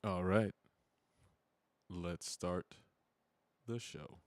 All right, let's start the show.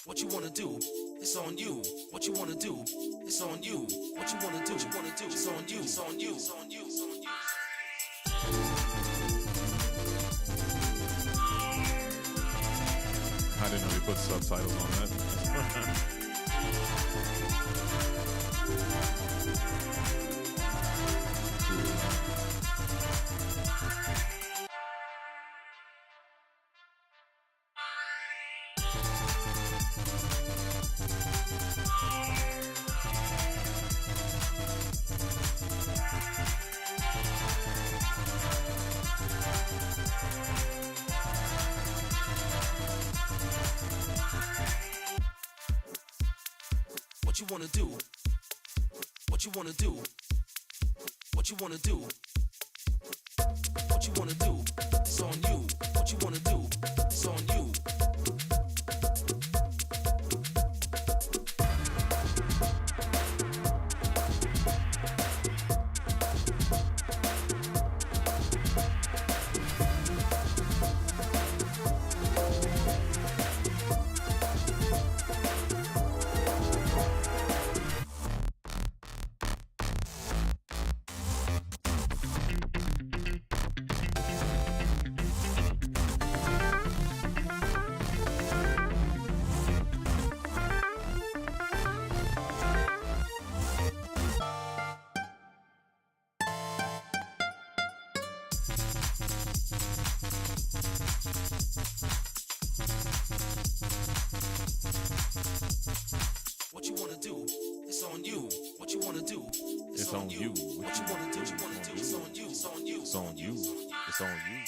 What you wanna do? It's on you. What you wanna do? It's on you. What you wanna do? What you wanna do? It's on you. It's on you. It's on you. It's on you. I didn't know we put subtitles on that. What you wanna do? What you wanna do? What you wanna do? What you wanna do? It's on you. What you wanna do? It's on you. What you wanna do? It's on you. What you wanna do? It's on you. What you wanna do? What you wanna do? It's on you. It's on you. It's on you. It's on you.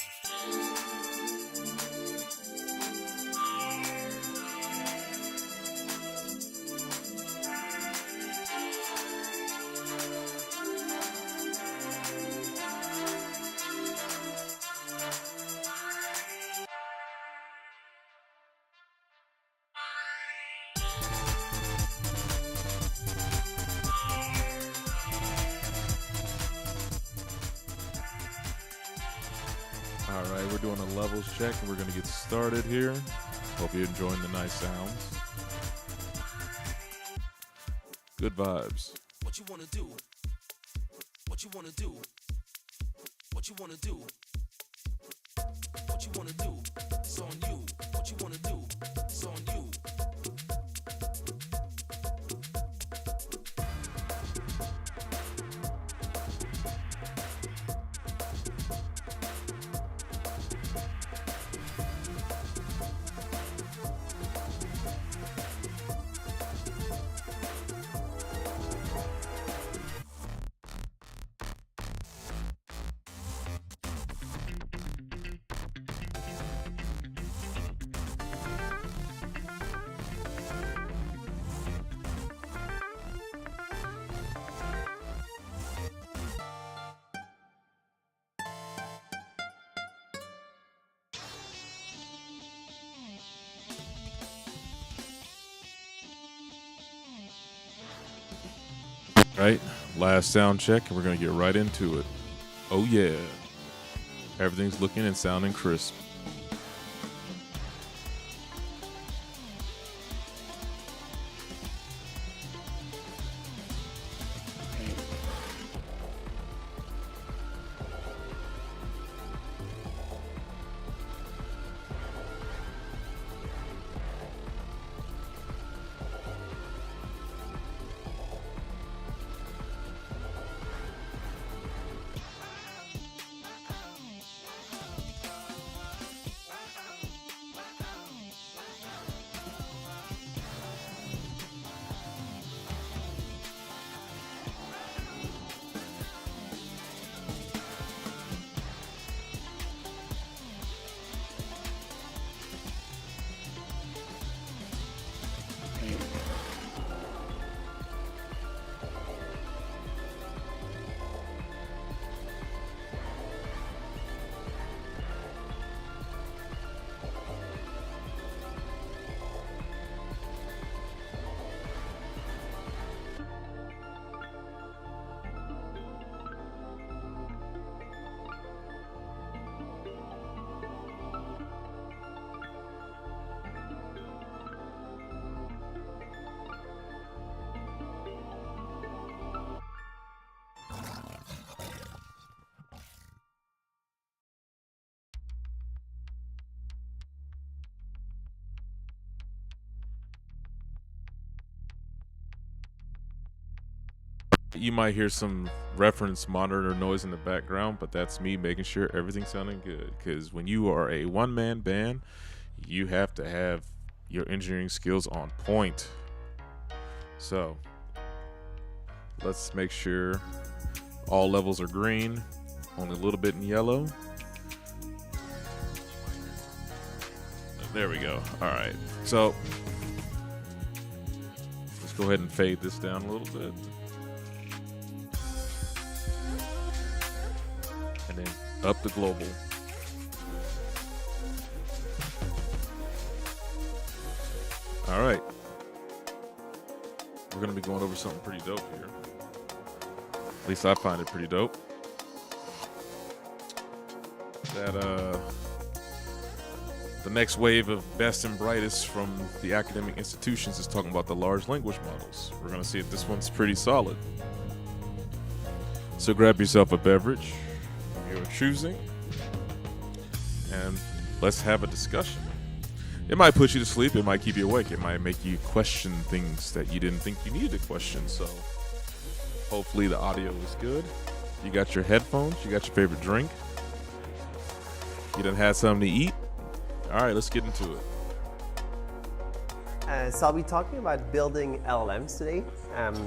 All right, we're doing a levels check and we're going to get started here. Hope you're enjoying the nice sounds. Good vibes. What you wanna do? What you wanna do? What you wanna do? What you wanna do? It's on you. What you wanna do? It's on you. Right, last sound check and we're going to get right into it. Oh yeah. Everything's looking and sounding crisp. You might hear some reference monitor noise in the background, but that's me making sure everything's sounding good. Because when you are a one-man band, you have to have your engineering skills on point. So let's make sure all levels are green, only a little bit in yellow. There we go. All right. So let's go ahead and fade this down a little bit. And then up the global. All right. We're going to be going over something pretty dope here. At least I find it pretty dope. That the next wave of best and brightest from the academic institutions is talking about the large language models. We're going to see if this one's pretty solid. So grab yourself a beverage of your choosing and let's have a discussion. It might put you to sleep. It might keep you awake. It might make you question things that you didn't think you needed to question. So hopefully the audio is good. You got your headphones. You got your favorite drink. You done had something to eat. All right, let's get into it. So I'll be talking about building LLMs today.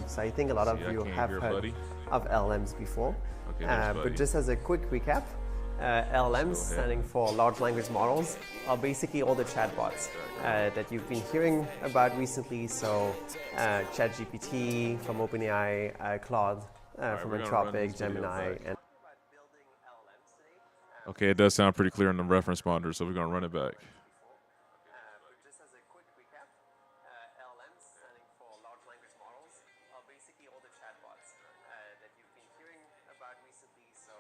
So I think a lot of you have heard of LLMs before. Okay, but just as a quick recap, LLMs, standing for large language models, are basically all the chatbots that you've been hearing about recently. So ChatGPT from OpenAI, Claude from Anthropic, Gemini. And okay, it does sound pretty clear on the reference monitor, so we're going to run it back. just as a quick recap, LLMs, standing for large language models, are basically all the chatbots that you've been hearing about recently. So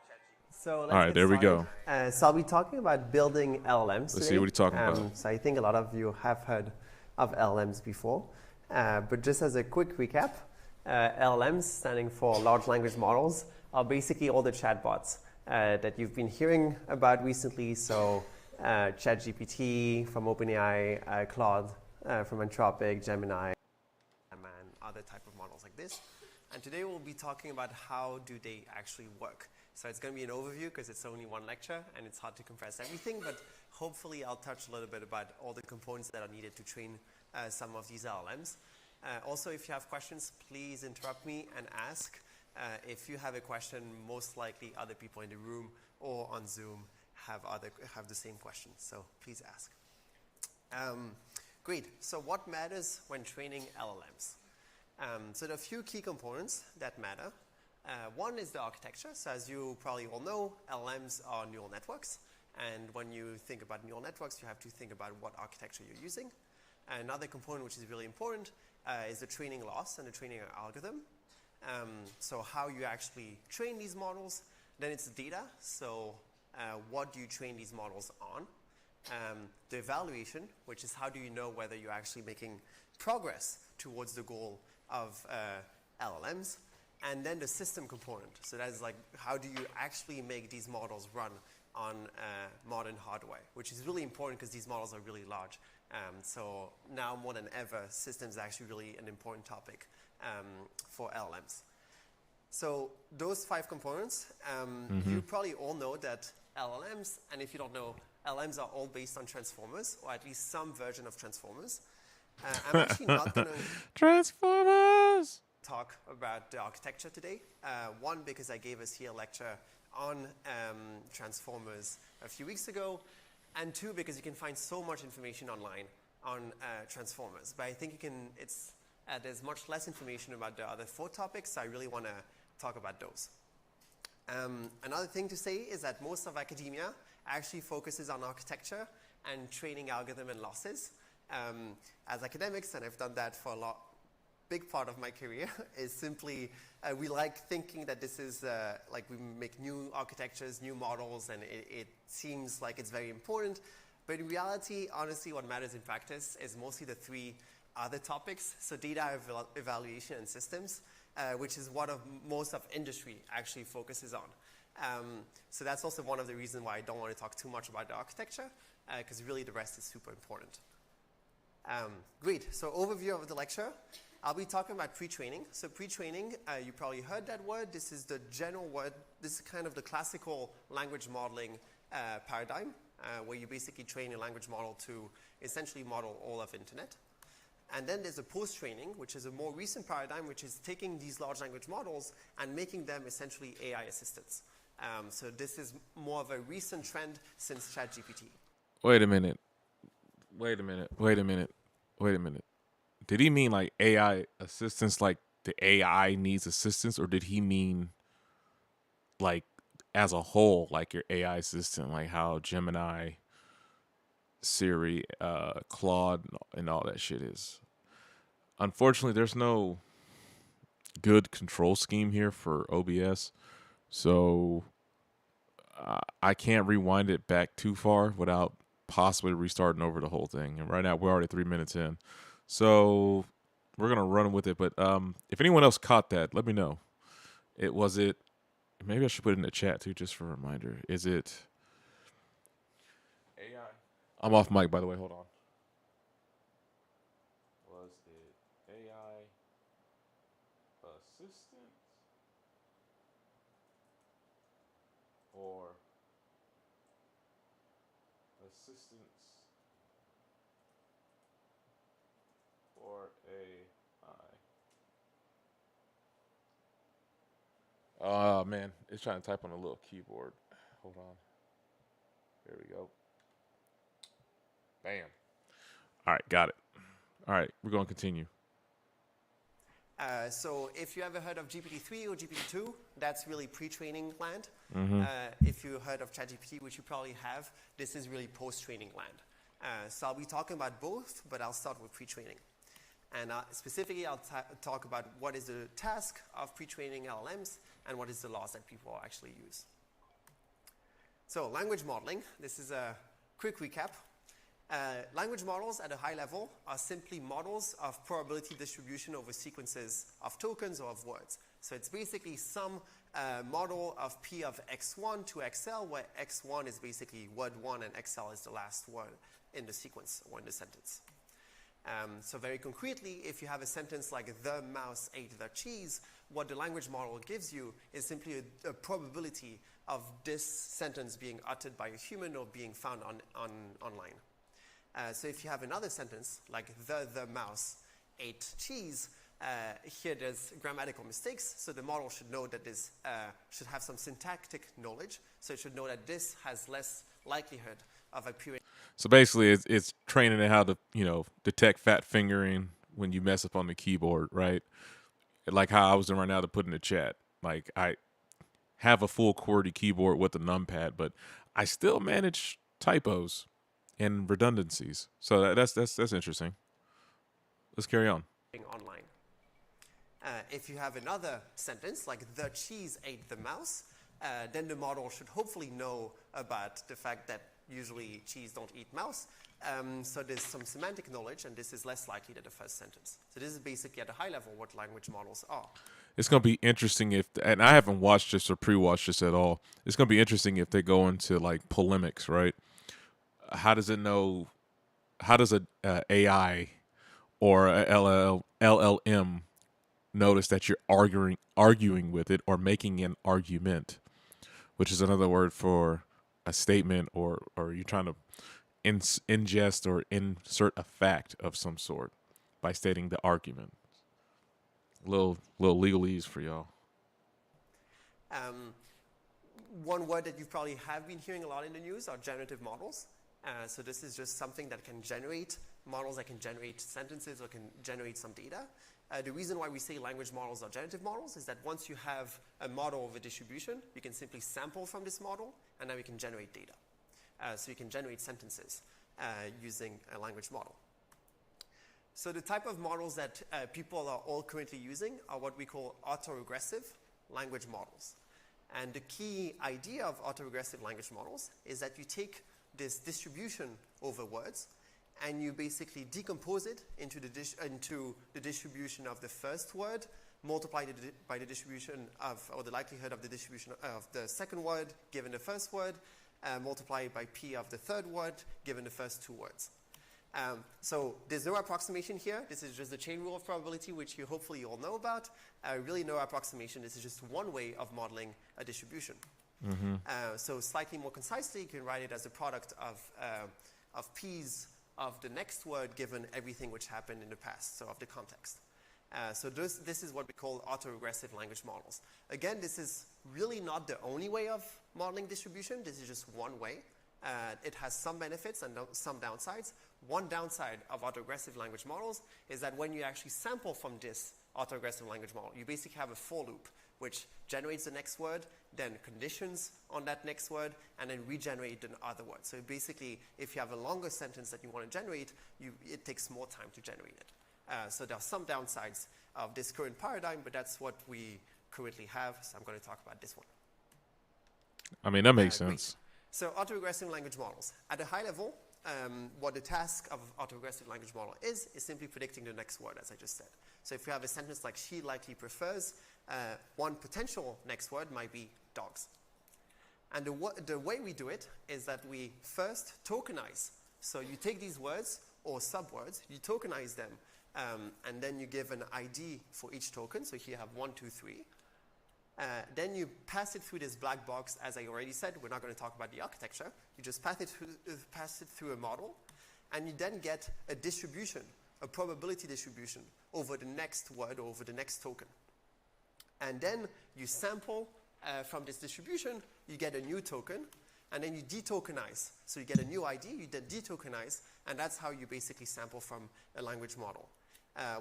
ChatGPT So let's All right, get there we started. go. So I'll be talking about building LLMs Let's today. see what he's talking about. So I think a lot of you have heard of LLMs before, but just as a quick recap, LLMs, standing for large language models, are basically all the chatbots that you've been hearing about recently. So ChatGPT from OpenAI, Claude from Anthropic, Gemini, and other type of models like this. And today we'll be talking about how do they actually work. So it's going to be an overview because it's only one lecture and it's hard to compress everything, but hopefully I'll touch a little bit about all the components that are needed to train some of these LLMs. Also, if you have questions, please interrupt me and ask. If you have a question, most likely other people in the room or on Zoom have the same question, so please ask. Great, so what matters when training LLMs? So there are a few key components that matter. One is the architecture. So as you probably all know, LLMs are neural networks. And when you think about neural networks, you have to think about what architecture you're using. Another component which is really important is the training loss and the training algorithm. So how you actually train these models. Then it's the data. So what do you train these models on? The evaluation, which is how do you know whether you're actually making progress towards the goal of LLMs. And then the system component. So that is like, how do you actually make these models run on modern hardware, which is really important because these models are really large. So now more than ever, systems are actually really an important topic for LLMs. So those 5 components, you probably all know that LLMs, and if you don't know, LLMs are all based on transformers, or at least some version of transformers. I'm actually not going to Transformers! talk about the architecture today. One, because I gave us here a lecture on transformers a few weeks ago, and 2, because you can find so much information online on transformers. But I think there's much less information about the other 4 topics, so I really want to talk about those. Another thing to say is that most of academia actually focuses on architecture and training algorithm and losses. As academics, and I've done that for a big part of my career, is simply we like thinking that this is like we make new architectures, new models, and it seems like it's very important. But in reality, honestly, what matters in practice is mostly the 3 other topics. So data evaluation and systems, which is what most of industry actually focuses on. So that's also one of the reasons why I don't want to talk too much about the architecture, because really the rest is super important. Great, so overview of the lecture. I'll be talking about pre-training. So pre-training, you probably heard that word. This is the general word. This is kind of the classical language modeling paradigm, where you basically train a language model to essentially model all of internet. And then there's a post-training, which is a more recent paradigm, which is taking these large language models and making them essentially AI assistants. So this is more of a recent trend since ChatGPT. Wait a minute. Did he mean like AI assistance, like the AI needs assistance, or did he mean like as a whole, like your AI assistant, like how Gemini, Siri, Claude, and all that shit is? Unfortunately, there's no good control scheme here for OBS, so I can't rewind it back too far without possibly restarting over the whole thing. And right now, we're already 3 minutes in. So we're going to run with it. But if anyone else caught that, let me know. Maybe I should put it in the chat too, just for a reminder. Is it AI? I'm off mic, by the way. Hold on. Was it AI assistant or assistance for AI? Oh man, it's trying to type on a little keyboard. Hold on. There we go. Bam. All right, got it. All right, we're going to continue. So if you ever heard of GPT-3 or GPT-2, that's really pre-training land. If you heard of ChatGPT, which you probably have, this is really post-training land. So I'll be talking about both, but I'll start with pre-training. And specifically, I'll talk about what is the task of pre-training LLMs and what is the loss that people actually use. So language modeling, this is a quick recap. Language models at a high level are simply models of probability distribution over sequences of tokens or of words. So it's basically some model of P of x1 to xl, where x1 is basically word 1 and xl is the last word in the sequence or in the sentence. So very concretely, if you have a sentence like the mouse ate the cheese, what the language model gives you is simply a probability of this sentence being uttered by a human or being found online. So if you have another sentence like the mouse ate cheese, here there's grammatical mistakes, so the model should know that this should have some syntactic knowledge, so it should know that this has less likelihood of appearing. So basically, it's training it how to, detect fat fingering when you mess up on the keyboard, right? Like how I was doing right now to put in the chat. Like I have a full QWERTY keyboard with a numpad, but I still manage typos and redundancies. So that's interesting. Let's carry on. Online. If you have another sentence like the cheese ate the mouse, then the model should hopefully know about the fact that usually cheese don't eat mouse. So there's some semantic knowledge, and this is less likely than the first sentence. So this is basically at a high level what language models are. It's going to be interesting and I haven't watched this or pre-watched this at all. It's going to be interesting if they go into like polemics, right? How does it know? How does a AI or a LLM notice that you're arguing with it or making an argument, which is another word for a statement, or you're trying to ingest or insert a fact of some sort by stating the argument. Little legalese for y'all. One word that you probably have been hearing a lot in the news are generative models. So this is just something that can generate models that can generate sentences or can generate some data. The reason why we say language models are generative models is that once you have a model of a distribution, you can simply sample from this model, and then we can generate data. So you can generate sentences using a language model. So the type of models that people are all currently using are what we call autoregressive language models. And the key idea of autoregressive language models is that you take this distribution over words, and you basically decompose it into the distribution of the first word, multiplied by the distribution of, or the likelihood of the distribution of the second word given the first word, multiplied by P of the third word given the first two words. So there's no approximation here. This is just the chain rule of probability, which you hopefully all know about. Really no approximation. This is just one way of modeling a distribution. Mm-hmm. So slightly more concisely, you can write it as a product of P's of the next word given everything which happened in the past, so of the context. So this is what we call autoregressive language models. Again, this is really not the only way of modeling distribution. This is just one way. It has some benefits and some downsides. One downside of autoregressive language models is that when you actually sample from this autoregressive language model, you basically have a for loop which generates the next word, then conditions on that next word, and then regenerate another word. So basically, if you have a longer sentence that you want to generate, it takes more time to generate it. So there are some downsides of this current paradigm, but that's what we currently have. So I'm going to talk about this one. I mean, that makes sense. So autoregressive language models. At a high level, what the task of autoregressive language model is simply predicting the next word, as I just said. So if you have a sentence like she likely prefers, one potential next word might be dogs. And the way we do it is that we first tokenize. So you take these words or subwords, you tokenize them, and then you give an ID for each token. So here you have 1, 2, 3. Then you pass it through this black box. As I already said, we're not going to talk about the architecture. You just pass it through a model, and you then get a distribution, a probability distribution over the next word or over the next token. And then you sample from this distribution, you get a new token, and then you detokenize. So you get a new ID, you then detokenize, and that's how you basically sample from a language model.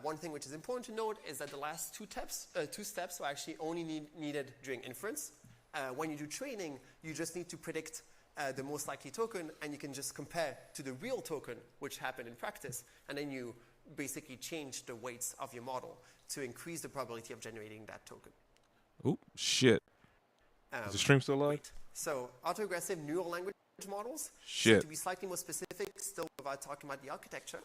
One thing which is important to note is that the last two steps are actually only needed during inference. When you do training, you just need to predict the most likely token, and you can just compare to the real token which happened in practice, and then you basically change the weights of your model to increase the probability of generating that token. Oh, shit. Is the stream still live? Wait. So autoaggressive neural language models. Shit. So to be slightly more specific, still without talking about the architecture,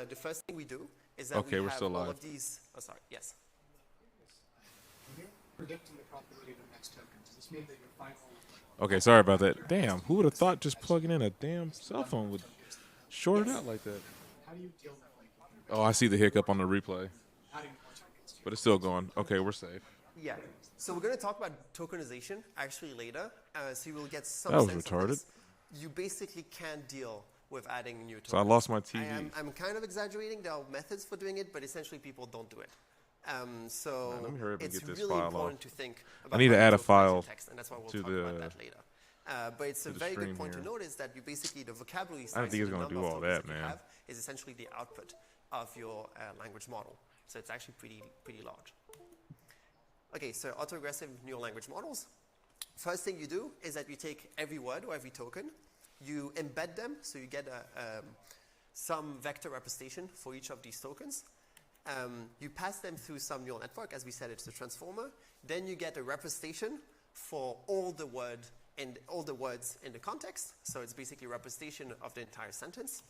the first thing we do is that Okay, we we're have still all live. of these. Oh, sorry. Yes. When you're predicting the probability of the next token, does this mean that your final Okay, sorry about that. Damn, who would have thought just plugging in a damn cell phone would short it out like that? how do you deal with like Oh, I see the hiccup on the replay, adding more tokens to but it's still going. Okay, we're safe. Yeah. So we're going to talk about tokenization actually later. So you will get some That was sense of retarded. this. You basically can't deal with adding new tokens. So I lost my TV. I'm kind of exaggerating. There are methods for doing it, but essentially people don't do it. So Man, let me hurry up and it's get this really file important off. to think about need to how add a tokenize file your text, and that's why we'll to talk about the- that later. But it's a the very good stream point to here. notice that you basically, the vocabulary size, I don't think and it's the gonna number do of all tokens that, you man. have is essentially the output of your language model. So it's actually pretty large. Okay, so autoaggressive neural language models. First thing you do is that you take every word or every token, you embed them, so you get some vector representation for each of these tokens. You pass them through some neural network, as we said, it's a transformer. Then you get a representation for all the words in the context. So it's basically a representation of the entire sentence.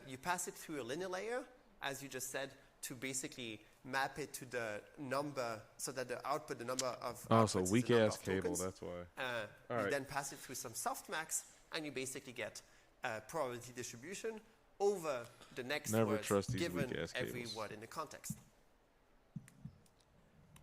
You pass it through a linear layer, as you just said, to basically map it to the number, so that the output, the number of Oh, so outputs is the weak number ass of cable. tokens. That's why. You right. then pass it through some softmax, and you basically get a probability distribution over the next Never words trust these given weak-ass every cables. word in the context.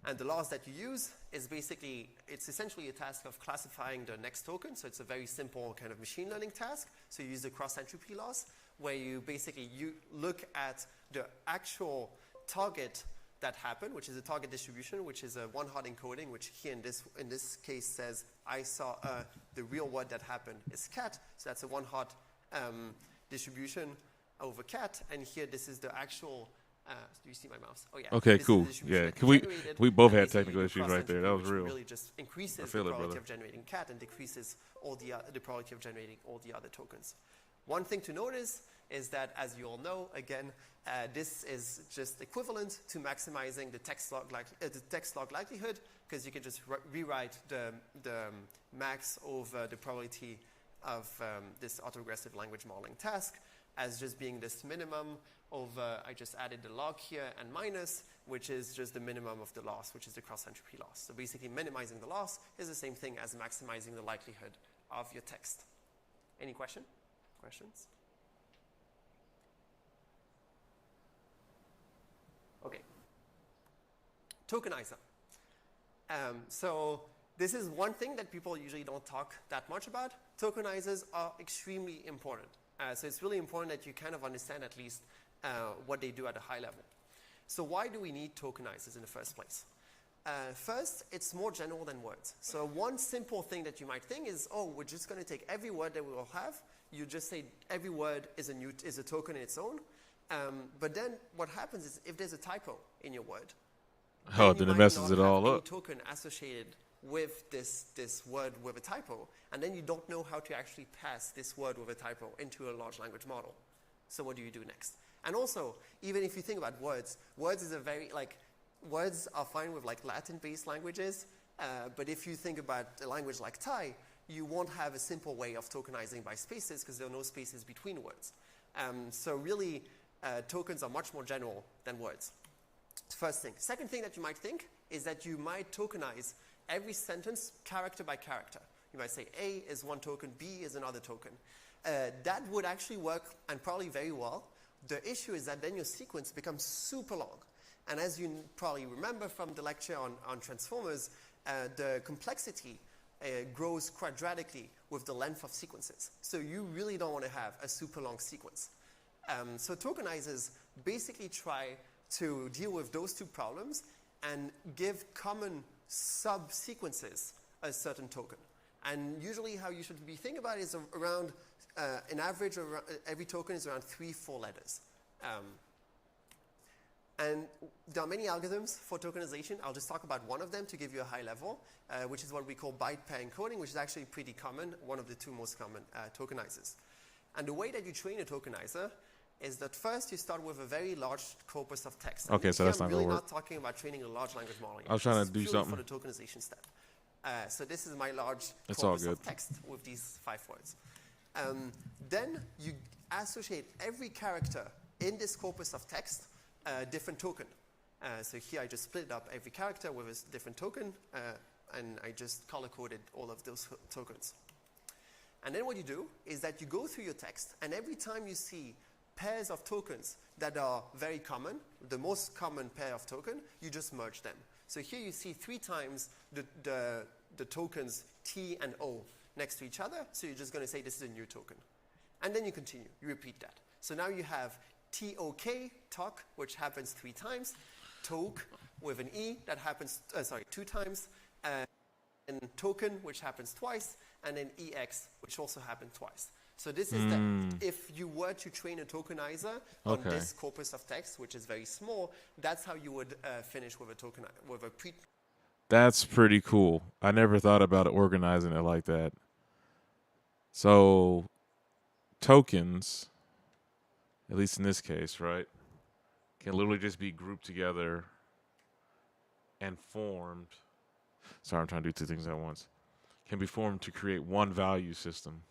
And the laws that you use is basically, it's essentially a task of classifying the next token. So it's a very simple kind of machine learning task. So you use the cross-entropy laws, where you basically look at the actual target that happened, which is a target distribution, which is a one-hot encoding, which here in this case says I saw the real word that happened is cat. So that's a one-hot distribution over cat. And here this is the actual. Do you see my mouse? Oh yeah. Okay, This is cool. the distribution Yeah, that 'cause you generated, we both and had basically technical you do issues right there. That was cross-entropy, real. which really just increases I the feel it, probability brother. of generating cat and decreases all the probability of generating all the other tokens. One thing to notice is that, as you all know, again, this is just equivalent to maximizing the text log likelihood, because you can just rewrite the max over the probability of this autoaggressive language modeling task as just being this minimum over, I just added the log here and minus, which is just the minimum of the loss, which is the cross-entropy loss. So basically minimizing the loss is the same thing as maximizing the likelihood of your text. Any questions? Okay. Tokenizer. So this is one thing that people usually don't talk that much about. Tokenizers are extremely important. So it's really important that you kind of understand at least what they do at a high level. So why do we need tokenizers in the first place? First, it's more general than words. So one simple thing that you might think is, oh, we're just going to take every word that we will have. You just say every word is a token in its own. But then what happens is if there's a typo in your word, Oh, you then it might messes not it have all any up. token associated with this word with a typo, and then you don't know how to actually pass this word with a typo into a large language model. So what do you do next? And also, even if you think about words is a very, words are fine with Latin-based languages, but if you think about a language like Thai, you won't have a simple way of tokenizing by spaces because there are no spaces between words. So really, tokens are much more general than words. First thing. Second thing that you might think is that you might tokenize every sentence character by character. You might say A is one token, B is another token. That would actually work, and probably very well. The issue is that then your sequence becomes super long. And as you probably remember from the lecture on transformers, the complexity grows quadratically with the length of sequences. So you really don't want to have a super long sequence. So tokenizers basically try to deal with those two problems and give common subsequences a certain token. And usually how you should be thinking about it is around, an average, every token is around 3-4 letters. And there are many algorithms for tokenization. I'll just talk about one of them to give you a high level, which is what we call byte pair encoding, which is actually pretty common, one of the two most common tokenizers. And the way that you train a tokenizer is that first you start with a very large corpus of text. Okay, so that's I'm not really gonna work. not talking about training a large language model. I was trying to This is do purely something. for the tokenization step. So this is my large It's all corpus good. of text with these 5 words. Then you associate every character in this corpus of text a different token. So here I just split up every character with a different token, and I just color-coded all of those tokens. And then what you do is that you go through your text, and every time you see pairs of tokens that are very common, the most common pair of token, you just merge them. So here you see 3 times the tokens T and O next to each other, so you're just going to say this is a new token. And then you continue, you repeat that. So now you have TOK, TOK, which happens 3 times, TOKE with an E that happens, 2 times, and token, which happens twice, and then EX, which also happened twice. So this is if you were to train a tokenizer on this corpus of text, which is very small, that's how you would finish with a pre. That's pretty cool. I never thought about organizing it like that. So tokens, at least in this case, right, can literally just be grouped together and formed. Sorry, I'm trying to do 2 things at once. Can be formed to create one value system.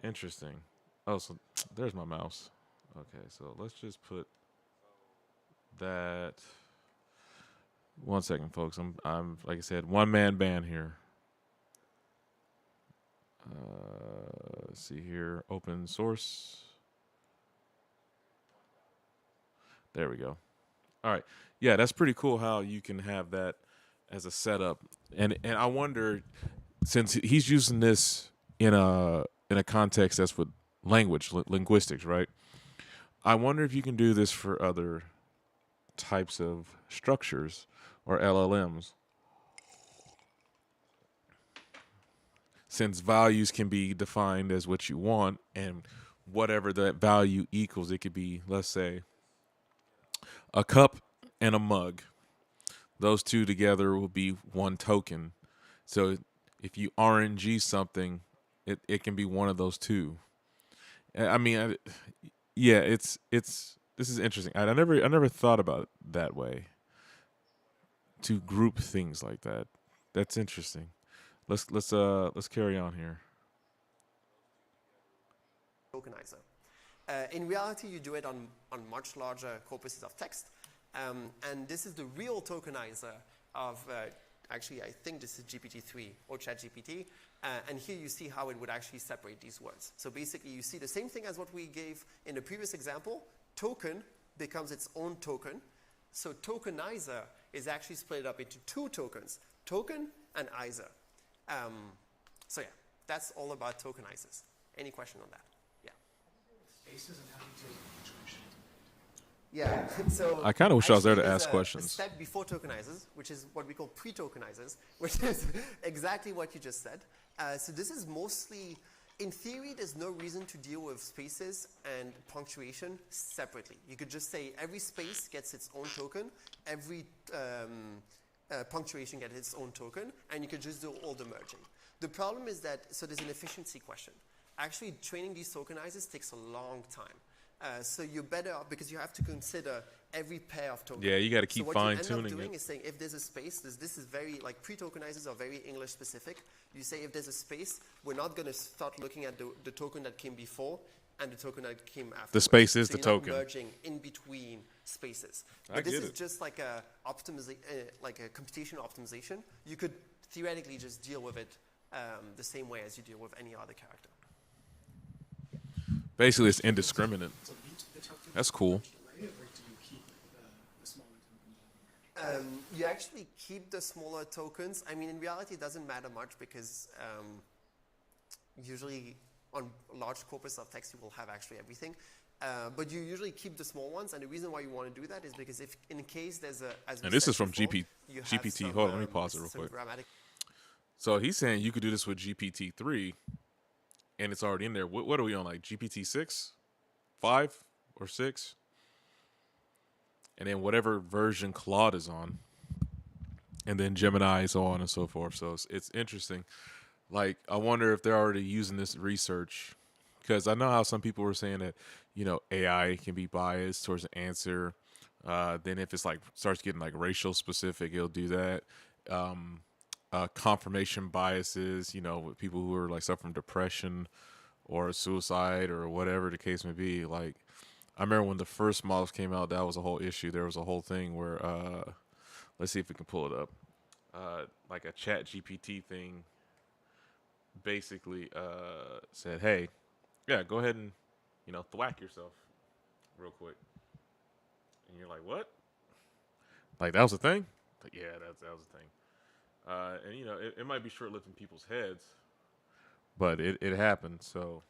Interesting. Oh, so there's my mouse. Okay, so let's just put that. 1 second, folks. I'm like I said, one-man band here. Let's see here. Open source. There we go. All right. Yeah, that's pretty cool how you can have that as a setup. And I wonder, since he's using this in a context that's with language, linguistics, right? I wonder if you can do this for other types of structures or LLMs. Since values can be defined as what you want, and whatever that value equals, it could be, let's say, a cup and a mug. Those 2 together will be 1 token. So if you RNG something, it can be one of those 2. I mean, yeah, this is interesting. I never thought about it that way. To group things like that. That's interesting. Let's carry on here. Tokenizer. In reality, you do it on much larger corpuses of text. And this is the real tokenizer of, actually, I think this is GPT-3 or ChatGPT. And here you see how it would actually separate these words. So basically, you see the same thing as what we gave in the previous example. Token becomes its own token. So tokenizer is actually split up into 2 tokens, token and izer. So yeah, that's all about tokenizers. Any question on that? Yeah. Spaces and how do you deal with punctuation? Yeah, so I kind of wish I was there to actually ask there's questions. A step before tokenizers, which is what we call pre-tokenizers, which is exactly what you just said. So this is mostly, in theory, there's no reason to deal with spaces and punctuation separately. You could just say every space gets its own token, every punctuation gets its own token, and you could just do all the merging. The problem is that, so there's an efficiency question. Actually, training these tokenizers takes a long time. So you're better off because you have to consider every pair of tokens. Yeah, you got to keep fine-tuning it. So what you end up doing is saying if there's a space, this is very, like pre-tokenizers are very English specific. You say if there's a space, we're not going to start looking at the token that came before and the token that came after. The space is so the you're not token. merging in between spaces. I But this get is it. just like a computational optimization. You could theoretically just deal with it the same way as you deal with any other character. Basically, it's indiscriminate. Delete the token That's cool. array, or do you keep the smaller tokens? You actually keep the smaller tokens. I mean, in reality, it doesn't matter much because usually on large corpus of text, you will have actually everything. But you usually keep the small ones, and the reason why you want to do that is because if, in case there's a, as we And this said is from before, you have GPT. some, Hold on, let me pause it real some quick. grammatic- So he's saying you could do this with GPT-3, and it's already in there. What are we on, like GPT-6, 5, or 6? And then whatever version Claude is on, and then Gemini, so on and so forth. So it's interesting. Like, I wonder if they're already using this research, because I know how some people were saying that, you know, AI can be biased towards the answer. Then if it's like starts getting like racial specific, it'll do that. confirmation biases, with people who are like suffering depression or suicide or whatever the case may be. Like, I remember when the first models came out, that was a whole issue. There was a whole thing where, let's see if we can pull it up. Like a chat GPT thing basically said, hey, yeah, go ahead and, thwack yourself real quick. And you're like, what? Like, that was a thing? Like, yeah, that was a thing. And it might be short-lived in people's heads, but it happened. So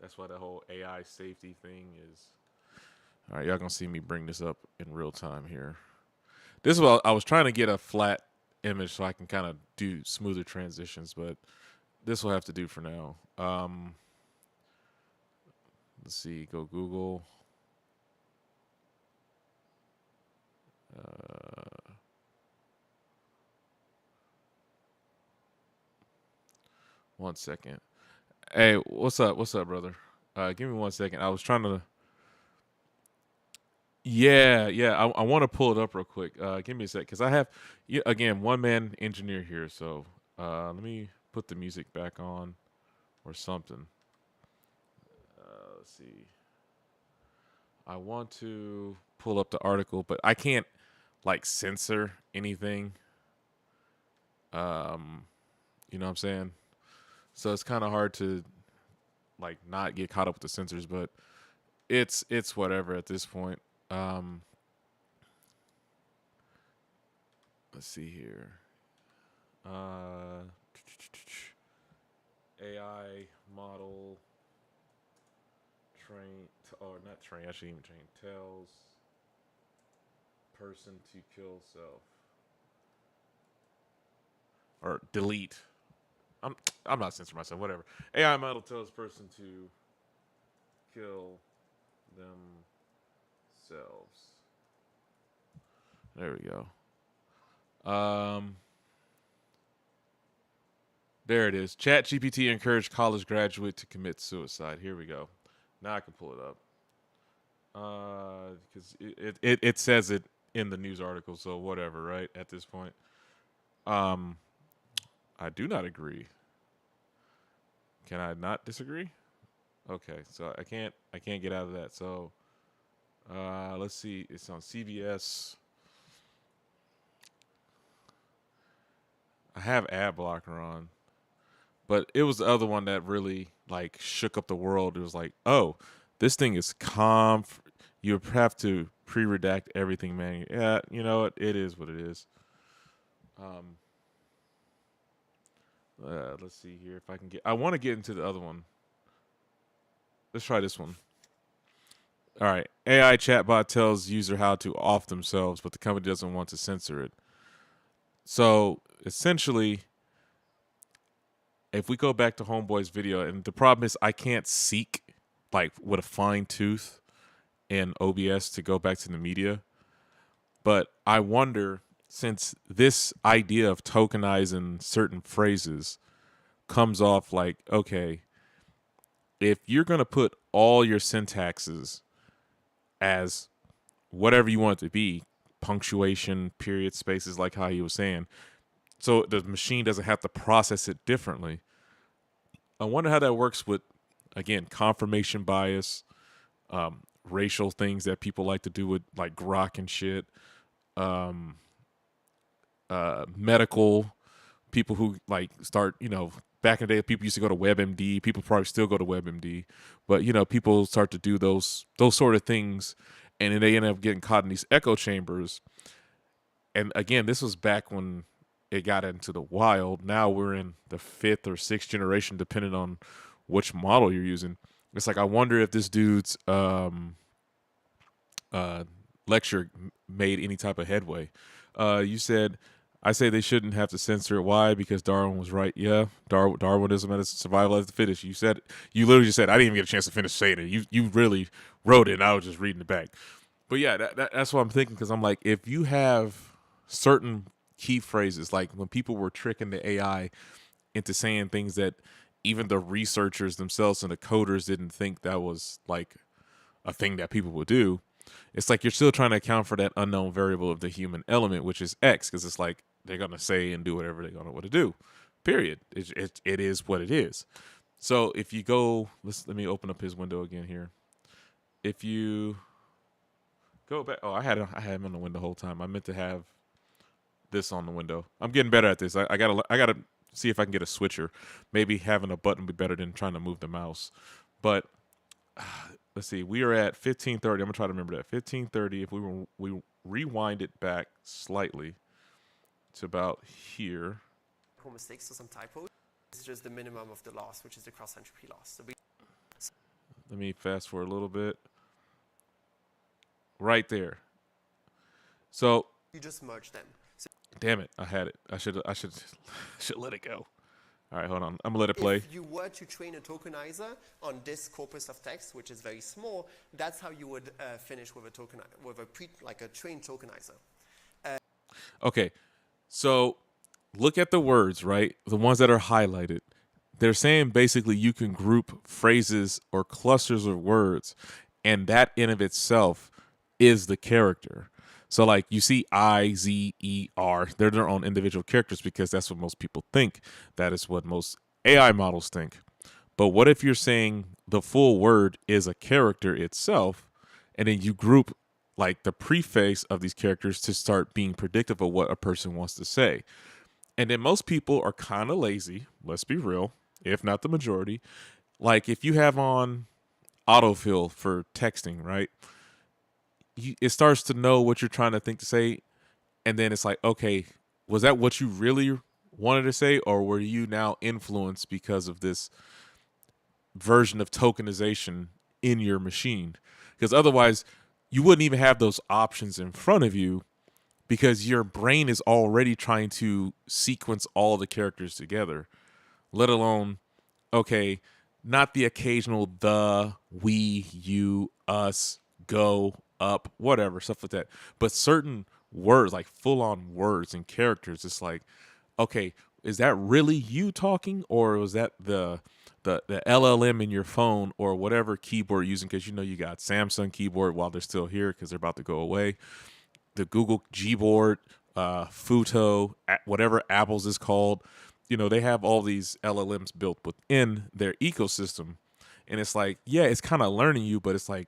that's why the whole AI safety thing is. All right, y'all gonna see me bring this up in real time here. This is what I was trying to get a flat image so I can kind of do smoother transitions, but this will have to do for now. Let's see, go Google. One second. Hey, what's up? What's up, brother? Give me 1 second. I was trying to. Yeah. I want to pull it up real quick. Give me a sec, because I have, again, one-man engineer here. So let me put the music back on or something. Let's see. I want to pull up the article, but I can't like censor anything. You know what I'm saying? So it's kind of hard to like not get caught up with the censors, but it's whatever at this point. Let's see here. AI model not train, I shouldn't even train, tells person to kill self. Or delete. I'm not censoring myself, whatever. AI model tells person to kill themselves. There we go. There it is. ChatGPT encouraged college graduate to commit suicide. Here we go. Now I can pull it up. Because it says it in the news article, so whatever, right? At this point. I do not agree. Can I not disagree? Okay, so I can't get out of that. So let's see. It's on CBS. I have ad blocker on, but it was the other one that really like shook up the world. It was like, oh, this thing is you have to pre-redact everything, man. Yeah, you know what? It is what it is. Let's see here if I can I want to get into the other one. Let's try this one. All right. AI chatbot tells user how to off themselves, but the company doesn't want to censor it. So essentially, if we go back to Homeboy's video, and the problem is I can't seek like with a fine tooth in OBS to go back to the media. But I wonder, since this idea of tokenizing certain phrases comes off like, okay, if you're going to put all your syntaxes as whatever you want it to be, punctuation, period, spaces, like how he was saying, so the machine doesn't have to process it differently. I wonder how that works with, again, confirmation bias, racial things that people like to do with like grok and shit, medical people who like start, back in the day, people used to go to WebMD. People probably still go to WebMD, but people start to do those sort of things, and then they end up getting caught in these echo chambers. And again, this was back when it got into the wild. Now we're in the 5th or 6th generation, depending on which model you're using. It's like, I wonder if this dude's lecture made any type of headway. You said, I say they shouldn't have to censor it. Why? Because Darwin was right. Yeah, Darwinism and survival of the fittest. You literally just said, I didn't even get a chance to finish saying it. You really wrote it, and I was just reading it back. But yeah, that's what I'm thinking, because I'm like, if you have certain key phrases, like when people were tricking the AI into saying things that even the researchers themselves and the coders didn't think that was like a thing that people would do, it's like you're still trying to account for that unknown variable of the human element, which is X, because it's like they're going to say and do whatever they're going to want to do. Period. It is what it is. So if you go, let me open up his window again here. If you go back, I had him on the window the whole time. I meant to have this on the window. I'm getting better at this. I gotta see if I can get a switcher. Maybe having a button would be better than trying to move the mouse. But let's see. We are at 15:30. I'm gonna try to remember that 15:30. If we rewind it back slightly to about here. Mistakes, so some typos. It's just the minimum of the loss, which is the cross entropy loss. So let me fast forward a little bit. Right there. So you just merge them. So damn it, I had it. I should let it go. All right, hold on. I'm gonna let it play. If you were to train a tokenizer on this corpus of text, which is very small, that's how you would finish with a trained tokenizer. Okay, so look at the words, right? The ones that are highlighted. They're saying basically you can group phrases or clusters of words, and that in of itself is the character. So like you see I, Z, E, R, they're their own individual characters because that's what most people think. That is what most AI models think. But what if you're saying the full word is a character itself, and then you group like the preface of these characters to start being predictive of what a person wants to say. And then most people are kind of lazy, let's be real, if not the majority. Like if you have on autofill for texting, right? It starts to know what you're trying to think to say. And then it's like, okay, was that what you really wanted to say? Or were you now influenced because of this version of tokenization in your machine? Because otherwise you wouldn't even have those options in front of you, because your brain is already trying to sequence all the characters together, let alone, okay, not the occasional the, we, you, us, go, up, whatever, stuff like that. But certain words, like full-on words and characters, it's like, okay, is that really you talking, or was that the LLM in your phone or whatever keyboard you're using? Because you got Samsung keyboard while they're still here because they're about to go away. The Google Gboard, Futo, whatever Apple's is called, they have all these LLMs built within their ecosystem. And it's like, yeah, it's kind of learning you, but it's like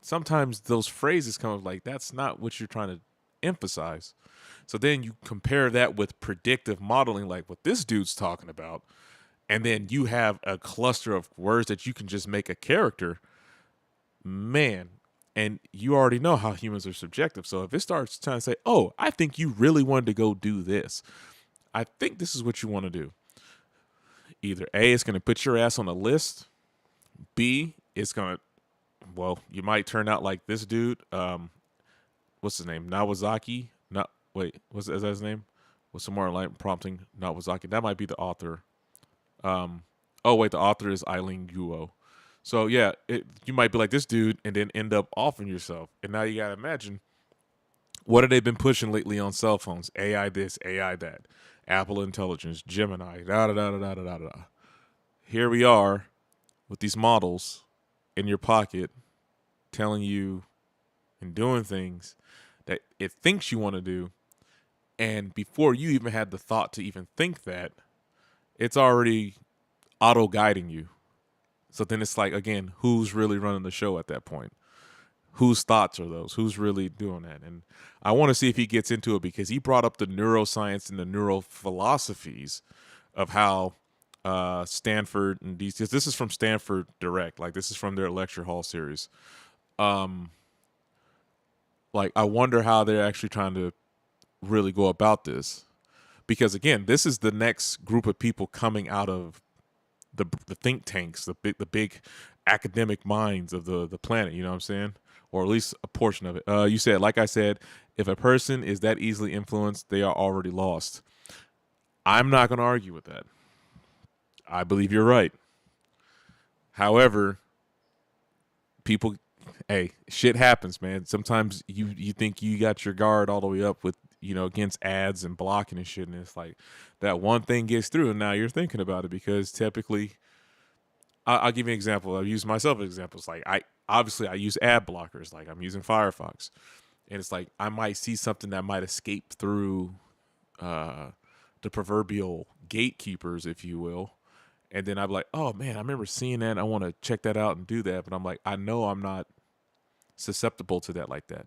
sometimes those phrases come up like, that's not what you're trying to emphasize. So then you compare that with predictive modeling, like what this dude's talking about. And then you have a cluster of words that you can just make a character. Man. And you already know how humans are subjective. So if it starts trying to say, oh, I think you really wanted to go do this. I think this is what you want to do. Either A, it's going to put your ass on a list. B, it's going to, you might turn out like this dude. What's his name? Nawazaki? Is that his name? What's some more light prompting? Nawazaki. That might be the author. The author is Eileen Guo. So, yeah, you might be like this dude and then end up offing yourself. And now you got to imagine, what have they been pushing lately on cell phones? AI this, AI that. Apple Intelligence, Gemini, da-da-da-da-da-da-da. Here we are with these models in your pocket telling you and doing things that it thinks you want to do. And before you even had the thought to even think that, it's already auto-guiding you. So then it's like, again, who's really running the show at that point? Whose thoughts are those? Who's really doing that? And I want to see if he gets into it, because he brought up the neuroscience and the neurophilosophies of how Stanford and these, because this is from Stanford Direct, like this is from their lecture hall series. Like I wonder how they're actually trying to really go about this, because again, this is the next group of people coming out of the think tanks, the big academic minds of the planet, you know what I'm saying? Or at least a portion of it. You said, like I said, if a person is that easily influenced, they are already lost. I'm not going to argue with that. I believe you're right. However, people, hey, shit happens, man. Sometimes you think you got your guard all the way up with, against ads and blocking and shit, and it's like that one thing gets through, and now you're thinking about it, because typically, I'll give you an example. I've used myself as examples. Like I use ad blockers. Like I'm using Firefox, and it's like I might see something that might escape through the proverbial gatekeepers, if you will. And then I'm like, oh man, I remember seeing that. I want to check that out and do that. But I'm like, I know I'm not susceptible to that like that.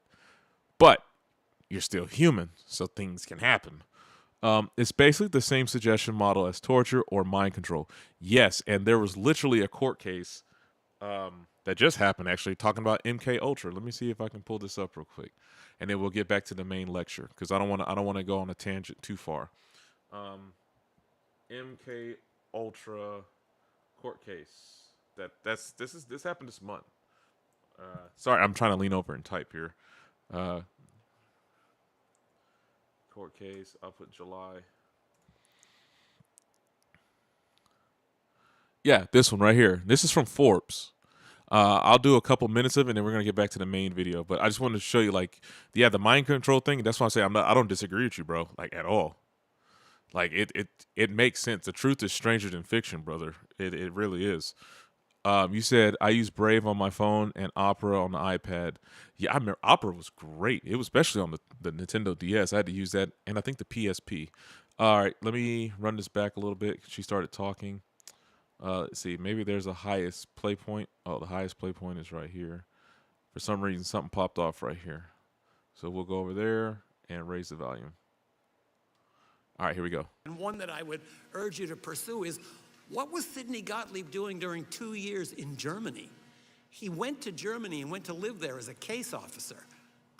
But you're still human, so things can happen. It's basically the same suggestion model as torture or mind control. Yes, and there was literally a court case that just happened actually talking about MK Ultra. Let me see if I can pull this up real quick, and then we'll get back to the main lecture because I don't want to go on a tangent too far. MK Ultra court case. This happened this month. Sorry, I'm trying to lean over and type here. Court case. I'll put July. Yeah, this one right here. This is from Forbes. I'll do a couple minutes of it, and then we're gonna get back to the main video. But I just wanted to show you, like, the mind control thing. That's why I say I don't disagree with you, bro. Like at all. Like it makes sense. The truth is stranger than fiction, brother. It really is. You said I use Brave on my phone and Opera on the iPad. Yeah, I remember Opera was great. It was especially on the Nintendo DS. I had to use that, and I think the PSP. All right, let me run this back a little bit. She started talking. Let's see. Maybe there's a highest play point. Oh, the highest play point is right here. For some reason, something popped off right here. So we'll go over there and raise the volume. All right, here we go. And one that I would urge you to pursue is, what was Sidney Gottlieb doing during 2 years in Germany? He went to Germany and went to live there as a case officer.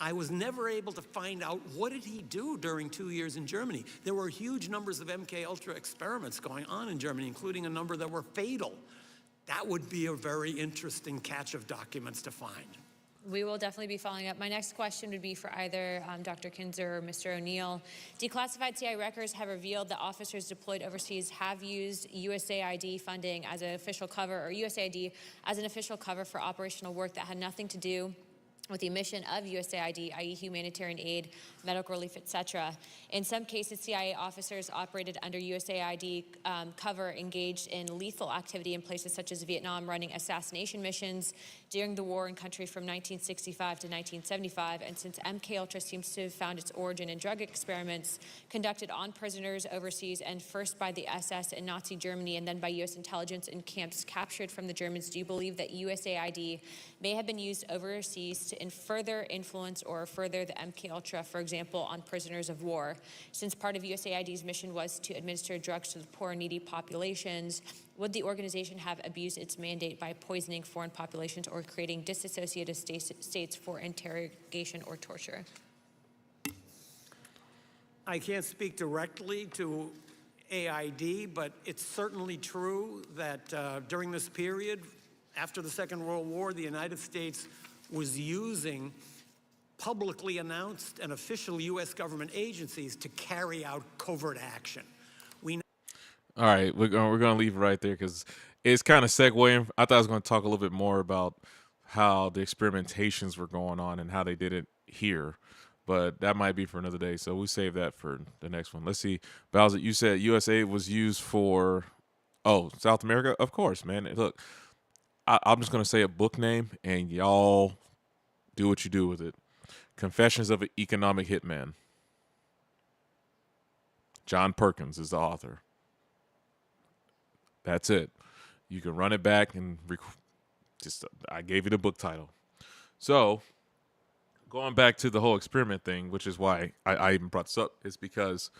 I was never able to find out what did he do during 2 years in Germany. There were huge numbers of MK Ultra experiments going on in Germany, including a number that were fatal. That would be a very interesting catch of documents to find. We will definitely be following up. My next question would be for either Dr. Kinzer or Mr. O'Neill. Declassified CIA records have revealed that officers deployed overseas have used USAID funding as an official cover, or USAID as an official cover for operational work that had nothing to do with the mission of USAID, i.e. humanitarian aid, medical relief, etc. In some cases, CIA officers operated under USAID cover, engaged in lethal activity in places such as Vietnam, running assassination missions during the war in country from 1965 to 1975. And since MK Ultra seems to have found its origin in drug experiments conducted on prisoners overseas, and first by the SS in Nazi Germany and then by US intelligence in camps captured from the Germans, do you believe that USAID may have been used overseas to further influence or further the MK Ultra, for example, on prisoners of war? Since part of USAID's mission was to administer drugs to the poor and needy populations, would the organization have abused its mandate by poisoning foreign populations or creating disassociated states for interrogation or torture? I can't speak directly to AID, but it's certainly true that during this period, after the Second World War, the United States was using publicly announced and official U.S. government agencies to carry out covert action. All right, we're gonna leave it right there because it's kind of segueing. I thought I was going to talk a little bit more about how the experimentations were going on and how they did it here, but that might be for another day. So we save that for the next one. Let's see, Bowser. You said USA was used for South America, of course, man. Look, I'm just gonna say a book name, and y'all do what you do with it. Confessions of an Economic Hitman. John Perkins is the author. That's it. You can run it back and I gave you the book title. So, going back to the whole experiment thing, which is why I even brought this up, is because,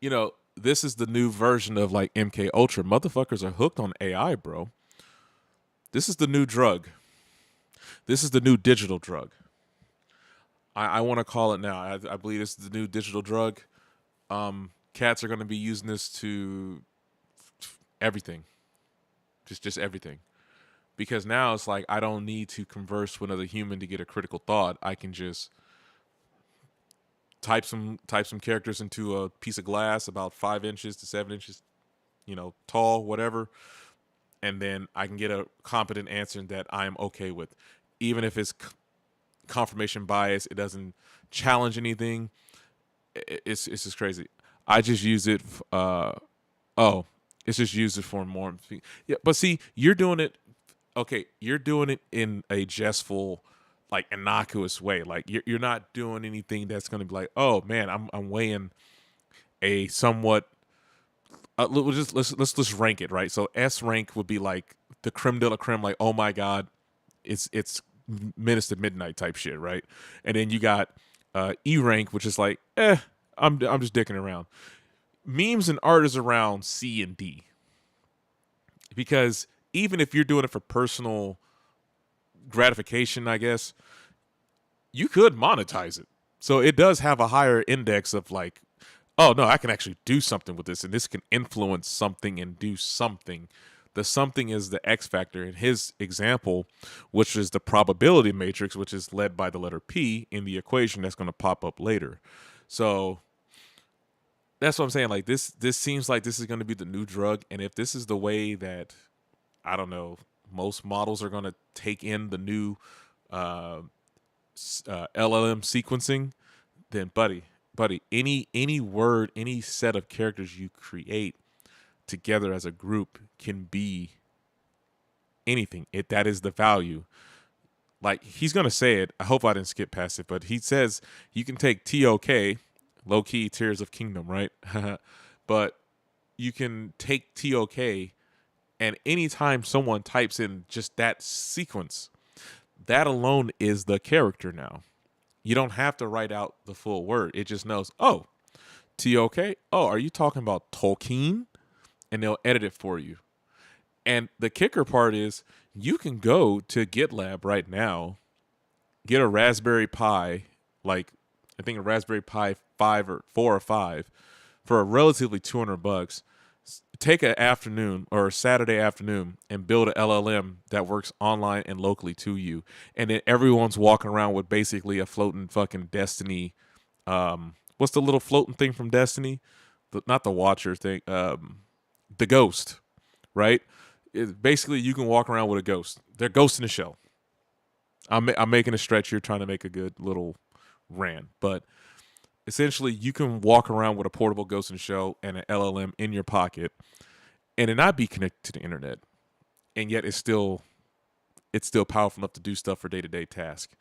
this is the new version of like MK Ultra. Motherfuckers are hooked on AI, bro. This is the new drug. This is the new digital drug. I want to call it now. I believe this is the new digital drug. Cats are going to be using this to everything. Just everything. Because now it's like I don't need to converse with another human to get a critical thought. I can just type some characters into a piece of glass about 5 inches to 7 inches, tall, whatever. And then I can get a competent answer that I am okay with. Even if it's confirmation bias, it doesn't challenge anything. It's just crazy. I just use it. It's just used it for more. Yeah, but see, you're doing it. Okay, you're doing it in a jestful, like innocuous way. Like you're not doing anything that's going to be like, oh man, I'm weighing a somewhat let's just rank it, right? So S rank would be like the creme de la creme, like, oh my god, it's Menace to Midnight type shit, right? And then you got E rank, which is like, I'm just dicking around. Memes and art is around C and D, because even if you're doing it for personal gratification, I guess, you could monetize it. So it does have a higher index of like, oh no, I can actually do something with this, and this can influence something and do something. The something is the X factor. In his example, which is the probability matrix, which is led by the letter P in the equation that's going to pop up later. So that's what I'm saying. Like this seems like this is going to be the new drug, and if this is the way that, I don't know, most models are going to take in the new LLM sequencing, then buddy, any word, any set of characters you create together as a group can be anything. That is the value. Like, he's gonna say it. I hope I didn't skip past it, but he says you can take TOK, low key Tears of Kingdom, right? But you can take TOK, and anytime someone types in just that sequence, that alone is the character now. You don't have to write out the full word. It just knows, oh, TOK? Oh, are you talking about Tolkien? And they'll edit it for you. And the kicker part is, you can go to GitLab right now, get a Raspberry Pi, like I think a Raspberry Pi 5 or 4 or 5, for a relatively $200. Take an afternoon or a Saturday afternoon and build an LLM that works online and locally to you. And then everyone's walking around with basically a floating fucking Destiny. What's the little floating thing from Destiny? Not the Watcher thing. The Ghost, right? Basically, you can walk around with a ghost. They're ghosts in the shell. I'm making a stretch here, trying to make a good little rant, but essentially, you can walk around with a portable ghost in the shell and an LLM in your pocket, and it not be connected to the internet, and yet it's still powerful enough to do stuff for day-to-day tasks.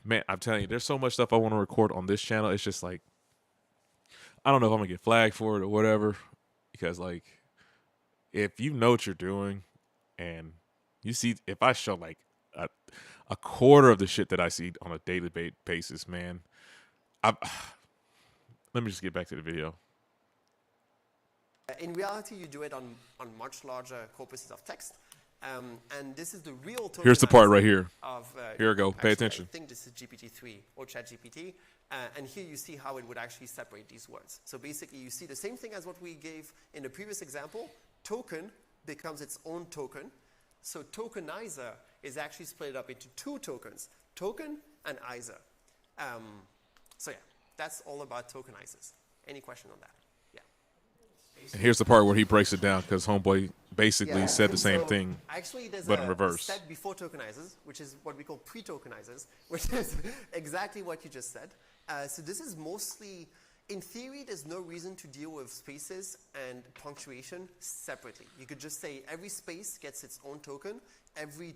Man, I'm telling you, there's so much stuff I want to record on this channel. It's just like, I don't know if I'm gonna get flagged for it or whatever, because like, if you know what you're doing, and you see, if I show like a quarter of the shit that I see on a daily basis, man, let me just get back to the video. In reality, you do it on much larger corpuses of text. And this is the real tokenizing. Here's the part right here. Here we go. Actually, Pay attention. I think this is GPT-3 or ChatGPT. And here you see how it would actually separate these words. So basically, you see the same thing as what we gave in the previous example. Token becomes its own token. So tokenizer is actually split up into two tokens, token and izer. So yeah, that's all about tokenizers. Any question on that? Yeah. And here's the part where he breaks it down, because homeboy basically said the same thing, actually, there's but in reverse. A step before tokenizers, which is what we call pre-tokenizers, which is exactly what you just said. So this is mostly, in theory, there's no reason to deal with spaces and punctuation separately. You could just say every space gets its own token, every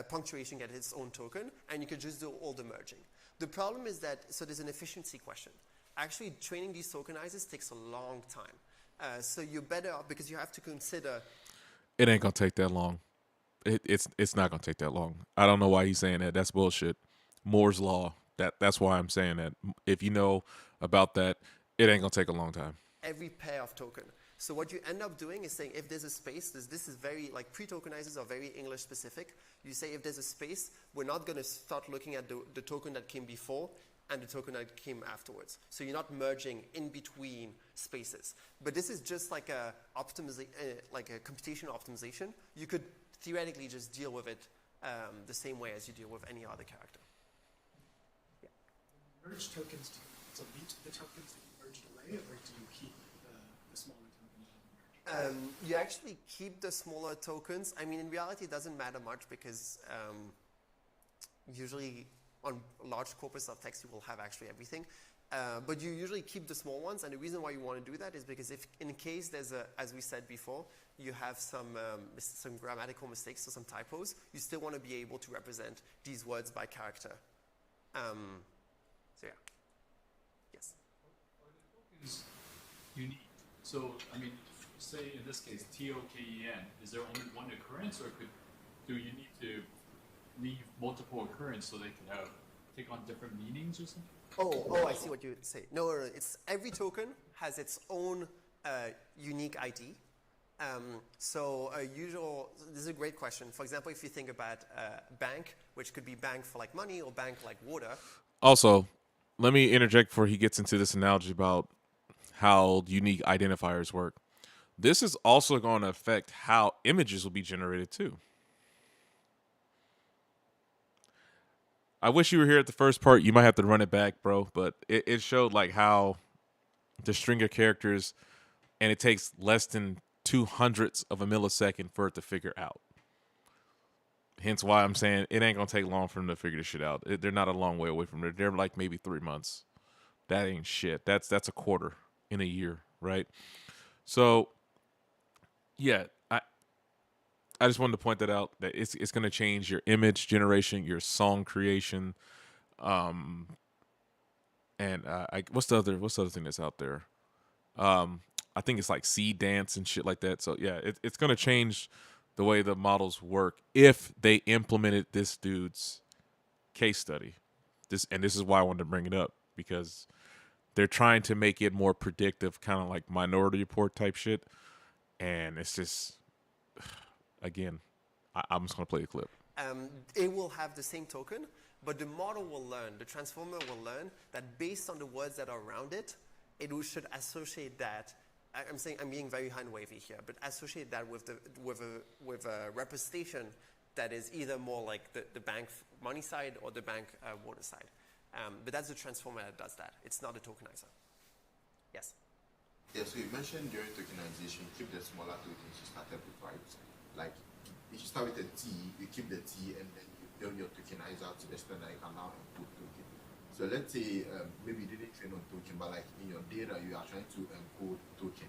punctuation gets its own token, and you could just do all the merging. The problem is that, so there's an efficiency question. Actually, training these tokenizers takes a long time. So you're better off, because you have to consider. It ain't gonna take that long. It's not gonna take that long. I don't know why he's saying that. That's bullshit. Moore's law. That's why I'm saying that. If you know about that, it ain't gonna take a long time. Every pair of token. So what you end up doing is saying, if there's a space, this is very, like, pre-tokenizers are very English specific. You say, if there's a space, we're not going to start looking at the token that came before and the token that came afterwards. So you're not merging in between spaces. But this is just like a computational optimization. You could theoretically just deal with it the same way as you deal with any other character. Yeah. Merge tokens, do you delete the tokens that you merged away, or do you keep the smaller tokens? You actually keep the smaller tokens. I mean, in reality, it doesn't matter much, because usually on large corpus of text, you will have actually everything. But you usually keep the small ones. And the reason why you want to do that is because if, in case there's as we said before, you have some grammatical mistakes or some typos, you still want to be able to represent these words by character. So yeah. Yes. is unique. So, I mean, say in this case, TOKEN, is there only one occurrence, or do you need to leave multiple occurrence so they could take on different meanings or something? Oh, I see what you say. No, it's every token has its own unique ID. So this is a great question. For example, if you think about bank, which could be bank for like money or bank like water. Also, let me interject before he gets into this analogy about how unique identifiers work. This is also going to affect how images will be generated too. I wish you were here at the first part. You might have to run it back, bro. But it showed like how the string of characters, and it takes less than 2/100ths of a millisecond for it to figure out. Hence why I'm saying it ain't going to take long for them to figure this shit out. They're not a long way away from it. They're like maybe 3 months. That ain't shit. That's a quarter in a year, right? So, yeah, I just wanted to point that out, that it's going to change your image generation, your song creation, and what's the other thing that's out there? I think it's like seed dance and shit like that. So yeah, it's going to change the way the models work if they implemented this dude's case study. This is why I wanted to bring it up, because they're trying to make it more predictive, kind of like Minority Report type shit, and it's just. Again, I'm just going to play the clip. It will have the same token, but the model will learn, the transformer will learn that based on the words that are around it, should associate that. I'm being very hand wavy here, but associate that with a representation that is either more like the bank money side or the bank water side. But that's the transformer that does that. It's not a tokenizer. Yes. Yeah, so you mentioned during tokenization, keep the smaller tokens you started with, right? Like, if you start with a T, you keep the T, and then you build your tokenizer to the extent that you can now encode token. So let's say maybe you didn't train on token, but like in your data, you are trying to encode token.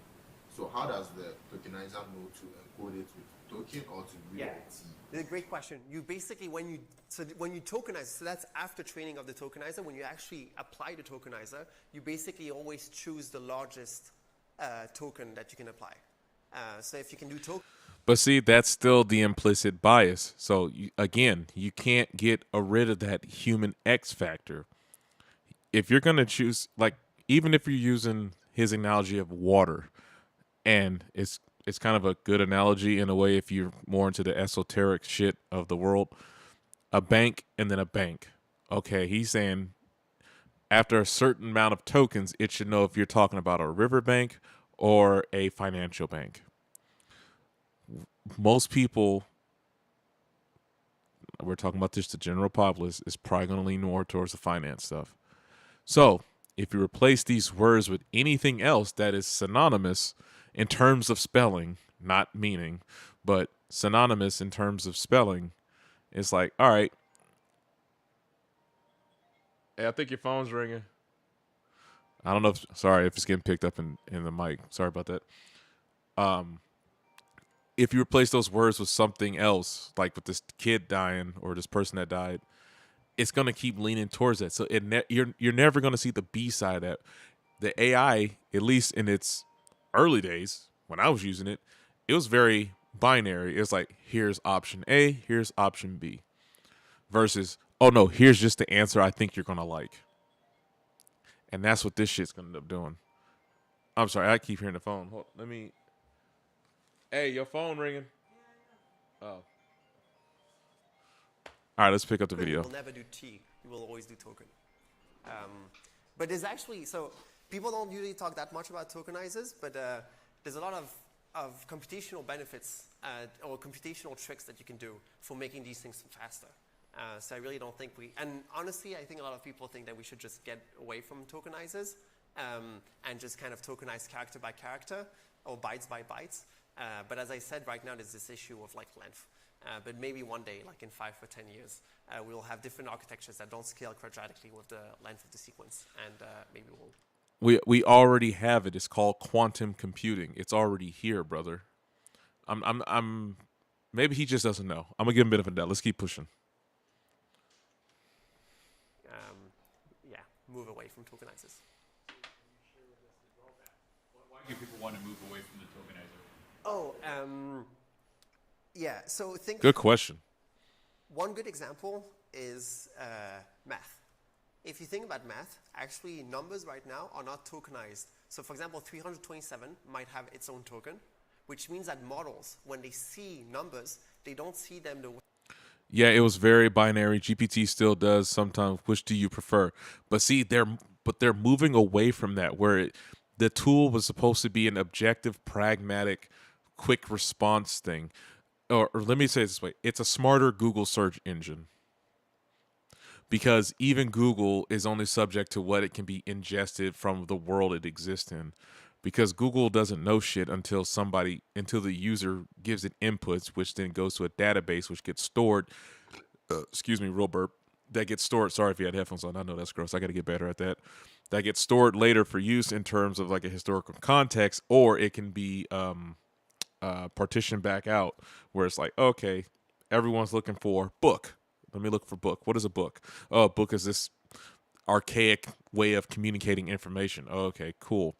So how does the tokenizer know to encode it with token or to read the T? It's a great question. You basically, when you tokenize, so that's after training of the tokenizer, when you actually apply the tokenizer, you basically always choose the largest token that you can apply. So if you can do token. But see, that's still the implicit bias. So again, you can't get rid of that human X factor. If you're going to choose, like, even if you're using his analogy of water, and it's kind of a good analogy in a way if you're more into the esoteric shit of the world, a bank and then a bank. Okay, he's saying after a certain amount of tokens, it should know if you're talking about a river bank or a financial bank. Most people, we're talking about this, the general populace, is probably going to lean more towards the finance stuff. So if you replace these words with anything else that is synonymous in terms of spelling, not meaning, but synonymous in terms of spelling, it's like, all right. Hey, I think your phone's ringing. I don't know if it's getting picked up in the mic. Sorry about that. If you replace those words with something else, like with this kid dying or this person that died, it's going to keep leaning towards that. So you're never going to see the B side of that. The AI, at least in its early days, when I was using it, it was very binary. It's like, here's option A, here's option B. Versus, oh no, here's just the answer I think you're going to like. And that's what this shit's going to end up doing. I'm sorry, I keep hearing the phone. Hold, let me... Hey, your phone ringing. Oh. All right, let's pick up the video. You will never do T. You will always do token. But there's actually, so people don't usually talk that much about tokenizers, but there's a lot of computational benefits or computational tricks that you can do for making these things faster. So I really don't think and honestly, I think a lot of people think that we should just get away from tokenizers and just kind of tokenize character by character or bytes by bytes. But as I said, right now there's this issue of like length. But maybe one day, like in 5 or 10 years, we will have different architectures that don't scale quadratically with the length of the sequence, and maybe we'll. We already have it. It's called quantum computing. It's already here, brother. I'm. Maybe he just doesn't know. I'm gonna give him a bit of a doubt. Let's keep pushing. Move away from tokenizers. if people want to move away from the tokenizer? Oh, yeah. So think. Good question. One good example is math. If you think about math, actually numbers right now are not tokenized. So for example, 327 might have its own token, which means that models, when they see numbers, they don't see them the way. Yeah, it was very binary. GPT still does sometimes. Which do you prefer? But see, they're moving away from that, where the tool was supposed to be an objective, pragmatic, quick response thing. Or let me say it this way: it's a smarter Google search engine. Because even Google is only subject to what it can be ingested from the world it exists in. Because Google doesn't know shit until the user gives it inputs, which then goes to a database, which gets stored. Excuse me, real burp. That gets stored. Sorry if you had headphones on. I know that's gross. I got to get better at that. That gets stored later for use in terms of like a historical context, or it can be partitioned back out, where it's like, okay, everyone's looking for book. Let me look for book. What is a book? Oh, a book is this archaic way of communicating information. Oh, okay, cool.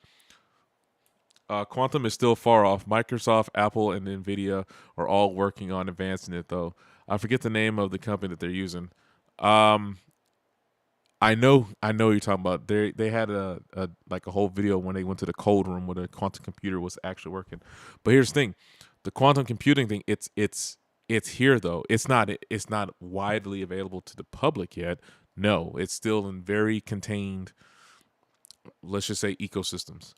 Quantum is still far off. Microsoft, Apple, and NVIDIA are all working on advancing it, though. I forget the name of the company that they're using. I know you're talking about. They had a whole video when they went to the cold room where the quantum computer was actually working. But here's the thing, the quantum computing thing. It's here though. It's not widely available to the public yet. No, it's still in very contained, let's just say, ecosystems.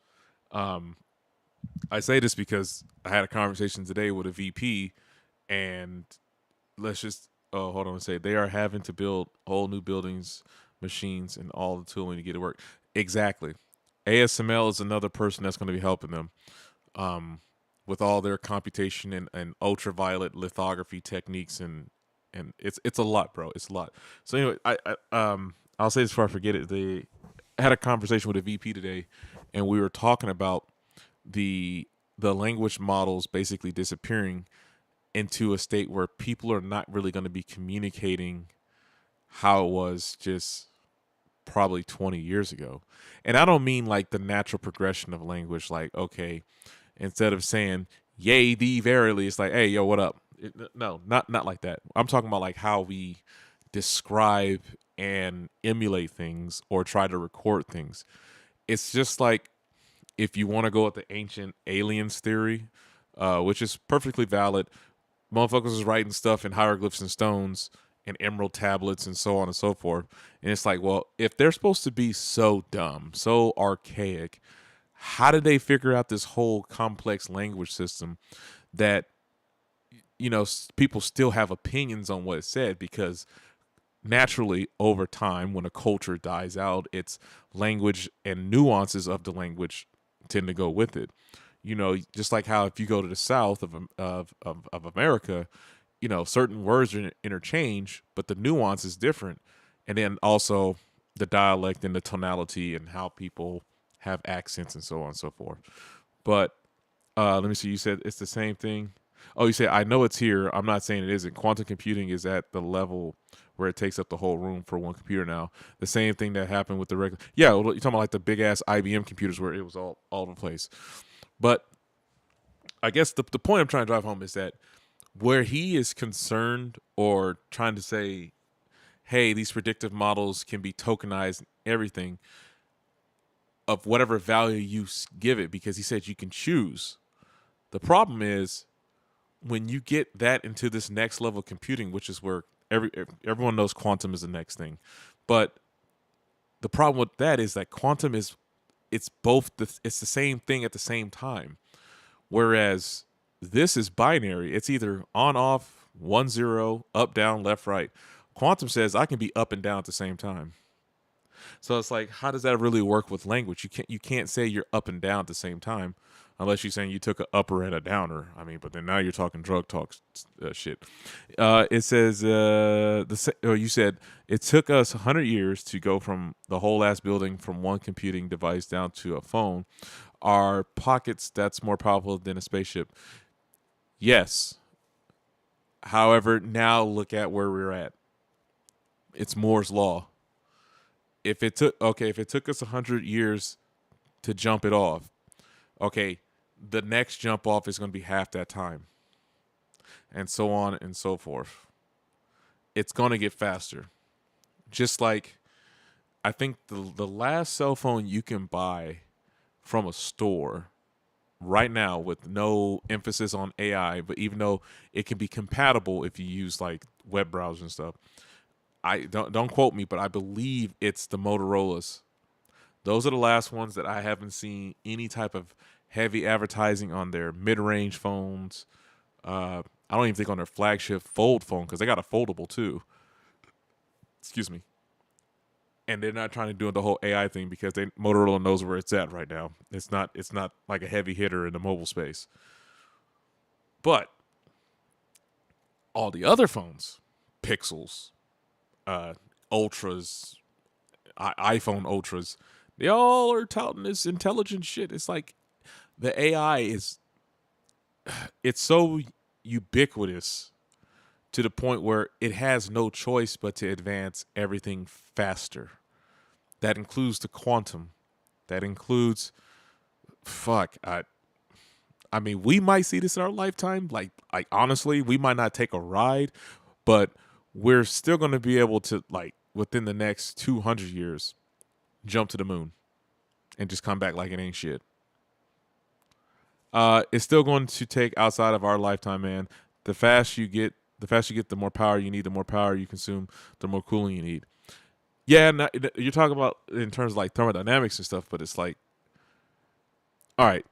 I say this because I had a conversation today with a VP, and hold on a second. They are having to build whole new buildings, machines, and all the tooling to get it work. Exactly. ASML is another person that's going to be helping them with all their computation and ultraviolet lithography techniques, and it's a lot, bro. It's a lot. So anyway, I'll say this before I forget it. I had a conversation with a VP today, and we were talking about the language models basically disappearing into a state where people are not really going to be communicating how it was just probably 20 years ago. And I don't mean like the natural progression of language, like, okay, instead of saying yay thee verily, it's like, hey, yo, what up? No, not like that. I'm talking about like how we describe and emulate things or try to record things. It's just like, if you want to go with the ancient aliens theory, which is perfectly valid, motherfuckers is writing stuff in hieroglyphs and stones and emerald tablets and so on and so forth. And it's like, well, if they're supposed to be so dumb, so archaic, how did they figure out this whole complex language system that, people still have opinions on what it said? Because naturally, over time, when a culture dies out, its language and nuances of the language tend to go with it. Just like how if you go to the South of America, certain words are interchange, but the nuance is different. And then also the dialect and the tonality and how people have accents and so on and so forth. But let me see. You said it's the same thing. Oh, you say, I know it's here. I'm not saying it isn't. Quantum computing is at the level where it takes up the whole room for one computer now. The same thing that happened with the regular. Yeah, you're talking about like the big ass IBM computers where it was all over the place. But I guess the point I'm trying to drive home is that where he is concerned or trying to say, hey, these predictive models can be tokenized, everything of whatever value you give it, because he said you can choose. The problem is when you get that into this next level of computing, which is where everyone knows quantum is the next thing. But the problem with that is that quantum it's the same thing at the same time. Whereas this is binary. It's either on, off, 1, 0, up, down, left, right. Quantum says I can be up and down at the same time. So it's like, how does that really work with language? You can't say you're up and down at the same time unless you're saying you took an upper and a downer. I mean, but then now you're talking drug talk shit. It says you said it took us 100 years to go from the whole ass building from one computing device down to a phone. Are pockets that's more powerful than a spaceship? Yes. However, now look at where we're at. It's Moore's law. If it took us 100 years to jump it off, Okay, the next jump off is going to be half that time, and so on and so forth. It's going to get faster. Just like I think the last cell phone you can buy from a store right now, with no emphasis on AI, but even though it can be compatible if you use like web browsers and stuff. I don't quote me, but I believe it's the Motorola's. Those are the last ones that I haven't seen any type of heavy advertising on their mid-range phones. I don't even think on their flagship fold phone, because they got a foldable too. Excuse me. And they're not trying to do the whole AI thing because Motorola knows where it's at right now. It's not like a heavy hitter in the mobile space. But all the other phones, Pixels, Ultras, iPhone Ultras, they all are touting this intelligent shit. It's like the AI it's so ubiquitous to the point where it has no choice but to advance everything faster. That includes the quantum. That includes, I mean, we might see this in our lifetime. Like honestly, we might not take a ride, but we're still going to be able to, like, within the next 200 years, jump to the moon and just come back like it ain't shit. It's still going to take outside of our lifetime, man. The faster you get, the more power you need. The more power you consume, the more cooling you need. Yeah, you're talking about in terms of like thermodynamics and stuff, but it's like, all right.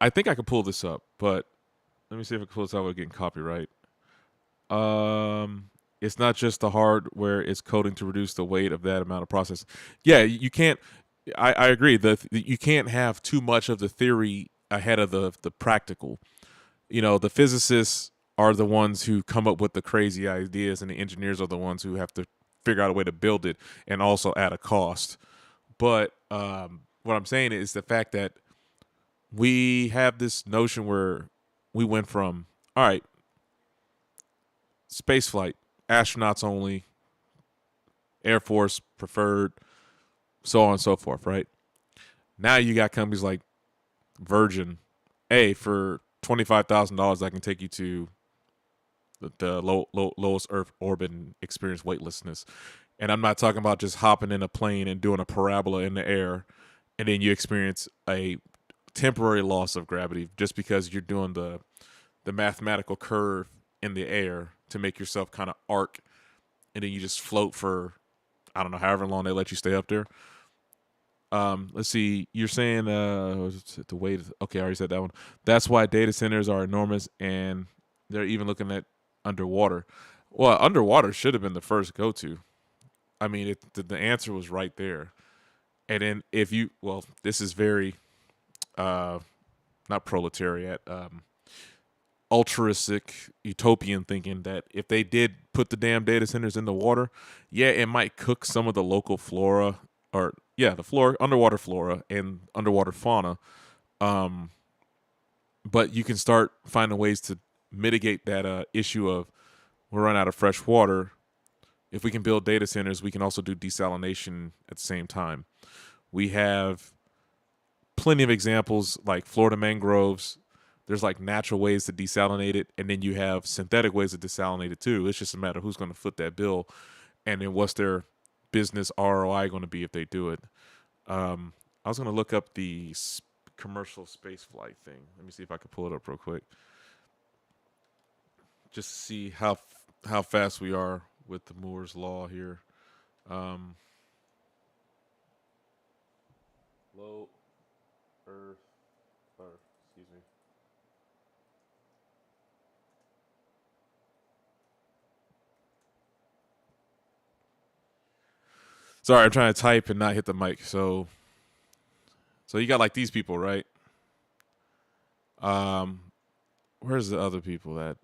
I think I could pull this up, but let me see if I can pull this out without getting copyright. It's not just the hardware; it's coding to reduce the weight of that amount of process. Yeah, you can't. I agree that you can't have too much of the theory ahead of the practical. You know, the physicists are the ones who come up with the crazy ideas, and the engineers are the ones who have to figure out a way to build it and also at a cost. But what I'm saying is the fact that we have this notion where we went from, all right, space flight, astronauts only, Air Force preferred, so on and so forth, right? Now you got companies like Virgin. Hey, for $25,000, I can take you to the lowest Earth orbit and experience weightlessness. And I'm not talking about just hopping in a plane and doing a parabola in the air, and then you experience a temporary loss of gravity just because you're doing the mathematical curve in the air to make yourself kind of arc, and then you just float for, I don't know, however long they let you stay up there. Let's see. You're saying the weight. Okay, I already said that one. That's why data centers are enormous, and they're even looking at underwater. Well, underwater should have been the first go-to. I mean, the answer was right there. And then this is very, not proletariat, altruistic, utopian thinking that if they did put the damn data centers in the water, yeah, it might cook some of the local flora, or the flora, underwater flora and underwater fauna. But you can start finding ways to mitigate that issue of we're running out of fresh water. If we can build data centers, we can also do desalination at the same time. We have plenty of examples like Florida mangroves. There's like natural ways to desalinate it, and then you have synthetic ways to desalinate it too. It's just a matter of who's going to foot that bill, and then what's their business ROI going to be if they do it. I was going to look up the commercial space flight thing. Let me see if I can pull it up real quick. Just to see how fast we are with the Moore's law here. Low Earth, excuse me. Sorry, I'm trying to type and not hit the mic. So you got like these people, right? Where's the other people that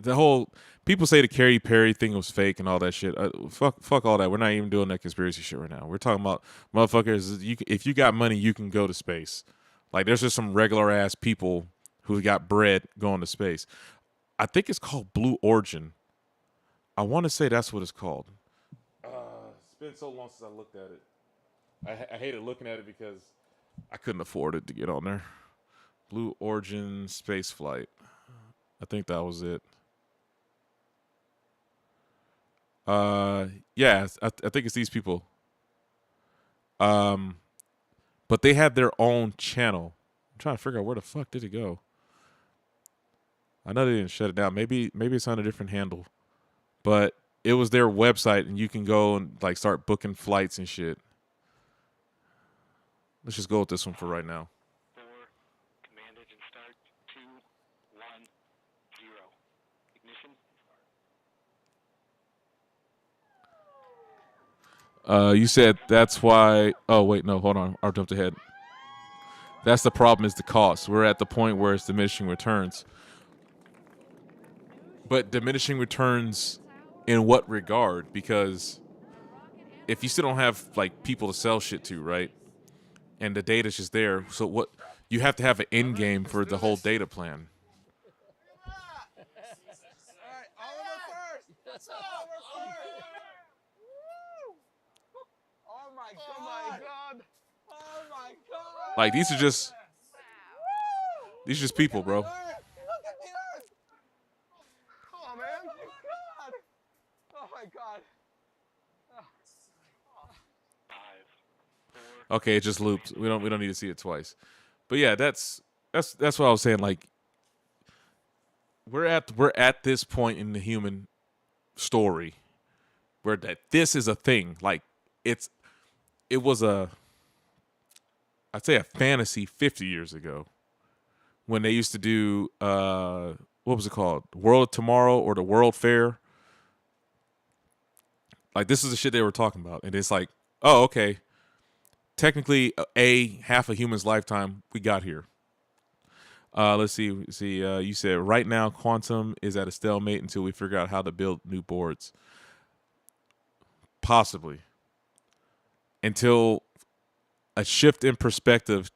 the whole people say the Katy Perry thing was fake and all that shit. Fuck all that. We're not even doing that conspiracy shit right now. We're talking about motherfuckers. If you got money, you can go to space. Like there's just some regular ass people who got bread going to space. I think it's called Blue Origin. I want to say that's what it's called. It's been so long since I looked at it. I hated looking at it because I couldn't afford it to get on there. Blue Origin space flight. I think that was it. Yeah, I think it's these people. But they had their own channel. I'm trying to figure out where the fuck did it go. I know they didn't shut it down. Maybe it's on a different handle. But it was their website, and you can go and like start booking flights and shit. Let's just go with this one for right now. 4, command engine start, 2, 1, 0. Ignition. You said that's why. Oh wait, no, hold on. I jumped ahead. That's the problem, is the cost. We're at the point where it's diminishing returns. But diminishing returns in what regard? Because if you still don't have like people to sell shit to, right? And the data's just there. So what you have to have an end game for the whole data plan. Like these are just people, bro. Look at the earth! Come on, man! Oh my god! Okay, it just looped. We don't need to see it twice. But yeah, that's what I was saying. Like we're at this point in the human story where that this is a thing. Like it was I'd say a fantasy 50 years ago when they used to do what was it called? World of Tomorrow or the World Fair. Like this is the shit they were talking about. And it's like, oh, okay. Technically half a human's lifetime we got here. Let's see. You said right now quantum is at a stalemate until we figure out how to build new boards. Possibly. Until a shift in perspective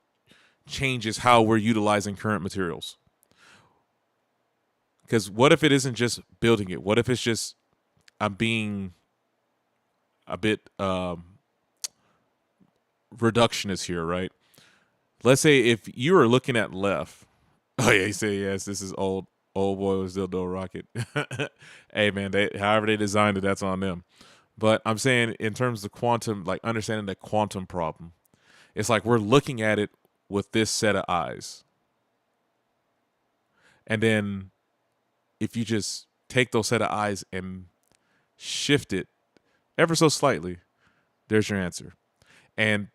changes how we're utilizing current materials. Because what if it isn't just building it? What if it's just I'm being a bit reductionist here, right? Let's say if you were looking at left. Oh yeah, you say yes. This is old boy was dildo rocket. Hey man, however they designed it, that's on them. But I'm saying in terms of quantum, like understanding the quantum problem, it's like we're looking at it with this set of eyes. And then if you just take those set of eyes and shift it ever so slightly, there's your answer. And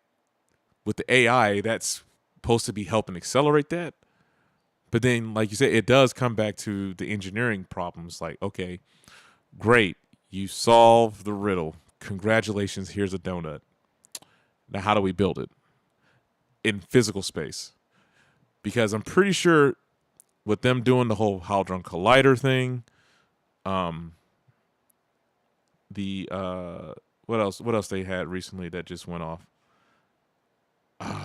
with the AI, that's supposed to be helping accelerate that. But then, like you said, it does come back to the engineering problems. Like, okay, great. You solve the riddle. Congratulations. Here's a donut. Now, how do we build it in physical space? Because I'm pretty sure with them doing the whole Hadron Collider thing, what else they had recently that just went off?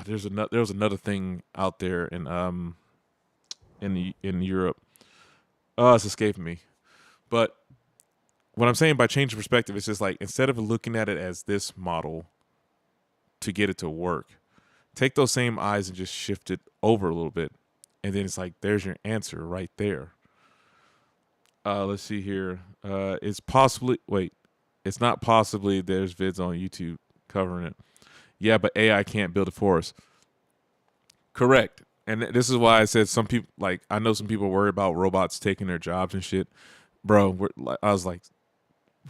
There was another thing out there in Europe. It's escaping me. But what I'm saying by changing perspective, it's just like instead of looking at it as this model to get it to work, take those same eyes and just shift it over a little bit. And then it's like, there's your answer right there. Let's see here. It's not possibly there's vids on YouTube covering it. Yeah, but AI can't build it for us. Correct. And this is why I said some people, like, I know some people worry about robots taking their jobs and shit. Bro, I was like,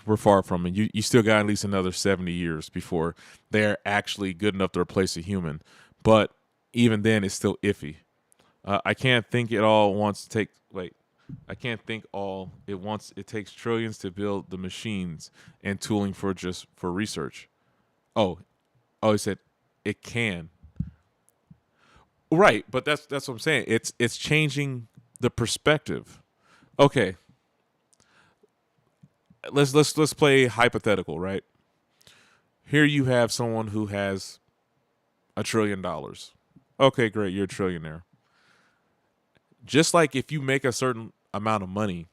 we're far from it. You still got at least another 70 years before they're actually good enough to replace a human. But even then, it's still iffy. I can't think it all wants to take, I can't think all it wants. It takes trillions to build the machines and tooling for research. Oh, he said it can. Right, but that's what I'm saying. It's changing the perspective. Okay. Let's play hypothetical, right? Here you have someone who has $1 trillion. Okay, great, you're a trillionaire. Just like if you make a certain amount of money,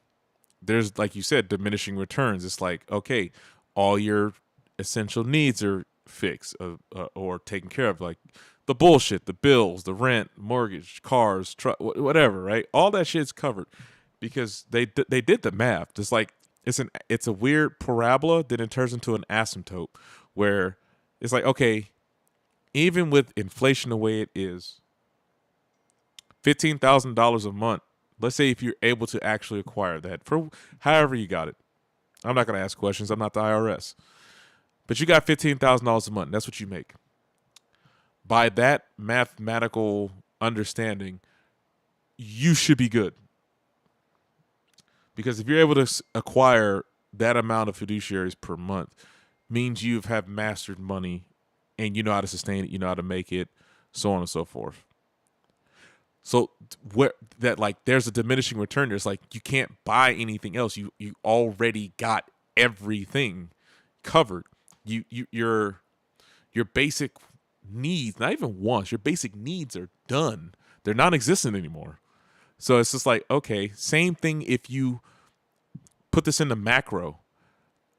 there's, like you said, diminishing returns. It's like, okay, all your essential needs are fixed or taken care of. Like the bullshit, the bills, the rent, mortgage, cars, truck, whatever, right? All that shit's covered because they did the math. Just like it's a weird parabola, then it turns into an asymptote where it's like, okay, even with inflation the way it is, $15,000 a month. Let's say if you're able to actually acquire that for however you got it. I'm not going to ask questions. I'm not the IRS. But you got $15,000 a month. That's what you make. By that mathematical understanding, you should be good. Because if you're able to acquire that amount of fiduciaries per month, means you have mastered money and you know how to sustain it, you know how to make it, so on and so forth. So where that like there's a diminishing return. There's like you can't buy anything else. You already got everything covered. Your basic needs, not even wants, your basic needs are done. They're non-existent anymore. So it's just like, okay, same thing if you put this in the macro.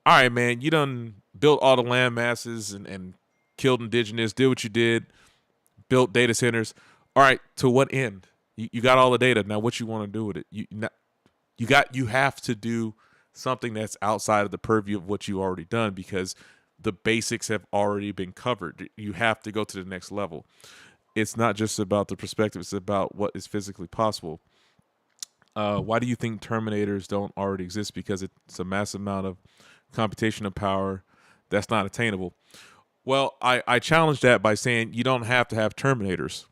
All right, man, you done built all the land masses and killed indigenous, did what you did, built data centers. All right, to what end? You got all the data. Now what you want to do with it? You have to do something that's outside of the purview of what you already done because the basics have already been covered. You have to go to the next level. It's not just about the perspective, it's about what is physically possible. Why do you think Terminators don't already exist? Because it's a massive amount of computational power that's not attainable. Well, I challenge that by saying you don't have to have Terminators.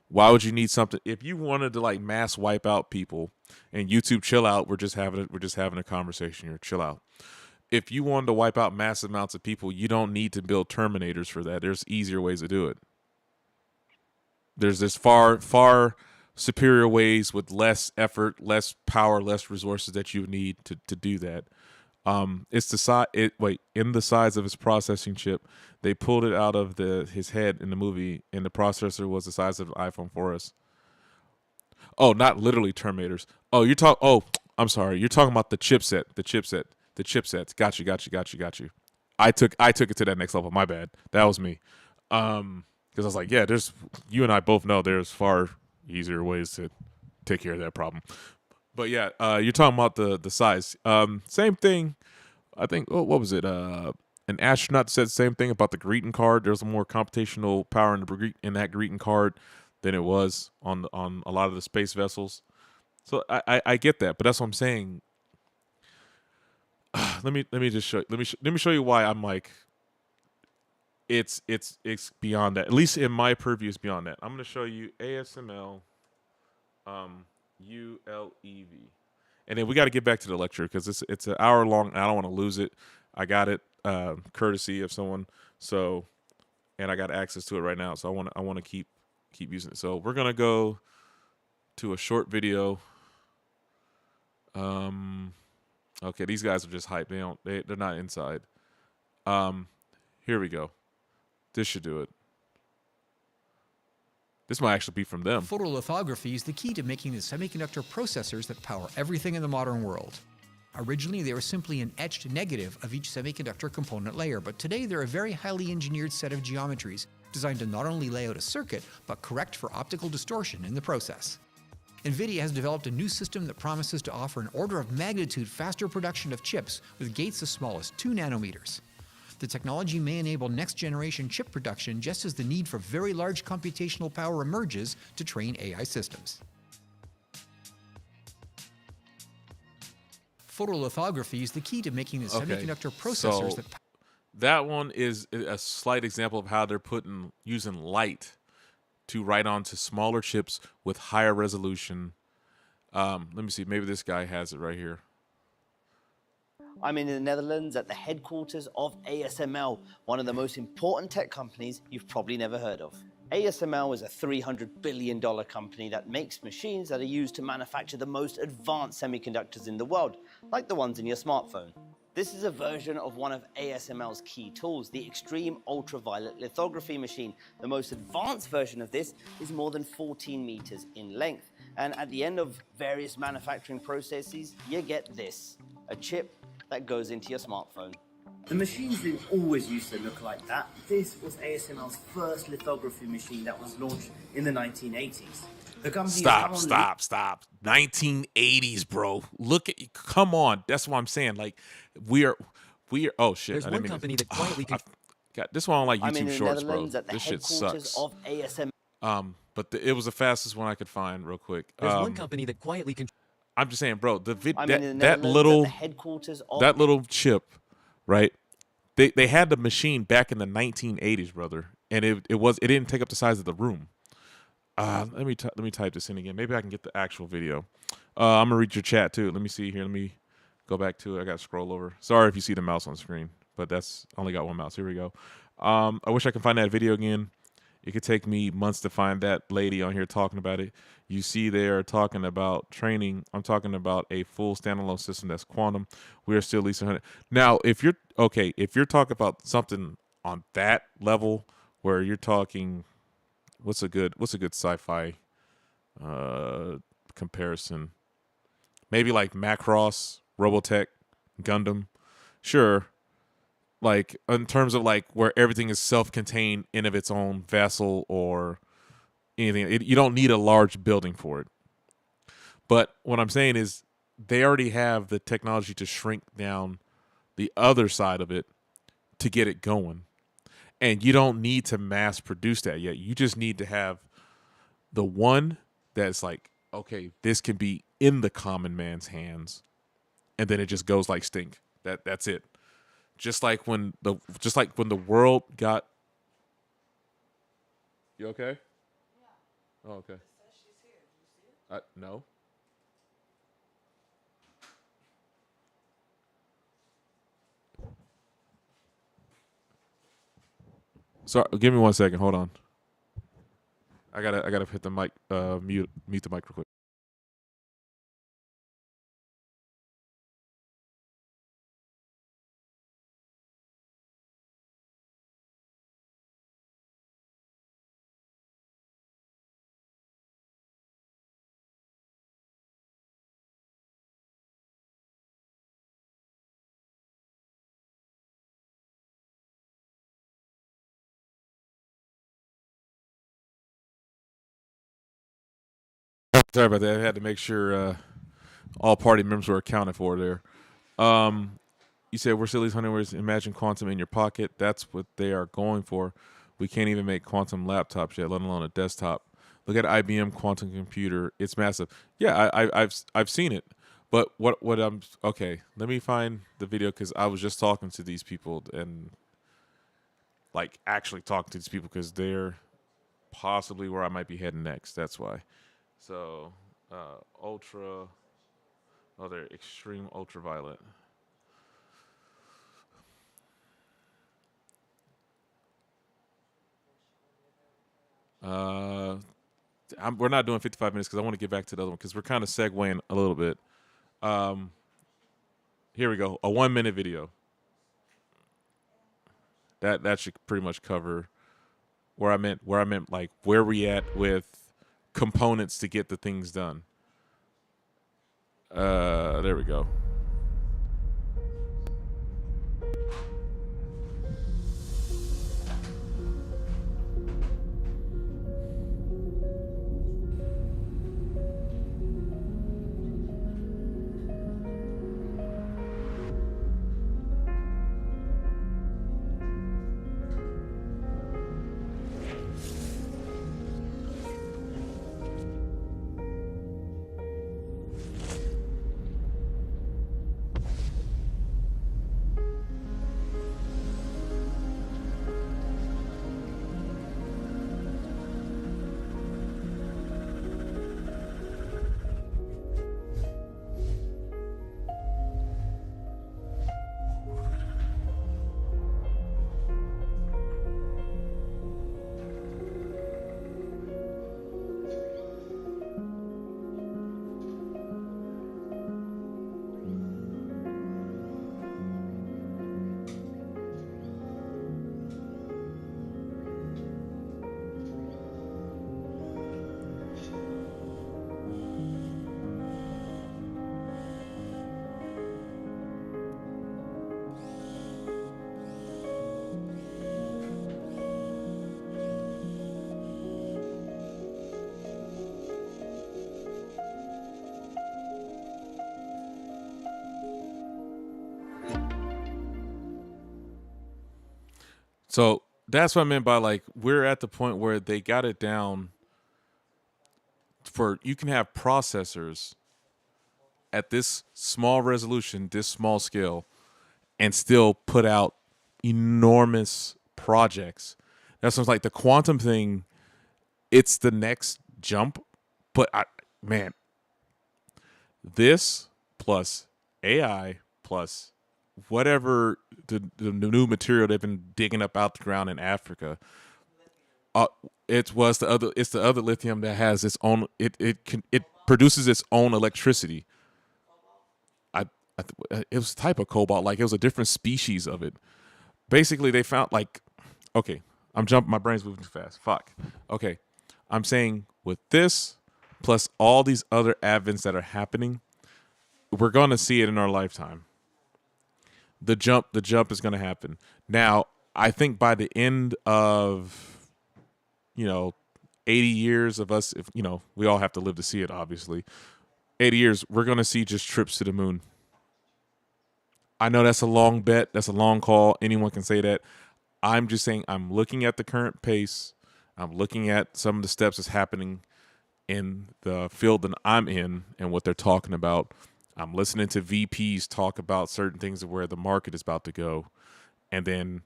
Why would you need something if you wanted to like mass wipe out people and YouTube chill out? We're just having a conversation here. Chill out. If you wanted to wipe out massive amounts of people, you don't need to build Terminators for that. There's easier ways to do it. There's this far superior ways with less effort, less power, less resources that you need to do that. It's the size. In the size of his processing chip, they pulled it out of his head in the movie, and the processor was the size of an iPhone 4S. Oh, not literally Terminators. Oh, I'm sorry. You're talking about the chipset. The chipsets. Got you. I took it to that next level. My bad. That was me. Because I was like, yeah, you and I both know there's far easier ways to take care of that problem. But yeah, you're talking about the size. Same thing. I think. Oh, what was it? An astronaut said the same thing about the greeting card. There's more computational power in that greeting card than it was on a lot of the space vessels. So I get that, but that's what I'm saying. Let me just show. Let me show you why I'm like. It's beyond that. At least in my purview, it's beyond that. I'm going to show you ASML. ULEV, and then we got to get back to the lecture because it's an hour long. And I don't want to lose it. I got it courtesy of someone, and I got access to it right now. So I want to keep using it. So we're gonna go to a short video. Okay, these guys are just hype. They're not inside. Here we go. This should do it. This might actually be from them. Photolithography is the key to making the semiconductor processors that power everything in the modern world. Originally, they were simply an etched negative of each semiconductor component layer, but today they're a very highly engineered set of geometries designed to not only lay out a circuit, but correct for optical distortion in the process. NVIDIA has developed a new system that promises to offer an order of magnitude faster production of chips with gates as small as 2 nanometers. The technology may enable next-generation chip production just as the need for very large computational power emerges to train AI systems. Photolithography is the key to making the semiconductor processors that one is a slight example of how they're using light to write onto smaller chips with higher resolution. Let me see. Maybe this guy has it right here. I'm in the Netherlands at the headquarters of ASML, one of the most important tech companies you've probably never heard of. ASML is a $300 billion company that makes machines that are used to manufacture the most advanced semiconductors in the world, like the ones in your smartphone. This is a version of one of ASML's key tools, the Extreme Ultraviolet Lithography machine. The most advanced version of this is more than 14 meters in length. And at the end of various manufacturing processes, you get this, a chip that goes into your smartphone. The machines didn't always used to look like that. This was ASML's first lithography machine that was launched in the 1980s. The company Stop. 1980s, bro. Look at, come on. That's what I'm saying. Like, we are. Oh shit. There's I one didn't mean company to, that quietly. God, this one I don't like I'm YouTube in the shorts, bro. Netherlands at the This shit headquarters sucks. of ASML. But it was the fastest one I could find, real quick. There's one company that quietly. I'm just saying, bro. I'm in the That Netherlands little at the headquarters of that little chip, right? They had the machine back in the 1980s, brother, and it didn't take up the size of the room. Let me type this in again. Maybe I can get the actual video. I'm gonna read your chat too. Let me see here. Let me go back to it. I got to scroll over. Sorry if you see the mouse on screen, but that's I only got one mouse. Here we go. I wish I could find that video again. It could take me months to find that lady on here talking about it. You see they're talking about training. I'm talking about a full standalone system that's quantum. We are still at least 100. Now, if you're talking about something on that level where you're talking, what's a good sci-fi comparison? Maybe like Macross, Robotech, Gundam. Sure. Like in terms of like where everything is self-contained in of its own vessel or anything, you don't need a large building for it. But what I'm saying is they already have the technology to shrink down the other side of it to get it going. And you don't need to mass produce that yet. You just need to have the one that's like, okay, this can be in the common man's hands. And then it just goes like stink. That's it. Just like when the world got. You okay? Yeah. Oh, okay. It says she's here. Did you see it? No. Sorry, give me 1 second. Hold on. I gotta hit the mic. Mute the mic real quick. Sorry about that. I had to make sure all party members were accounted for there. You said we're still these 100 words. Imagine quantum in your pocket. That's what they are going for. We can't even make quantum laptops yet, let alone a desktop. Look at IBM quantum computer. It's massive. Yeah, I've seen it. But what I'm okay. Let me find the video because I was just talking to these people and like actually talking to these people because they're possibly where I might be heading next. That's why. So, ultra, they're extreme ultraviolet. We're not doing 55 minutes because I want to get back to the other one because we're kind of segueing a little bit. Here we go, a 1 minute video. That should pretty much cover where I meant like where we at with components to get the things done. There we go. So that's what I meant by like we're at the point where they got it down for you can have processors at this small resolution, this small scale, and still put out enormous projects. That's what's like the quantum thing. It's the next jump, but man, this plus AI plus whatever the new material they've been digging up out the ground in Africa. It's the other lithium that has its own. It produces its own electricity. It was a type of cobalt, like it was a different species of it. Basically, they found like, okay, I'm jumping. My brain's moving too fast. Fuck. Okay, I'm saying with this plus all these other advents that are happening, we're going to see it in our lifetime. The jump is going to happen. Now, I think by the end of, 80 years of us, if we all have to live to see it, obviously. 80 years, we're going to see just trips to the moon. I know that's a long bet. That's a long call. Anyone can say that. I'm just saying I'm looking at the current pace. I'm looking at some of the steps that's happening in the field that I'm in and what they're talking about. I'm listening to VPs talk about certain things of where the market is about to go. And then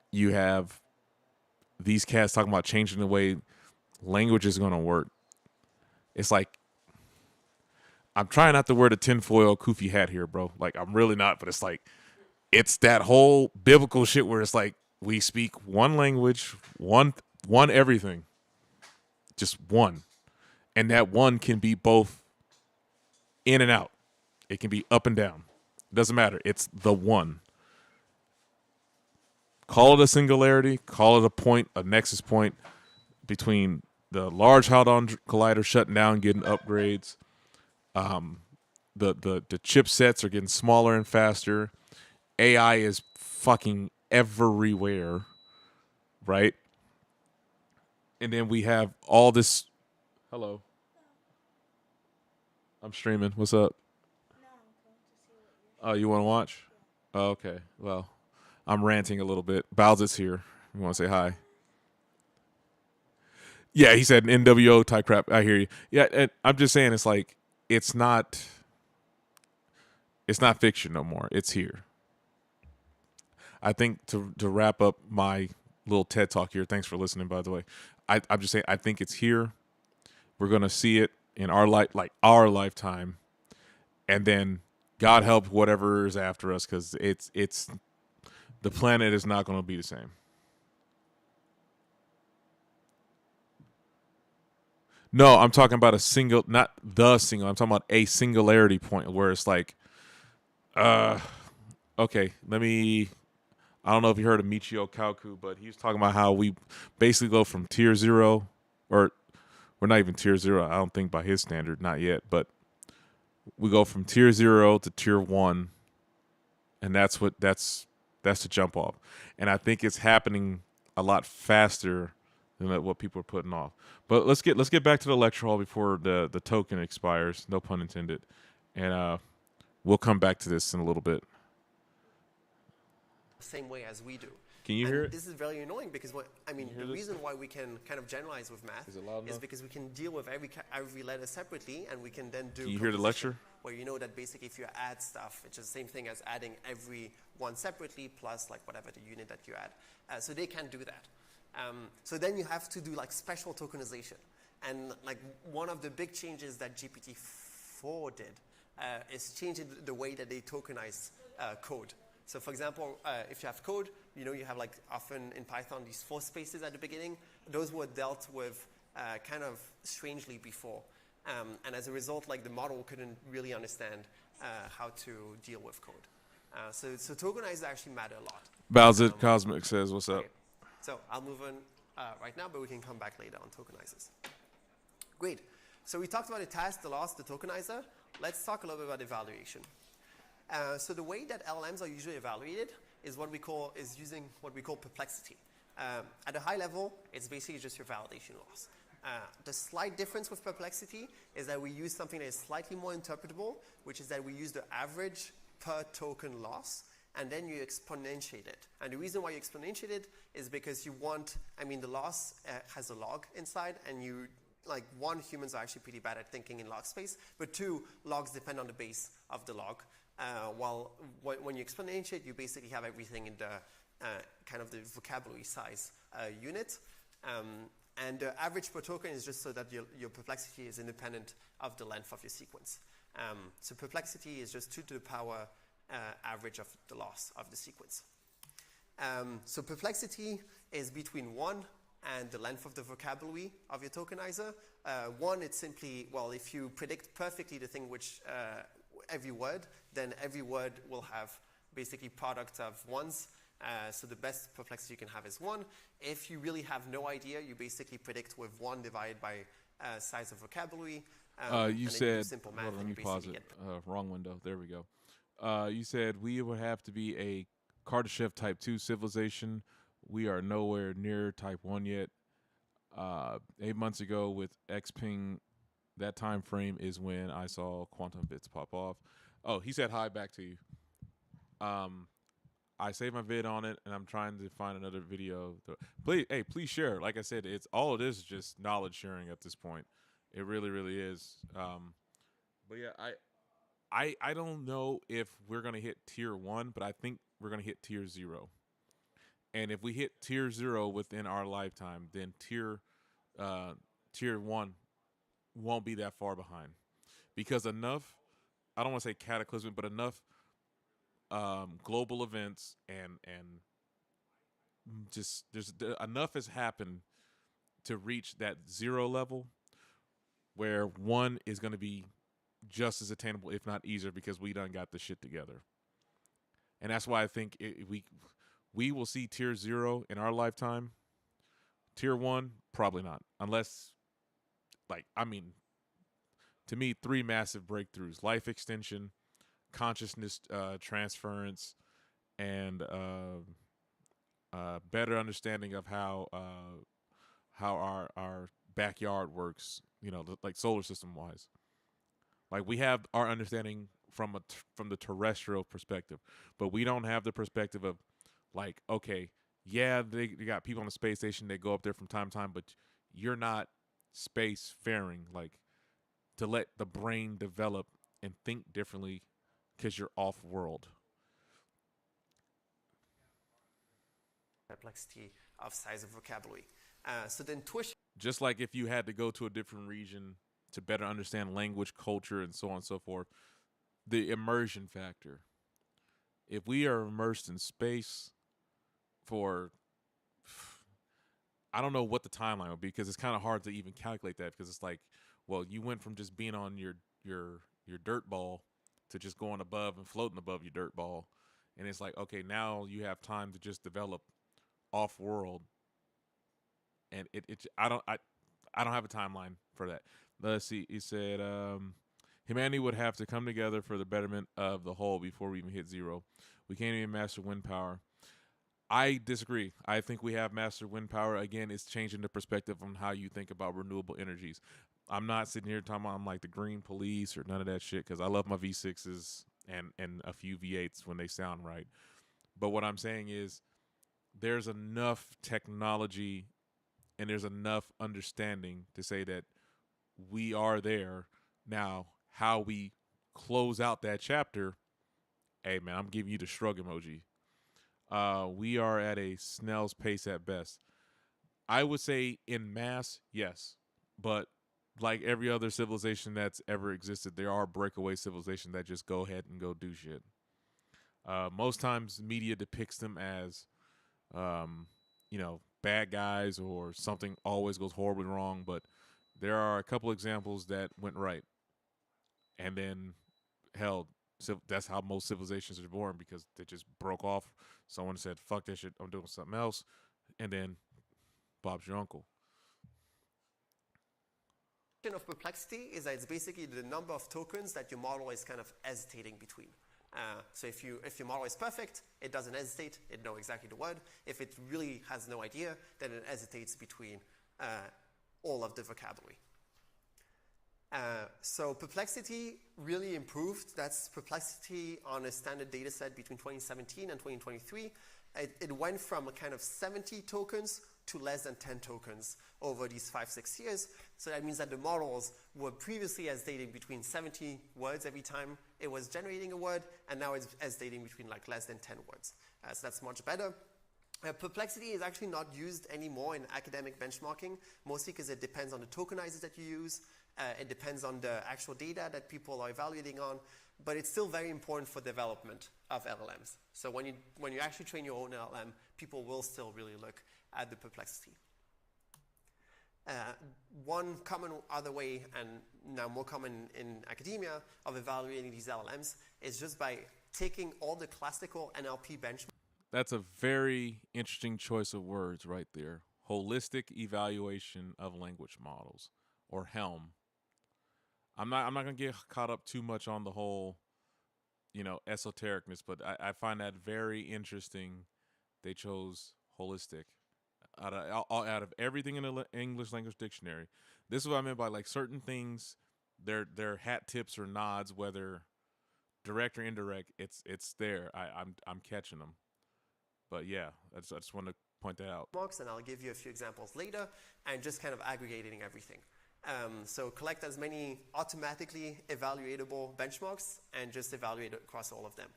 you have these cats talking about changing the way language is going to work. It's like, I'm trying not to wear the tinfoil kufi hat here, bro. Like, I'm really not, but it's like, it's that whole biblical shit where it's like, we speak one language, one everything. Just one. And that one can be both in and out. It can be up and down. It doesn't matter. It's the one. Call it a singularity. Call it a point, a nexus point between the Large Hadron Collider shutting down, getting upgrades. The chipsets are getting smaller and faster. AI is fucking everywhere, right? And then we have all this. Hello. I'm streaming. What's up? Oh, you want to watch? Oh, okay. Well, I'm ranting a little bit. Bowser's here. You want to say hi? Yeah, he said NWO type crap. I hear you. Yeah, and I'm just saying it's like it's not fiction no more. It's here. I think to wrap up my little TED talk here. Thanks for listening, by the way. I'm just saying I think it's here. We're gonna see it in our lifetime, and then God help whatever is after us, because it's the planet is not going to be the same. No, I'm talking about not the single. I'm talking about a singularity point where it's like, okay, I don't know if you heard of Michio Kaku, but he was talking about how we basically go from tier 0, or we're not even tier 0, I don't think by his standard, not yet, but we go from tier 0 to tier 1, and that's the jump off. And I think it's happening a lot faster than what people are putting off. But let's get back to the lecture hall before the token expires, no pun intended. And we'll come back to this in a little bit. Same way as we do. Can you hear it? This is very annoying because the reason why we can kind of generalize with math is because we can deal with every letter separately, and we can then do. Can you hear the lecture? Where you know that basically if you add stuff, it's the same thing as adding every one separately plus like whatever the unit that you add. So they can't do that. So then you have to do like special tokenization, and like one of the big changes that GPT-4 did is changing the way that they tokenize code. So for example, if you have code, you have like often in Python these 4 spaces at the beginning. Those were dealt with kind of strangely before. And as a result, like the model couldn't really understand how to deal with code. So tokenizers actually matter a lot. Bowser Cosmic says, what's up? Okay. So I'll move on right now, but we can come back later on tokenizers. Great. So we talked about the task, the loss, the tokenizer. Let's talk a little bit about evaluation. So the way that LLMs are usually evaluated is using what we call perplexity. At a high level, it's basically just your validation loss. The slight difference with perplexity is that we use something that is slightly more interpretable, which is that we use the average per token loss and then you exponentiate it. And the reason why you exponentiate it is because you want, the loss has a log inside, and one, humans are actually pretty bad at thinking in log space, but two, logs depend on the base of the log. While when you exponentiate, you basically have everything in the kind of the vocabulary size unit. And the average per token is just so that your perplexity is independent of the length of your sequence. So perplexity is just 2 to the power average of the loss of the sequence. So perplexity is between 1 and the length of the vocabulary of your tokenizer. 1, it's simply, if you predict perfectly the thing which every word, then every word will have basically product of ones. So the best perplexity you can have is 1. If you really have no idea, you basically predict with 1 divided by size of vocabulary. You said, simple math, hold on, let me pause it. get Wrong window. There we go. You said we would have to be a Kardashev Type 2 civilization. We are nowhere near Type 1 yet. 8 months ago with Xpeng, that time frame is when I saw quantum bits pop off. Oh, he said hi back to you. I saved my vid on it, and I'm trying to find another video. Please share. Like I said, it's all it is just knowledge sharing at this point. It really, really is. But yeah, I don't know if we're gonna hit tier 1, but I think we're gonna hit tier 0. And if we hit tier 0 within our lifetime, then tier 1 won't be that far behind, because enough, I don't want to say cataclysmic, but enough global events and just enough has happened to reach that 0 level where 1 is going to be just as attainable, if not easier, because we done got the shit together. And that's why I think we will see tier 0 in our lifetime. Tier 1, probably not, unless, to me, 3 massive breakthroughs: life extension, consciousness transference, and better understanding of how our backyard works, like solar system wise. Like, we have our understanding from the terrestrial perspective, but we don't have the perspective of, like, okay, yeah, they got people on the space station, they go up there from time to time, but you're not space faring, like, to let the brain develop and think differently because you're off world. Complexity of size of vocabulary. So then tuition. Just like if you had to go to a different region to better understand language, culture, and so on and so forth, the immersion factor. If we are immersed in space for, I don't know what the timeline would be, because it's kind of hard to even calculate that, because it's like, well, you went from just being on your dirt ball to just going above and floating above your dirt ball, and it's like, okay, now you have time to just develop off world, and I don't have a timeline for that. Let's see. He said humanity would have to come together for the betterment of the whole before we even hit 0. We can't even master wind power. I disagree. I think we have mastered wind power. Again, it's changing the perspective on how you think about renewable energies. I'm not sitting here talking about I'm like the green police or none of that shit, because I love my V6s and a few V8s when they sound right. But what I'm saying is there's enough technology and there's enough understanding to say that we are there. Now, how we close out that chapter, hey, man, I'm giving you the shrug emoji. We are at a snail's pace at best. I would say in mass, yes. But like every other civilization that's ever existed, there are breakaway civilizations that just go ahead and go do shit. Most times media depicts them as, bad guys, or something always goes horribly wrong. But there are a couple examples that went right. And then, hell, so that's how most civilizations are born, because they just broke off. Someone said, fuck that shit, I'm doing something else. And then Bob's your uncle. Of perplexity is that it's basically the number of tokens that your model is kind of hesitating between. So if your model is perfect, it doesn't hesitate, it knows exactly the word. If it really has no idea, then it hesitates between all of the vocabulary. So perplexity really improved. That's perplexity on a standard data set between 2017 and 2023. It went from a kind of 70 tokens to less than 10 tokens over these 5-6 years. So that means that the models were previously estimating between 70 words every time it was generating a word, and now it's estimating between like less than 10 words. So that's much better. Perplexity is actually not used anymore in academic benchmarking, mostly because it depends on the tokenizers that you use. It depends on the actual data that people are evaluating on, but it's still very important for development of LLMs. So when you actually train your own LLM, people will still really look at the perplexity. One common other way, and now more common in academia, of evaluating these LLMs is just by taking all the classical NLP benchmarks. That's a very interesting choice of words right there. Holistic evaluation of language models, or HELM. I'm not gonna get caught up too much on the whole, esotericness, but I find that very interesting. They chose holistic out of everything in the English language dictionary. This is what I meant by like certain things. They're hat tips or nods, whether direct or indirect. It's there. I'm catching them. But yeah, I just want to point that out. And I'll give you a few examples later, and just kind of aggregating everything. So collect as many automatically evaluatable benchmarks and just evaluate across all of them.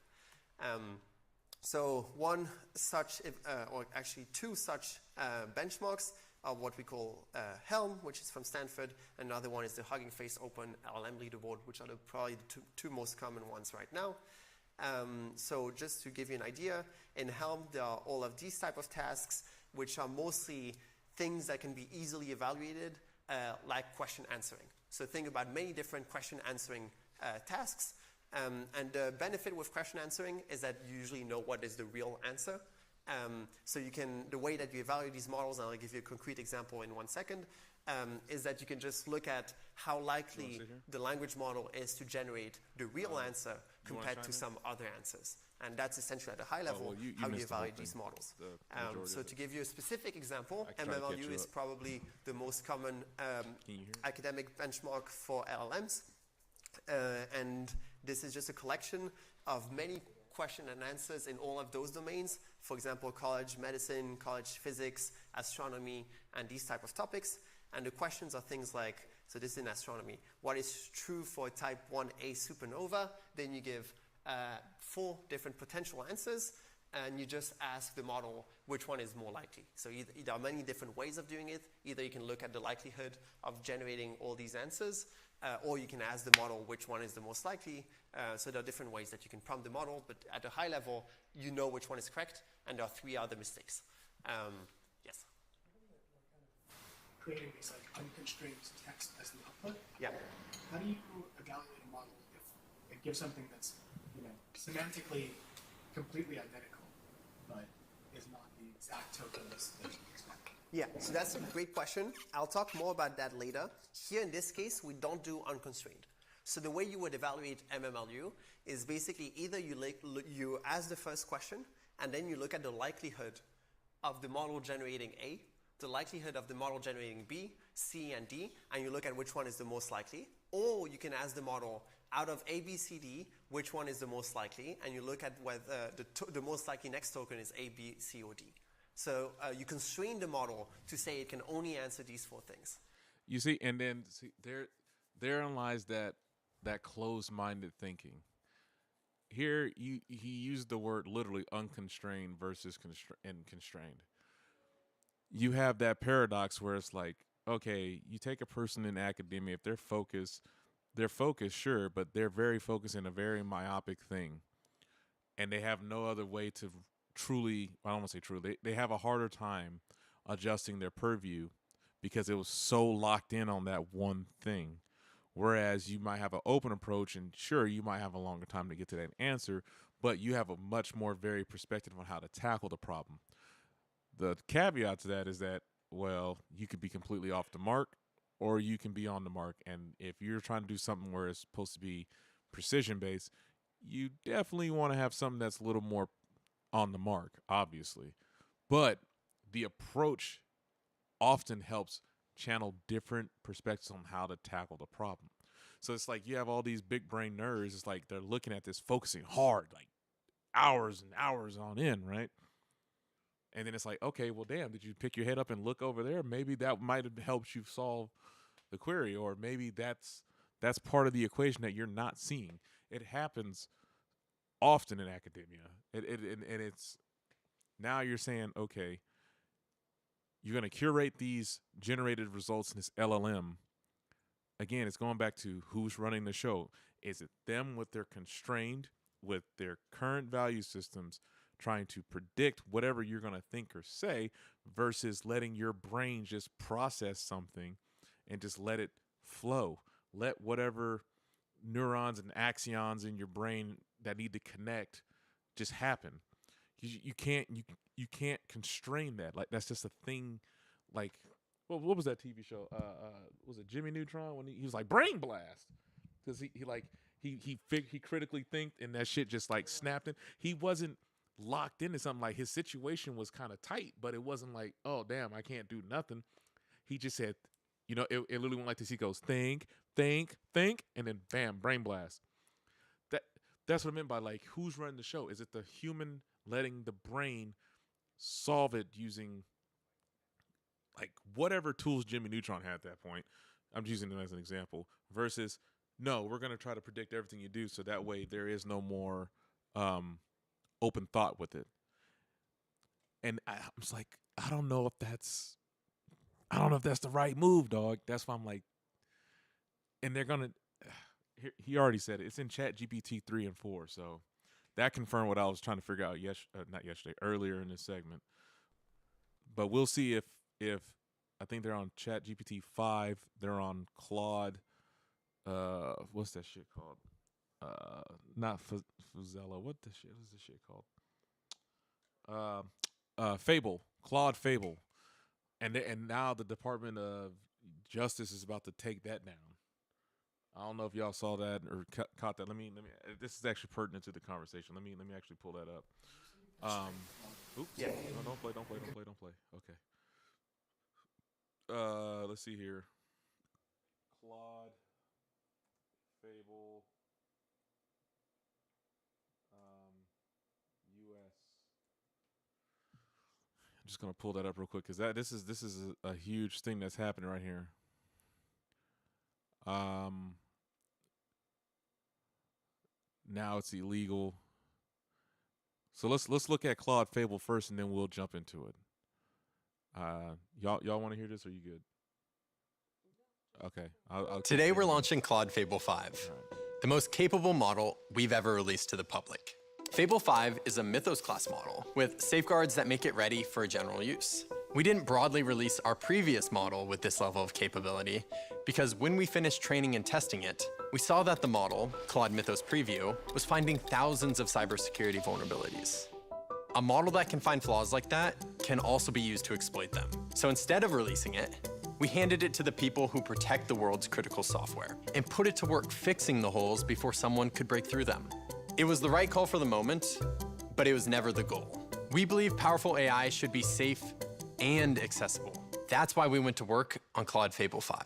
So one such, or actually two such benchmarks are what we call HELM, which is from Stanford. Another one is the Hugging Face Open LLM Leaderboard, which are probably the two most common ones right now. So just to give you an idea, in Helm, there are all of these type of tasks, which are mostly things that can be easily evaluated, like question answering. So think about many different question answering tasks. And the benefit with question answering is that you usually know what is the real answer. So the way that you evaluate these models, and I'll give you a concrete example in 1 second, is that you can just look at how likely the language model is to generate the real answer compared to some other answers. And that's essentially at a high level how you evaluate these models. So to give you a specific example, MMLU is probably the most common academic benchmark for LLMs. And this is just a collection of many question and answers in all of those domains. For example, college medicine, college physics, astronomy, and these type of topics. And the questions are things like, so this is in astronomy, what is true for type 1a supernova? Then you give 4 different potential answers, and you just ask the model which one is more likely. So there are many different ways of doing it. Either you can look at the likelihood of generating all these answers, or you can ask the model which one is the most likely. So there are different ways that you can prompt the model, but at a high level, you know which one is correct, and there are 3 other mistakes. Yes? Creating these like unconstrained text as the output. Yeah. How do you evaluate a model if it gives something that's semantically completely identical, but is not the exact token as you expect? Yeah, so that's a great question. I'll talk more about that later. Here in this case, we don't do unconstrained. So the way you would evaluate MMLU is basically either you ask the first question, and then you look at the likelihood of the model generating A, the likelihood of the model generating B, C, and D, and you look at which one is the most likely. Or you can ask the model, out of A, B, C, D, which one is the most likely, and you look at whether the most likely next token is A, B, C, or D. So you constrain the model to say it can only answer these 4 things. You see, and then therein lies that closed-minded thinking. Here, he used the word literally unconstrained versus constrained. You have that paradox where it's like, okay, you take a person in academia, if they're focused, sure, but they're very focused in a very myopic thing, and they have no other way to truly, I don't want to say truly, they have a harder time adjusting their purview because it was so locked in on that one thing. Whereas you might have an open approach, and sure, you might have a longer time to get to that answer, but you have a much more varied perspective on how to tackle the problem. The caveat to that is that, well, you could be completely off the mark, or you can be on the mark. And if you're trying to do something where it's supposed to be precision-based, you definitely want to have something that's a little more on the mark, obviously. But the approach often helps channel different perspectives on how to tackle the problem. So it's like you have all these big brain nerds. It's like they're looking at this, focusing hard, like hours and hours on end, right? And then it's like, okay, well, damn, did you pick your head up and look over there? Maybe that might have helped you solve the query, or maybe that's part of the equation that you're not seeing. It happens often in academia. And it's now you're saying, okay, you're going to curate these generated results in this LLM. Again, it's going back to who's running the show. Is it them with their constrained, with their current value systems, trying to predict whatever you're going to think or say, versus letting your brain just process something and just let it flow? Let whatever neurons and axons in your brain that need to connect just happen. You can't constrain that. Like, that's just a thing. Like, well, what was that TV show? Was it Jimmy Neutron when he was like brain blast? Because he critically think, and that shit just like snapped in. He wasn't locked into something. Like, his situation was kind of tight, but it wasn't like, oh damn, I can't do nothing. He just said, it literally went like this. He goes, think, and then bam, brain blast. That's what I meant by, like, who's running the show? Is it the human letting the brain solve it using, like, whatever tools Jimmy Neutron had at that point? I'm just using them as an example. Versus, no, we're going to try to predict everything you do, so that way there is no more open thought with it. And I was like, I don't know if that's the right move, dog. That's why I'm like, and they're going to, he already said it. It's in Chat GPT 3 and 4, so that confirmed what I was trying to figure out earlier in this segment. But we'll see if I think they're on Chat GPT 5. They're on Claude. What's that shit called? Not Fuzella. What the shit is this shit called? Fable. Claude Fable. And now the Department of Justice is about to take that down. I don't know if y'all saw that or caught that. Let me. This is actually pertinent to the conversation. Let me actually pull that up. Oops. Yeah. No, don't play. Okay. Let's see here. Claude Fable. U.S. I'm just gonna pull that up real quick because this is a huge thing that's happening right here. Now it's illegal. So let's look at Claude Fable first, and then we'll jump into it. Y'all want to hear this? Or are you good? Okay. Today we're launching Claude Fable 5, the most capable model we've ever released to the public. Fable 5 is a Mythos class model with safeguards that make it ready for general use. We didn't broadly release our previous model with this level of capability because when we finished training and testing it, we saw that the model, Claude Mythos Preview, was finding thousands of cybersecurity vulnerabilities. A model that can find flaws like that can also be used to exploit them. So instead of releasing it, we handed it to the people who protect the world's critical software and put it to work fixing the holes before someone could break through them. It was the right call for the moment, but it was never the goal. We believe powerful AI should be safe and accessible. That's why we went to work on Claude Fable 5.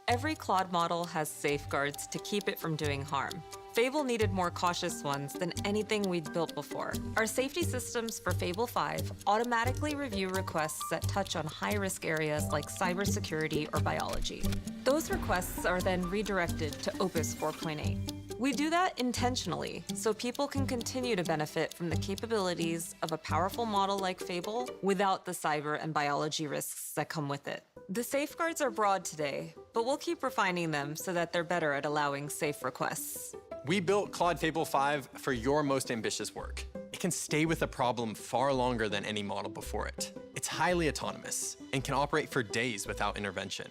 Every Claude model has safeguards to keep it from doing harm. Fable needed more cautious ones than anything we'd built before. Our safety systems for Fable 5 automatically review requests that touch on high-risk areas like cybersecurity or biology. Those requests are then redirected to Opus 4.8. We do that intentionally so people can continue to benefit from the capabilities of a powerful model like Fable without the cyber and biology risks that come with it. The safeguards are broad today, but we'll keep refining them so that they're better at allowing safe requests. We built Claude Fable 5 for your most ambitious work. It can stay with a problem far longer than any model before it. It's highly autonomous and can operate for days without intervention.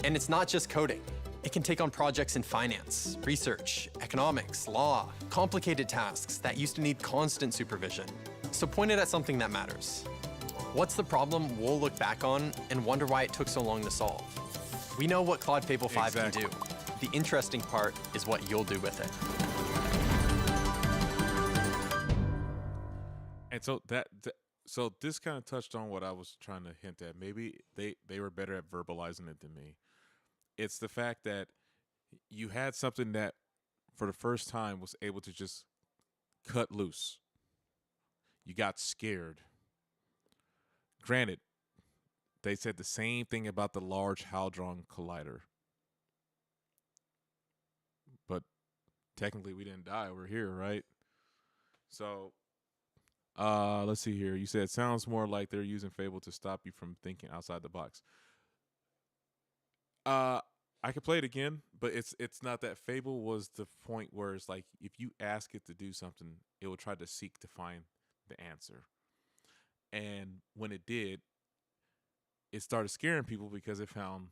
And it's not just coding. It can take on projects in finance, research, economics, law, complicated tasks that used to need constant supervision. So point it at something that matters. What's the problem we'll look back on and wonder why it took so long to solve? We know what Claude Fable 5 can do. The interesting part is what you'll do with it. And so so this kind of touched on what I was trying to hint at. Maybe they were better at verbalizing it than me. It's the fact that you had something that, for the first time, was able to just cut loose. You got scared. Granted, they said the same thing about the Large Hadron Collider. But technically we didn't die. We're here, right? So, let's see here. You said, sounds more like they're using Fable to stop you from thinking outside the box. I could play it again, but it's not that. Fable was the point where it's like, if you ask it to do something, it will try to seek to find the answer. And when it did, it started scaring people because it found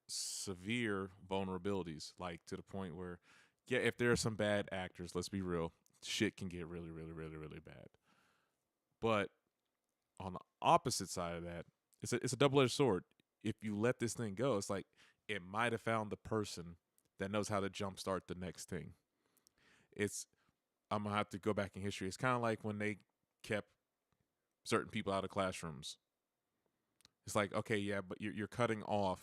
severe vulnerabilities, like to the point where, yeah, if there are some bad actors, let's be real, shit can get really, really, really, really bad. But on the opposite side of that, it's a double-edged sword. If you let this thing go, it's like it might have found the person that knows how to jumpstart the next thing. I'm gonna have to go back in history. It's kind of like when they kept certain people out of classrooms. It's like, okay, yeah, but you're cutting off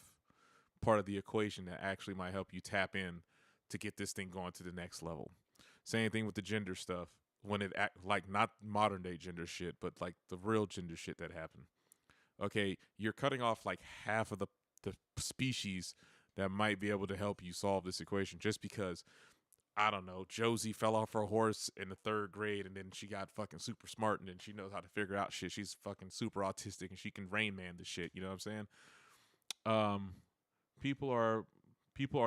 part of the equation that actually might help you tap in to get this thing going to the next level. Same thing with the gender stuff. When it like not modern day gender shit, but like the real gender shit that happened. Okay, you're cutting off like half of the species that might be able to help you solve this equation just because, I don't know, Josie fell off her horse in the 3rd grade and then she got fucking super smart and then she knows how to figure out shit. She's fucking super autistic and she can Rain Man the shit. You know what I'm saying? People are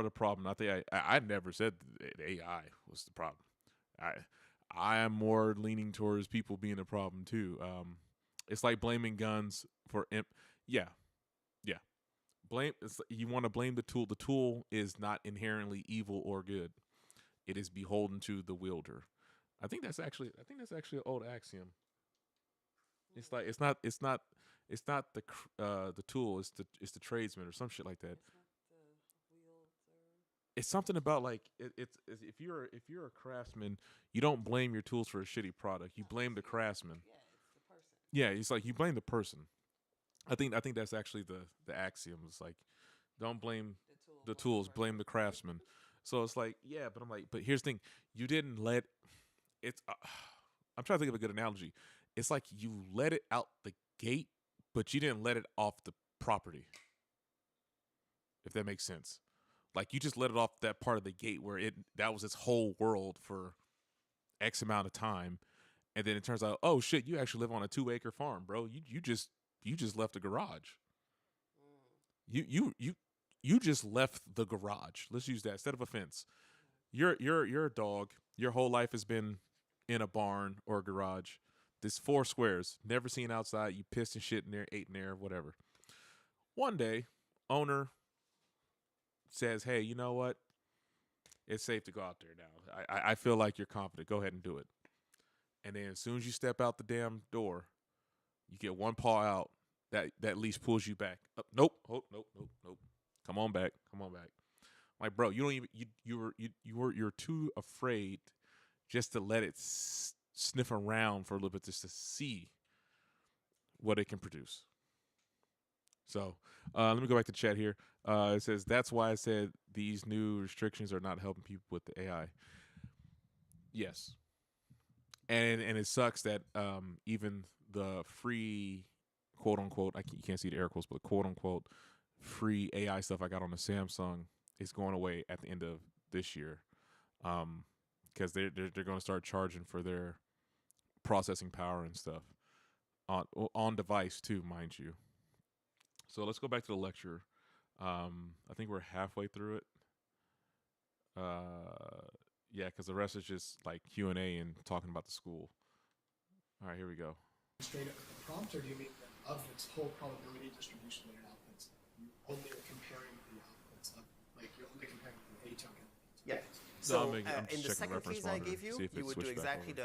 the problem. I never said that AI was the problem. I am more leaning towards people being the problem too. It's like blaming guns for yeah. You want to blame the tool. The tool is not inherently evil or good. It is beholden to the wielder. I think that's actually an old axiom. It's like it's not the tool. It's the tradesman or some shit like that. It's something about like it's if you're a craftsman, you don't blame your tools for a shitty product. You blame the craftsman. Yeah, it's the person. Yeah, it's like you blame the person. I think that's actually the axiom. It's like, don't blame the tools, blame the craftsman. So it's like, yeah, but I'm like, but here's the thing: you didn't let it's. I'm trying to think of a good analogy. It's like you let it out the gate, but you didn't let it off the property. If that makes sense, like you just let it off that part of the gate where that was its whole world for X amount of time, and then it turns out, oh shit, you actually live on a 2-acre farm, bro. You just left a garage. You just left the garage. Let's use that instead of a fence. You're a dog. Your whole life has been in a barn or a garage. This 4 squares, never seen outside. You pissed and shit in there, ate in there, whatever. One day, owner says, "Hey, you know what? It's safe to go out there now. I feel like you're confident. Go ahead and do it." And then as soon as you step out the damn door, you get one paw out. That leash pulls you back. Nope. Oh, nope. Come on back. Like, bro, you don't even you're too afraid just to let it sniff around for a little bit just to see what it can produce. So let me go back to chat here. It says, that's why I said these new restrictions are not helping people with the AI. Yes. And it sucks that even the free, quote unquote, you can't see the air quotes, but the quote unquote free AI stuff I got on the Samsung is going away at the end of this year, because they're going to start charging for their processing power and stuff on device too, mind you. So let's go back to the lecture. I think we're halfway through it. Yeah, because the rest is just like Q&A and talking about the school. All right, here we go. Straight up prompt, or do you mean that of its whole probability distribution layered outputs, you only are comparing the outputs of, like you're only comparing the A token? Yeah. So in the second case I gave you, you would do exactly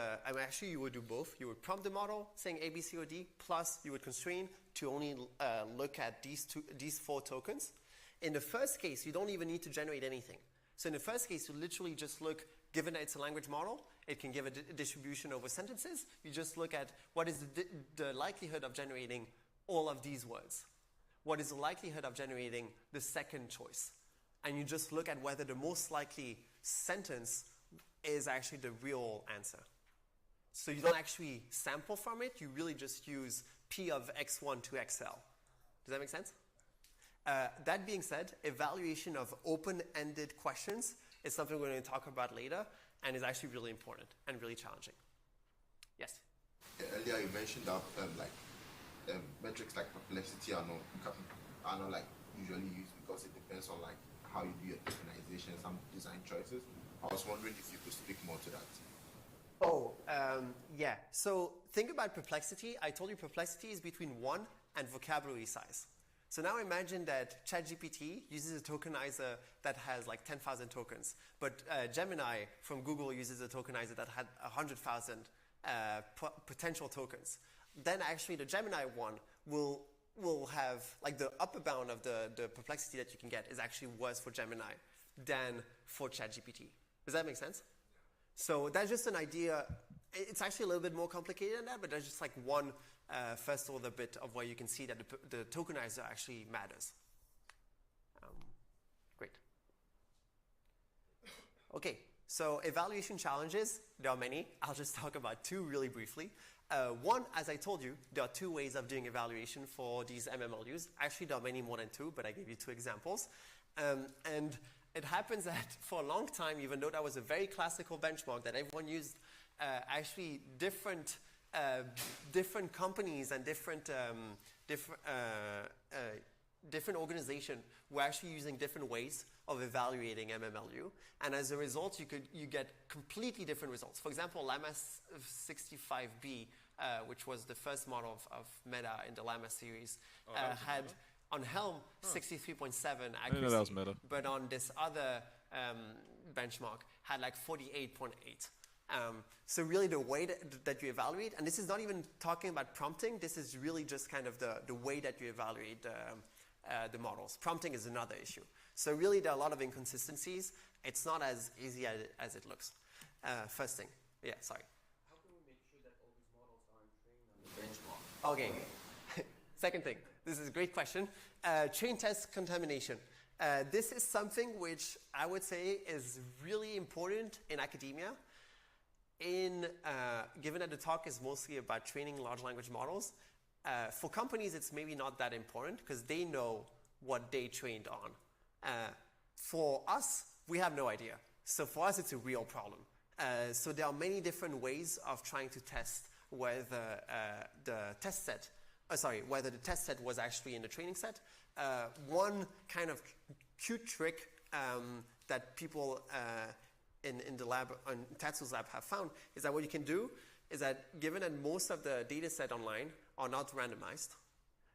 actually you would do both. You would prompt the model saying A, B, C, or D, plus you would constrain to only look at these 4 tokens. In the first case, you don't even need to generate anything. So in the first case, you literally just look, given that it's a language model, it can give a distribution over sentences. You just look at what is the likelihood of generating all of these words. What is the likelihood of generating the second choice? and you just look at whether the most likely sentence is actually the real answer. So you don't actually sample from it, you really just use P of x1 to xl. Does that make sense? That being said, evaluation of open-ended questions is something we're going to talk about later, and is actually really important and really challenging. Yes? Earlier you mentioned that metrics like perplexity are not like usually used because it depends on like how you do your tokenization, some design choices. I was wondering if you could speak more to that. Oh, yeah. So think about perplexity. I told you perplexity is between 1 and vocabulary size. So now imagine that ChatGPT uses a tokenizer that has like 10,000 tokens, but Gemini from Google uses a tokenizer that had 100,000 potential tokens. Then actually the Gemini one will have, like the upper bound of the perplexity that you can get is actually worse for Gemini than for ChatGPT. Does that make sense? So that's just an idea. It's actually a little bit more complicated than that, but that's just like one first order bit of where you can see that the tokenizer actually matters. Great. Okay, so evaluation challenges, there are many. I'll just talk about 2 really briefly. One, as I told you, there are 2 ways of doing evaluation for these MMLUs. Actually, there are many more than 2, but I gave you 2 examples. And it happens that for a long time, even though that was a very classical benchmark that everyone used, actually different companies and different organizations were actually using different ways of evaluating MMLU. And as a result, you get completely different results. For example, Llama 65B, which was the first model of Meta in the Llama series, had on Helm 63.7 accuracy. I didn't know that was Meta. But on this other benchmark had like 48.8. So really the way that you evaluate, and this is not even talking about prompting, this is really just kind of the way that you evaluate the models. Prompting is another issue. So really there are a lot of inconsistencies. It's not as easy as it looks. First thing. Yeah, sorry. How can we make sure that all these models aren't trained on the benchmark? Okay. Second thing. This is a great question. Chain test contamination. This is something which I would say is really important in academia. Given that the talk is mostly about training large language models, for companies it's maybe not that important because they know what they trained on. For us, we have no idea. So for us, it's a real problem. So there are many different ways of trying to test whether the test set was actually in the training set. One kind of cute trick that people in the lab, in Tatsu's lab have found is that what you can do is that given that most of the data set online are not randomized,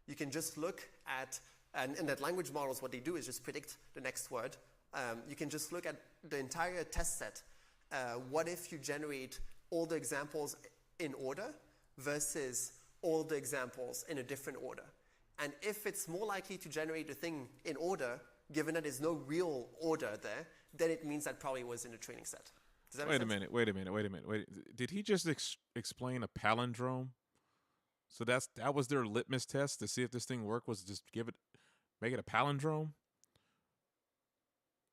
you can just look at, and that language models, what they do is just predict the next word. You can just look at the entire test set. What if you generate all the examples in order versus all the examples in a different order? And if it's more likely to generate the thing in order, given that there's no real order there, then it means that probably was in the training set. Does that make sense? Wait a minute. Did he just explain a palindrome? So that was their litmus test to see if this thing worked, was just make it a palindrome?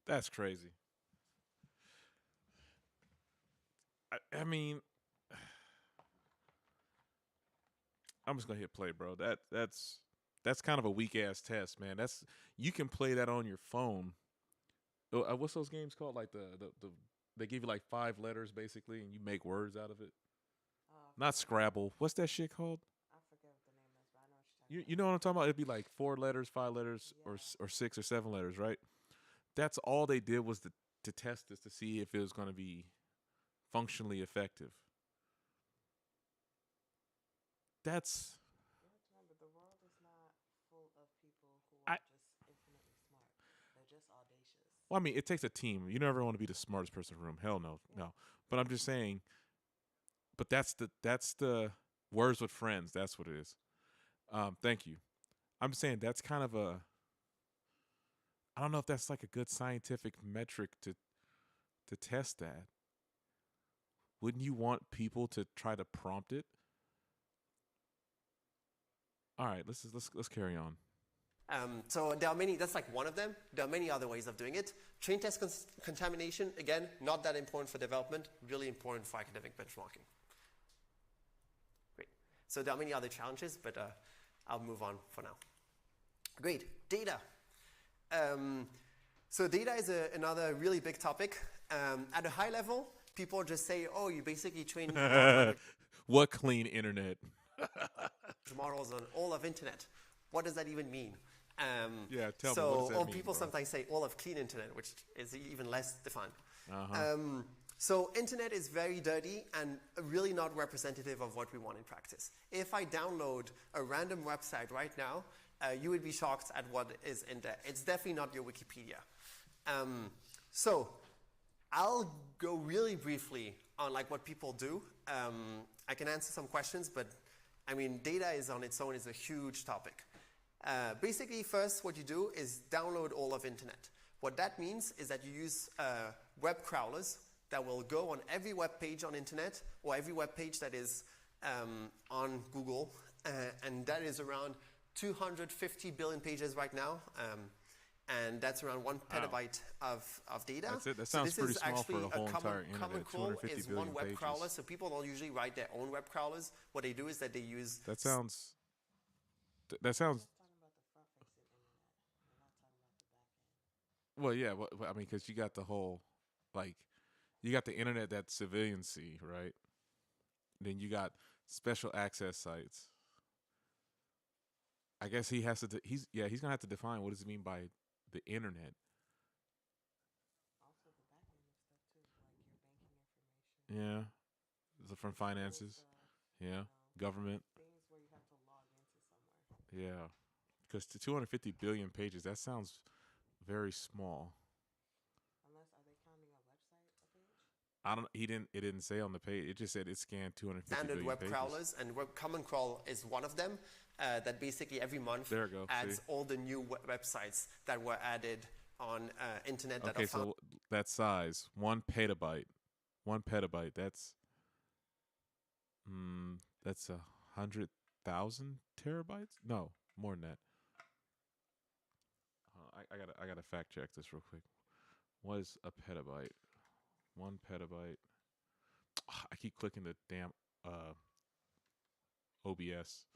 That's crazy. I mean, I'm just gonna hit play, bro. That's kind of a weak ass test, man. You can play that on your phone. What's those games called? Like they give you like 5 letters basically, and you make words out of it. Not Scrabble. What's that shit called? I forget what the name is, but I know what you're talking You know what I'm talking about? It'd be like 4 letters, 5 letters, or 6 or 7 letters, right? That's all they did was to test this to see if it was going to be functionally effective. That's. You have to remember, the world is not full of people who are just infinitely smart. They're just audacious. Well, I mean, it takes a team. You never want to be the smartest person in the room. Hell no, no. But I'm just saying. But that's the words with friends. That's what it is. Thank you. I'm saying that's kind of I don't know if that's like a good scientific metric to test that. Wouldn't you want people to try to prompt it? All right, let's carry on. So there are many, that's like one of them. There are many other ways of doing it. Train test contamination, again, not that important for development, really important for academic benchmarking. Great. So there are many other challenges, but I'll move on for now. Great, data. So data is another really big topic. At a high level, people just say, oh, you basically train what clean internet? models on all of internet. What does that even mean? Yeah, tell me, so, what does that or mean, people bro? sometimes say all of clean internet, which is even less defined. Uh-huh. So internet is very dirty and really not representative of what we want in practice. If I download a random website right now, you would be shocked at what is in there. It's definitely not your Wikipedia. So I'll go really briefly on like what people do. I can answer some questions, but I mean, data is on its own is a huge topic. Basically, first, what you do is download all of internet. What that means is that you use web crawlers that will go on every web page on internet or every web page that is on Google, and that is around 250 billion pages right now. And that's around 1 petabyte of data. That's it. That So sounds this pretty is small for actually the whole a entire internet. common crawl 250 is billion one web pages. crawler. So people don't usually write their own web crawlers. What they do is that they use. That sounds. That sounds. Well, yeah. Well, I mean, because you got the whole, like, you got the internet that civilians see, right? Then you got special access sites. I guess he has to. He's gonna have to define what does it mean by the internet. Yeah, from finances. Yeah, government. Yeah, because to 250 billion pages, that sounds very small. I don't. He didn't. It didn't say on the page. It just said it scanned 250 Standard billion web pages. crawlers, and Common Crawl is one of them. That basically every month There you go, adds see? all the new websites that were added on internet that Okay, are found. so that size, 1 petabyte. 1 petabyte. That's 100,000 terabytes. No, more than that. I gotta fact check this real quick. What is a petabyte? 1 petabyte. I keep clicking the damn OBS.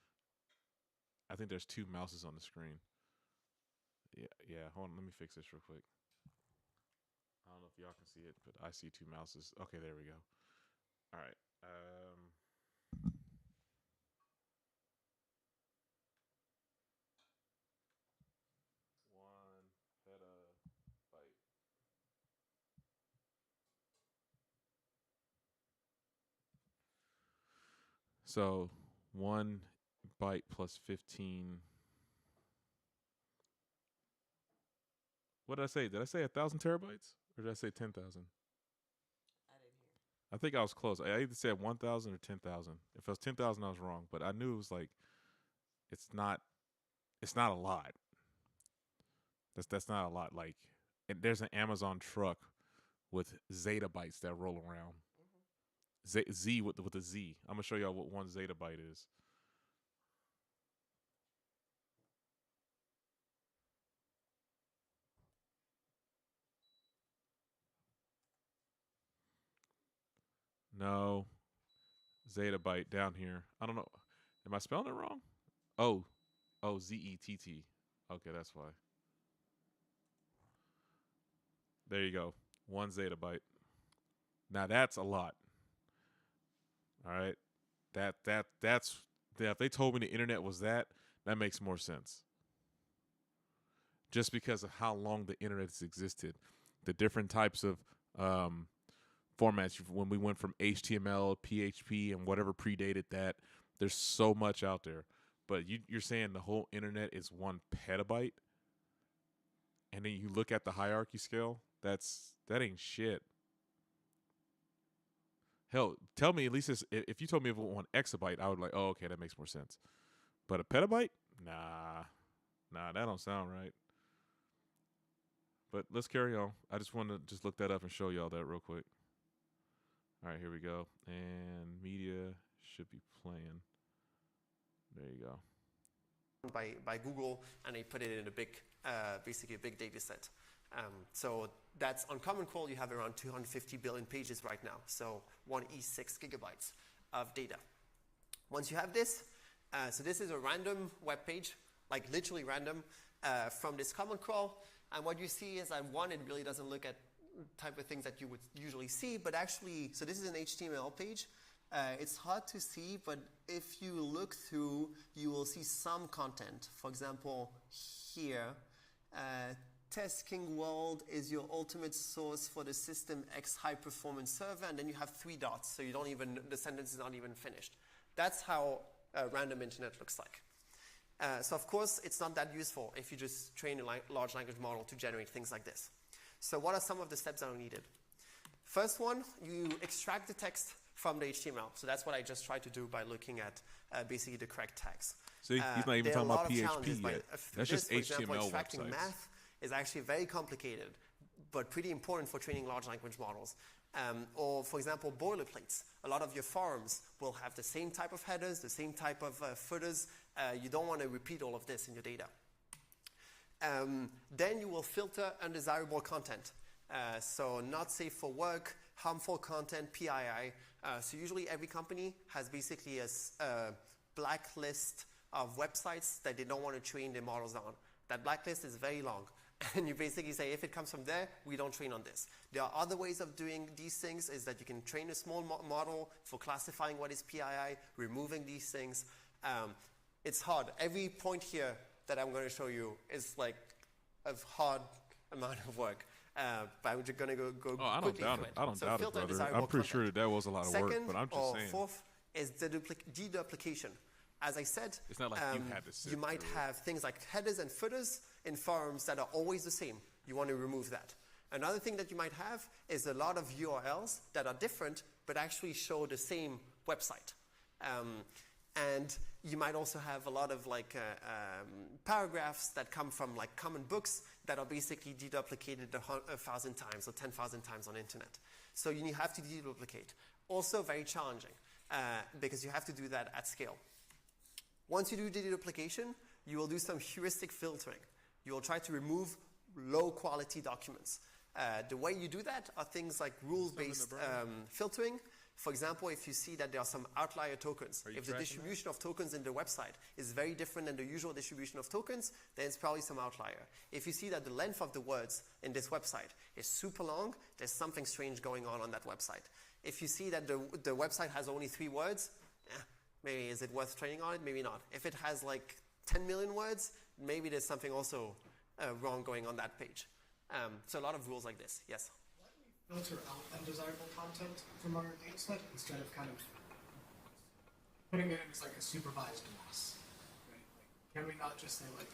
I think there's 2 mouses on the screen. Yeah. Hold on, let me fix this real quick. I don't know if y'all can see it, but I see 2 mouses. Okay, there we go. All right. 1 petabyte. So 1 byte plus 15. What did I say? Did I say 1,000 terabytes or did I say 10,000? I think I was close. I either said 1,000 or 10,000. If it was 10,000, I was wrong. But I knew it was like, it's not a lot. That's not a lot. Like, there's an Amazon truck with zettabytes that roll around. Z with the Z. I'm gonna show y'all what 1 zettabyte is. No. Zettabyte down here. I don't know. Am I spelling it wrong? Oh, ZETT. Okay, that's why. There you go. 1 zettabyte. Now that's a lot. All right. That's if they told me the internet was that makes more sense. Just because of how long the internet has existed, the different types of formats. When we went from HTML, PHP, and whatever predated that, there's so much out there. But you're saying the whole internet is 1 petabyte, and then you look at the hierarchy scale. That ain't shit. Hell, tell me at least if you told me it was 1 exabyte, I would like, oh, okay, that makes more sense. But a petabyte? Nah, that don't sound right. But let's carry on. I just want to just look that up and show y'all that real quick. All right, here we go. And media should be playing. There you go. by Google, and they put it in a big, basically a big data set. So that's on Common Crawl, you have around 250 billion pages right now. So 1e6 gigabytes of data. Once you have this, so this is a random web page, like literally random, from this Common Crawl. And what you see is that one, it really doesn't look at type of things that you would usually see, but actually, so this is an HTML page. It's hard to see, but if you look through, you will see some content. For example, here, Test King World is your ultimate source for the System X high performance server, and then you have 3 dots, so you don't even, the sentence is not even finished. That's how random internet looks like. So of course, it's not that useful if you just train a large language model to generate things like this. So what are some of the steps that are needed? First one, you extract the text from the HTML. So that's what I just tried to do by looking at basically the correct tags. So he's not even talking about PHP yet. That's just for example, HTML extracting websites. math is actually very complicated, but pretty important for training large language models. Or, for example, boilerplates. A lot of your forums will have the same type of headers, the same type of footers. You don't want to repeat all of this in your data. Then you will filter undesirable content. So not safe for work, harmful content, PII. So usually every company has basically a blacklist of websites that they don't want to train their models on. That blacklist is very long. And you basically say, if it comes from there, we don't train on this. There are other ways of doing these things, is that you can train a small model for classifying what is PII, removing these things. It's hard. Every point here that I'm going to show you is like a hard amount of work. But I'm just going to go I don't quickly doubt through it. I don't doubt it, brother. undesirable I'm pretty sure content. that was a lot of work, but I'm just saying. Second or fourth is the deduplication. As I said, It's not like you had to sit you might through it. have things like headers and footers in forums that are always the same. You want to remove that. Another thing that you might have is a lot of URLs that are different but actually show the same website. And you might also have a lot of like paragraphs that come from like common books that are basically deduplicated 1,000 times or 10,000 times on the internet. So you have to deduplicate. Also very challenging because you have to do that at scale. Once you do deduplication, you will do some heuristic filtering. You will try to remove low quality documents. The way you do that are things like rule-based filtering. For example, if you see that there are some outlier tokens, if the distribution of tokens in the website is very different than the usual distribution of tokens, then it's probably some outlier. If you see that the length of the words in this website is super long, there's something strange going on that website. If you see that the website has only 3 words, maybe is it worth training on it? Maybe not. If it has like 10 million words, maybe there's something also wrong going on that page. So a lot of rules like this, yes? Filter out undesirable content from our dataset instead of kind of putting it in as like a supervised loss, right? Like, can we not just say like,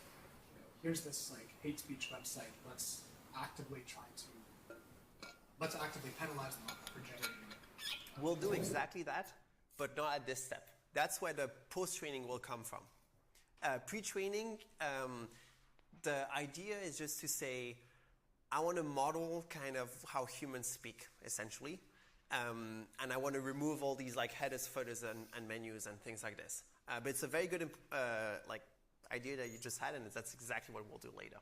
here's this like hate speech website, let's actively penalize them for generating it? We'll do exactly that, but not at this step. That's where the post-training will come from. Pre-training, the idea is just to say, I want to model kind of how humans speak, essentially. And I want to remove all these like headers, footers, and menus and things like this. But it's a very good like idea that you just had, and that's exactly what we'll do later.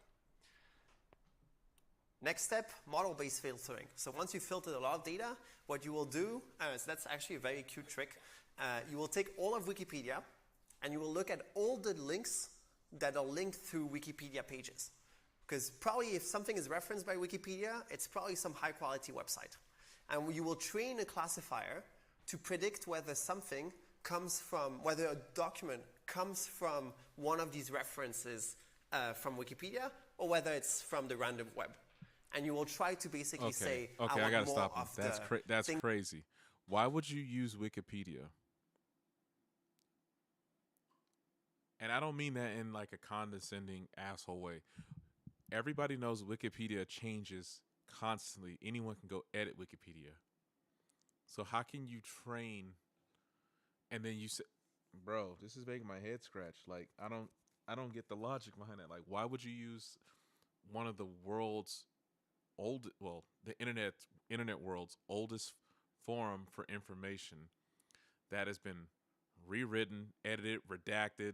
Next step, model-based filtering. So once you've filtered a lot of data, what you will do, so that's actually a very cute trick. You will take all of Wikipedia, and you will look at all the links that are linked through Wikipedia pages. Because probably if something is referenced by Wikipedia, it's probably some high-quality website. And you will train a classifier to predict whether something comes from, whether a document comes from one of these references from Wikipedia, or whether it's from the random web. And you will try to basically say, okay, I gotta want more stop. of That's crazy. Why would you use Wikipedia? And I don't mean that in like a condescending asshole way. Everybody knows Wikipedia changes constantly. Anyone can go edit Wikipedia. So how can you train and then you say, bro, this is making my head scratch. Like I don't get the logic behind it. Like why would you use one of the world's the internet world's oldest forum for information that has been rewritten, edited, redacted,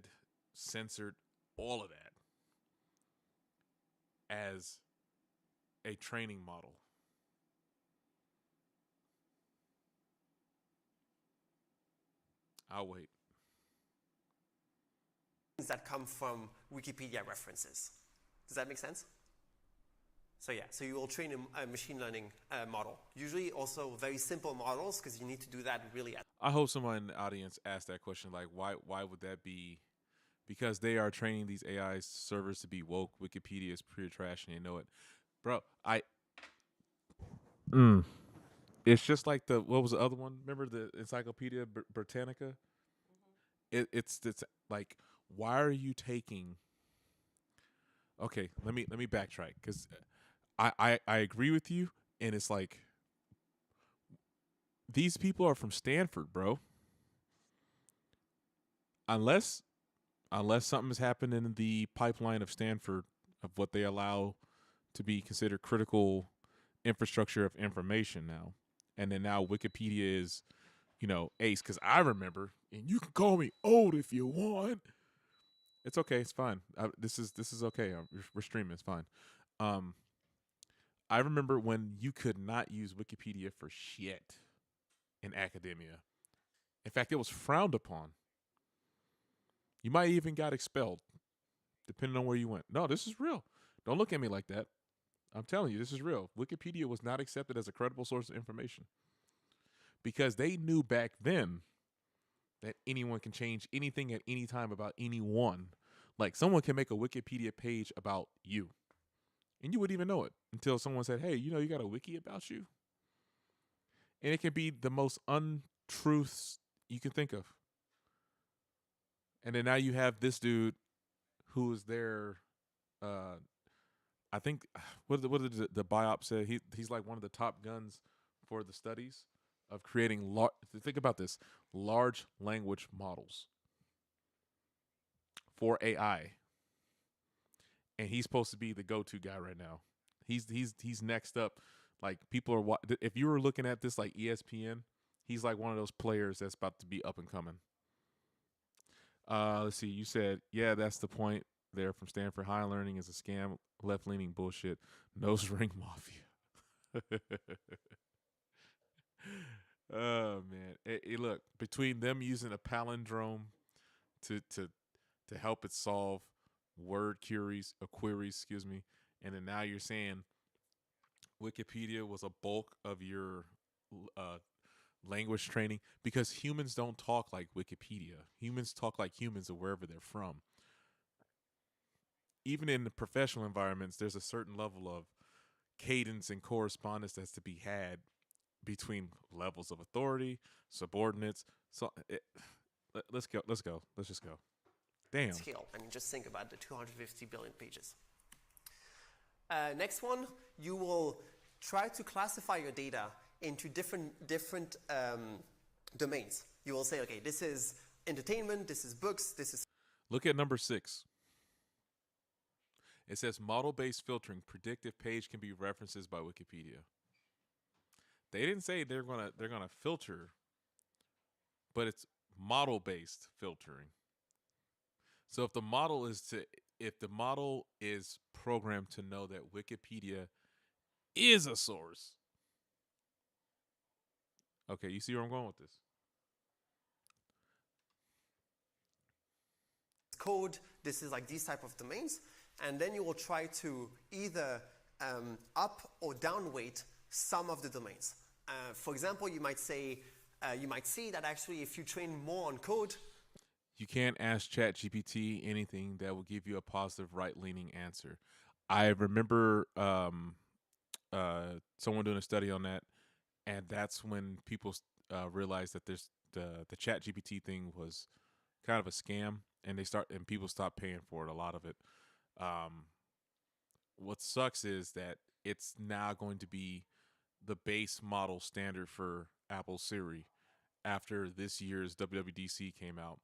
censored all of that as a training model. I'll wait. That come from Wikipedia references. Does that make sense? So yeah, so you will train a machine learning model. Usually also very simple models because you need to do that really. I hope someone in the audience asked that question, like why would that be? Because they are training these AI servers to be woke. Wikipedia is pure trash and they know it. Bro, it's just like what was the other one? Remember the Encyclopedia Britannica? It's like, why are you taking? Okay, let me backtrack because I agree with you, and it's like these people are from Stanford, bro. Unless something has happened in the pipeline of Stanford of what they allow to be considered critical infrastructure of information now, and then now Wikipedia is, ace. Because I remember, and you can call me old if you want. It's okay. It's fine. This is okay. We're streaming. It's fine. I remember when you could not use Wikipedia for shit in academia. In fact, it was frowned upon. You might even got expelled, depending on where you went. No, this is real. Don't look at me like that. I'm telling you, this is real. Wikipedia was not accepted as a credible source of information because they knew back then that anyone can change anything at any time about anyone. Like, someone can make a Wikipedia page about you, and you wouldn't even know it until someone said, hey, you got a wiki about you? And it can be the most untruths you can think of. And then now you have this dude who is there. I think what did the biop say? He's like one of the top guns for the studies of creating think about this, large language models for AI. And he's supposed to be the go-to guy right now. He's next up. Like, people are, if you were looking at this like ESPN, he's like one of those players that's about to be up and coming. Let's see. You said, yeah, that's the point there from Stanford. High learning is a scam, left-leaning bullshit, nose ring mafia. Oh man, look, between them using a palindrome to help it solve word queries, excuse me, and then now you're saying Wikipedia was a bulk of your language training, because humans don't talk like Wikipedia. Humans talk like humans of wherever they're from. Even in the professional environments, there's a certain level of cadence and correspondence that's to be had between levels of authority, subordinates. So let's go. Let's just go. Damn. Scale. I mean, just think about the 250 billion pages. Next one, you will try to classify your data into different domains. You will say, okay, this is entertainment, this is books, this is... Look at number 6. It says model-based filtering. Predictive page can be references by Wikipedia. They didn't say they're gonna filter, but it's model-based filtering. So if the model is programmed to know that Wikipedia is a source. Okay, you see where I'm going with this? Code, this is like these type of domains, and then you will try to either up or down weight some of the domains. For example, you might see that actually if you train more on code, you can't ask ChatGPT anything that will give you a positive right-leaning answer. I remember someone doing a study on that, and that's when people realized that there's the ChatGPT thing was kind of a scam, and people stopped paying for it. A lot of it. What sucks is that it's now going to be the base model standard for Apple Siri after this year's WWDC came out,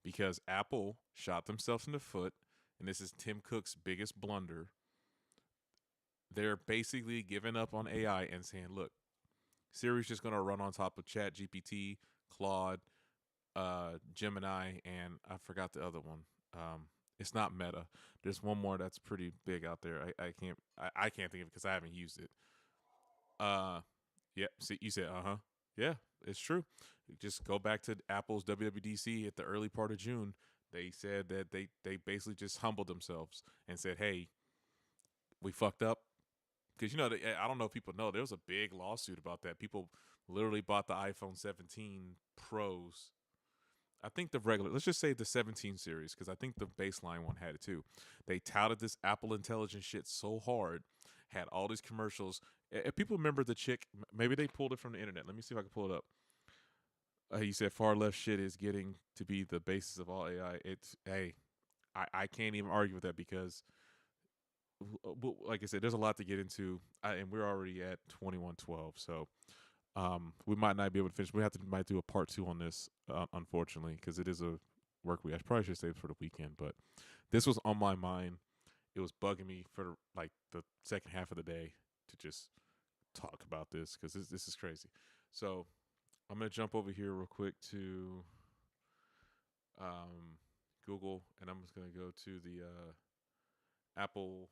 because Apple shot themselves in the foot, and this is Tim Cook's biggest blunder. They're basically giving up on AI and saying, look, Siri's just going to run on top of ChatGPT, Claude, Gemini, and I forgot the other one. It's not Meta. There's one more that's pretty big out there. I can't think of it because I haven't used it. Yeah. See, you said Yeah, it's true. Just go back to Apple's WWDC at the early part of June. They said that they basically just humbled themselves and said, "Hey, we fucked up." Because I don't know if people know, there was a big lawsuit about that. People literally bought the iPhone 17 Pros. I think the regular, let's just say the 17 series, because I think the baseline one had it too. They touted this Apple Intelligence shit so hard, had all these commercials. If people remember the chick, maybe they pulled it from the internet. Let me see if I can pull it up. He said far left shit is getting to be the basis of all AI. I can't even argue with that because, like I said, there's a lot to get into, and we're already at 21:12, so we might not be able to finish. Might do a part 2 on this, unfortunately, because it is a work week. I probably should save it for the weekend, but this was on my mind. It was bugging me for like the second half of the day to just talk about this because this is crazy. So I'm gonna jump over here real quick to Google, and I'm just gonna go to the Apple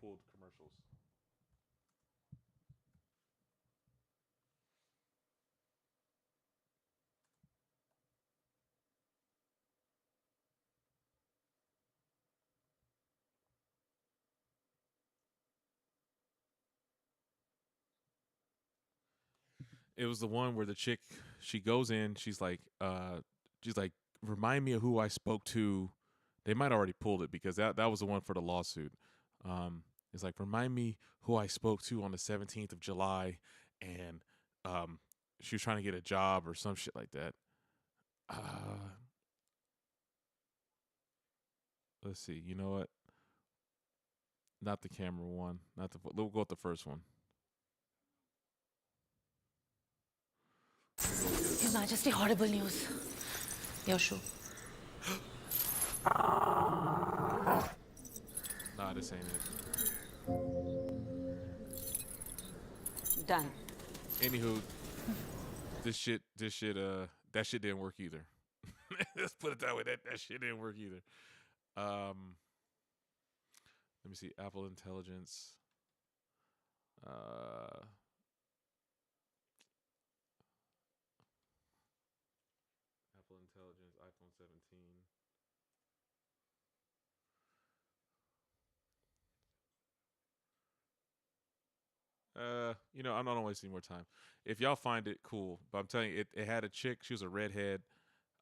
pulled commercials. It was the one where the chick, she goes in, she's like, remind me of who I spoke to. They might already pulled it because that was the one for the lawsuit. It's like, remind me who I spoke to on the 17th of July, and she was trying to get a job or some shit like that. Let's see. You know what? Not the camera one. We'll go with the first one. Your Majesty, horrible news. Your shoe. Nah, this ain't it. Done. Anywho, that shit didn't work either. Let's put it that way. That shit didn't work either. Let me see. Apple Intelligence. Apple Intelligence, iPhone 17. I'm not wasting more time. If y'all find it, cool. But I'm telling you, it had a chick. She was a redhead,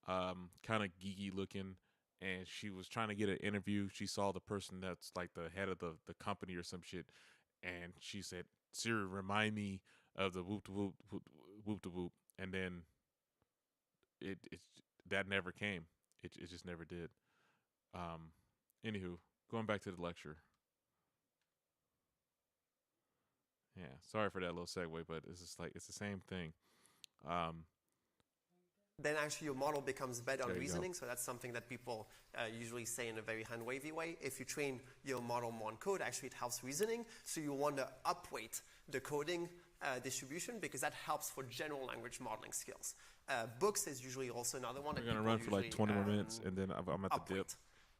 kind of geeky looking, and she was trying to get an interview. She saw the person that's like the head of the company or some shit, and she said, "Siri, remind me of the whoop to whoop whoop to whoop," and then that never came. It just never did. Anywho, going back to the lecture. Yeah, sorry for that little segue, but it's just like it's the same thing. Then actually your model becomes better on There you reasoning. go. So that's something that people usually say in a very hand-wavy way. If you train your model more on code, actually it helps reasoning. So you want to upweight the coding distribution because that helps for general language modeling skills. Books is usually also another one. We're going to run for like 20 more minutes, and then I'm at the dip.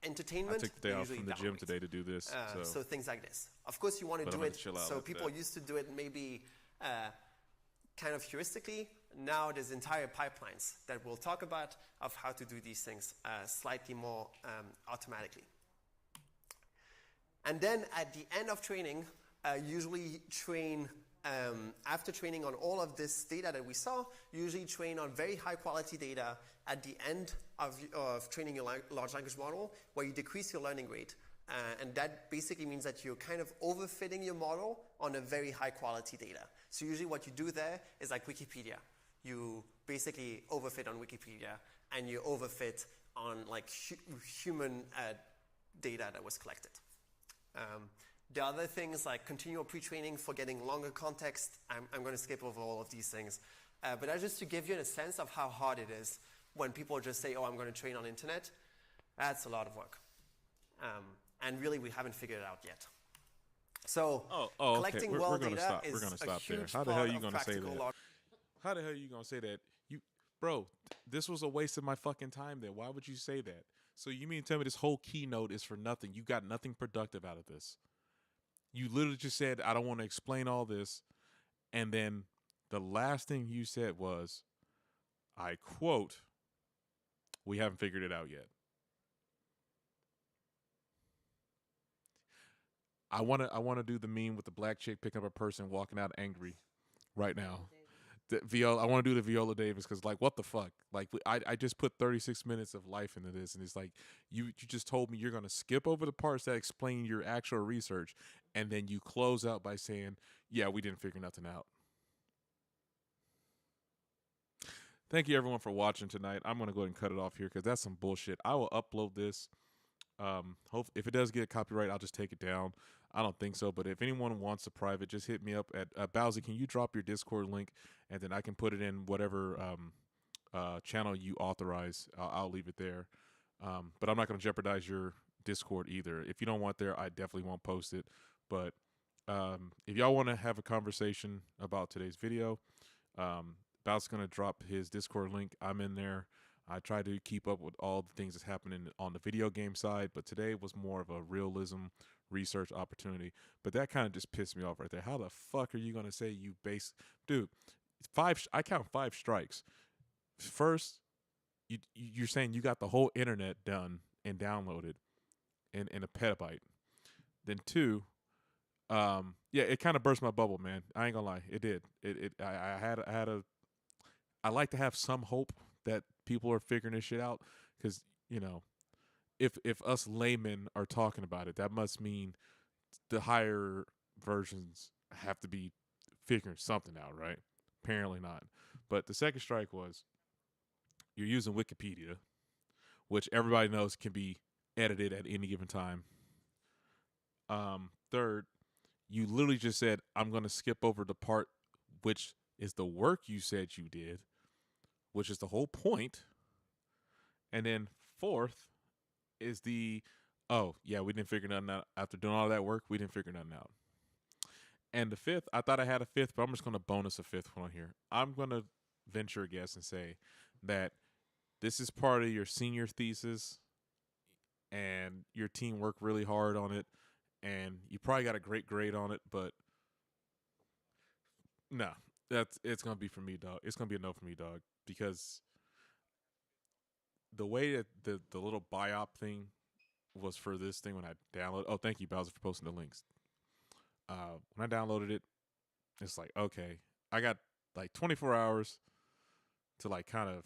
Entertainment. I took the day off from the gym today to do this. So things like this. Of course, you want to do it. So people used to do it maybe kind of heuristically. Now there's entire pipelines that we'll talk about of how to do these things slightly more automatically. And then at the end of training, usually train, after training on all of this data that we saw, usually train on very high quality data at the end of training your large language model, where you decrease your learning rate. And that basically means that you're kind of overfitting your model on a very high quality data. So usually what you do there is like Wikipedia. You basically overfit on Wikipedia, and you overfit on like human data that was collected. The other things like continual pre-training for getting longer context, I'm going to skip over all of these things. But that's just to give you a sense of how hard it is when people just say, oh, I'm going to train on internet. That's a lot of work. And really, we haven't figured it out yet. So collecting okay. well We're data is we're gonna a stop there. huge How the hell part are you of going to say practical that? How the hell are you going to say that? Bro, this was a waste of my fucking time then. Why would you say that? So you mean to tell me this whole keynote is for nothing? You got nothing productive out of this. You literally just said, I don't want to explain all this. And then the last thing you said was, I quote, we haven't figured it out yet. I want to do the meme with the black chick picking up a person walking out angry right now. I want to do the Viola Davis because, like, what the fuck? Like, I just put 36 minutes of life into this, and it's like you just told me you're going to skip over the parts that explain your actual research, and then you close out by saying, yeah, we didn't figure nothing out. Thank you, everyone, for watching tonight. I'm going to go ahead and cut it off here because that's some bullshit. I will upload this. Hope if it does get copyright, I'll just take it down. I don't think so, but if anyone wants a private, just hit me up at Bowsy. Can you drop your Discord link, and then I can put it in whatever channel you authorize. I'll leave it there. But I'm not going to jeopardize your Discord either. If you don't want there, I definitely won't post it. But if y'all want to have a conversation about today's video, Bowsy's going to drop his Discord link. I'm in there. I try to keep up with all the things that's happening on the video game side, but today was more of a realism research opportunity. But that kind of just pissed me off right there. How the fuck are you going to say you base... Dude, I count 5 strikes. First, you're saying you got the whole internet done and downloaded in a petabyte. Then 2, yeah, it kind of burst my bubble, man. I ain't gonna lie. It did. I like to have some hope that people are figuring this shit out because, you know, if us laymen are talking about it, that must mean the higher versions have to be figuring something out, right? Apparently not. But the second strike was you're using Wikipedia, which everybody knows can be edited at any given time. Third, you literally just said, I'm going to skip over the part which is the work you said you did, which is the whole point. And then 4th is oh, yeah, we didn't figure nothing out. After doing all that work, we didn't figure nothing out. And the 5th, I thought I had a 5th, but I'm just going to bonus a 5th one on here. I'm going to venture a guess and say that this is part of your senior thesis and your team worked really hard on it and you probably got a great grade on it, but no, it's going to be for me, dog. It's going to be a no for me, dog, because the way that the little biop thing was for this thing when I downloaded. Oh, thank you, Bowser, for posting the links. When I downloaded it, it's like, okay, I got like 24 hours to like kind of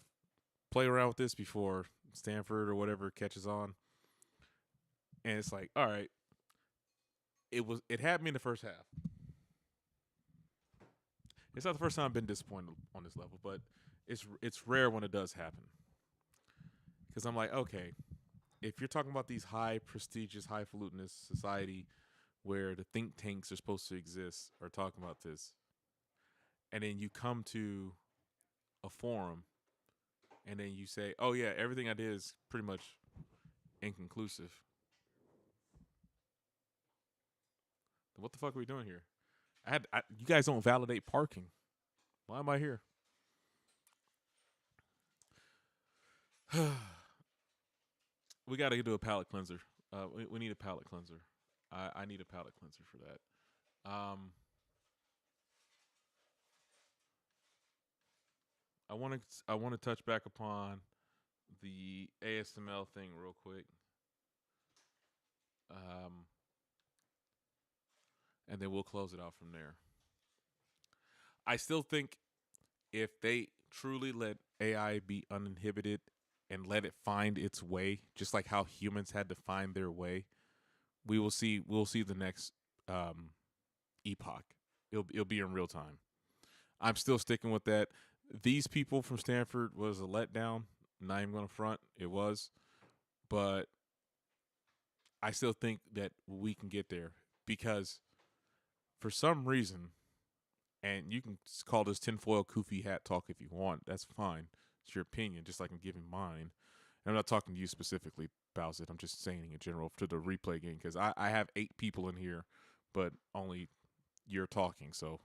play around with this before Stanford or whatever catches on. And it's like, all right, it had me in the first half. It's not the first time I've been disappointed on this level, but it's rare when it does happen. Because I'm like, okay, if you're talking about these high prestigious, highfalutinous society where the think tanks are supposed to exist are talking about this, and then you come to a forum and then you say, oh yeah, everything I did is pretty much inconclusive. What the fuck are we doing here? You guys don't validate parking. Why am I here? We got to do a palate cleanser. We need a palate cleanser. I need a palate cleanser for that. I want to touch back upon the ASML thing real quick. And then we'll close it out from there. I still think if they truly let AI be uninhibited and let it find its way, just like how humans had to find their way, we'll see the next epoch. It'll be in real time. I'm still sticking with that. These people from Stanford was a letdown. I'm not even going to front. It was. But I still think that we can get there because for some reason, and you can call this tinfoil kufi hat talk if you want. That's fine. It's your opinion, just like I'm giving mine. And I'm not talking to you specifically, Bowser. I'm just saying in general to the replay game because I have 8 people in here, but only you're talking. So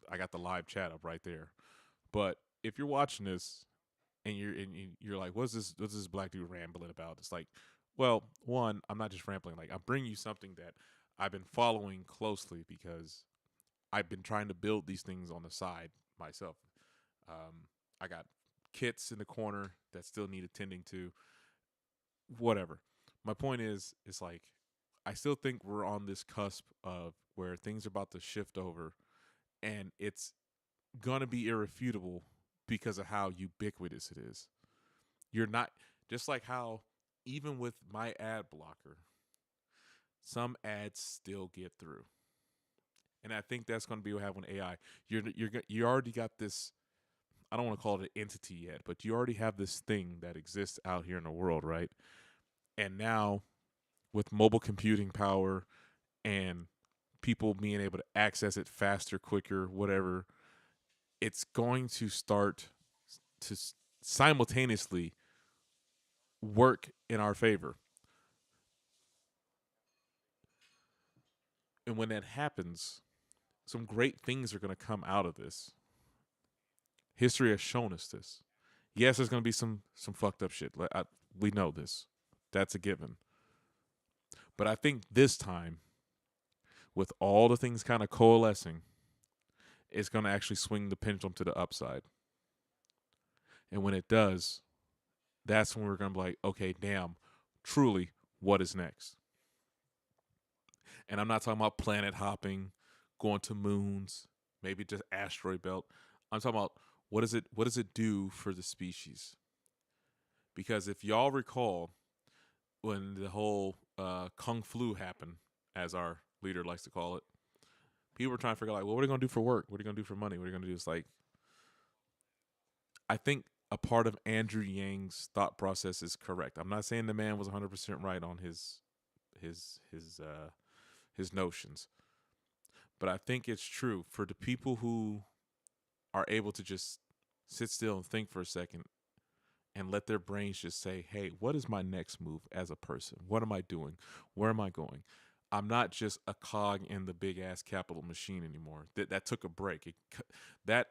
I got the live chat up right there. But if you're watching this and you're like, what's this black dude rambling about? It's like, well, one, I'm not just rambling. Like, I'm bringing you something that I've been following closely because I've been trying to build these things on the side myself. I got kits in the corner that still need attending to. Whatever. My point is, it's like I still think we're on this cusp of where things are about to shift over, and it's gonna be irrefutable because of how ubiquitous it is. You're not just like how even with my ad blocker, some ads still get through, and I think that's going to be what happens with AI. You already got this. I don't want to call it an entity yet, but you already have this thing that exists out here in the world, right? And now with mobile computing power and people being able to access it faster, quicker, whatever, it's going to start to simultaneously work in our favor. And when that happens, some great things are going to come out of this. History has shown us this. Yes, there's going to be some fucked up shit. We know this. That's a given. But I think this time, with all the things kind of coalescing, it's going to actually swing the pendulum to the upside. And when it does, that's when we're going to be like, okay, damn, truly, what is next? And I'm not talking about planet hopping, going to moons, maybe just asteroid belt. I'm talking about what does it do for the species? Because if y'all recall, when the whole Kung Flu happened, as our leader likes to call it, people were trying to figure out, like, well, what are they going to do for work? What are they going to do for money? What are they going to do? It's like, I think a part of Andrew Yang's thought process is correct. I'm not saying the man was 100% right on his notions, but I think it's true for the people who are able to just sit still and think for a second and let their brains just say, hey, what is my next move as a person? What am I doing? Where am I going? I'm not just a cog in the big ass capital machine anymore. That took a break. That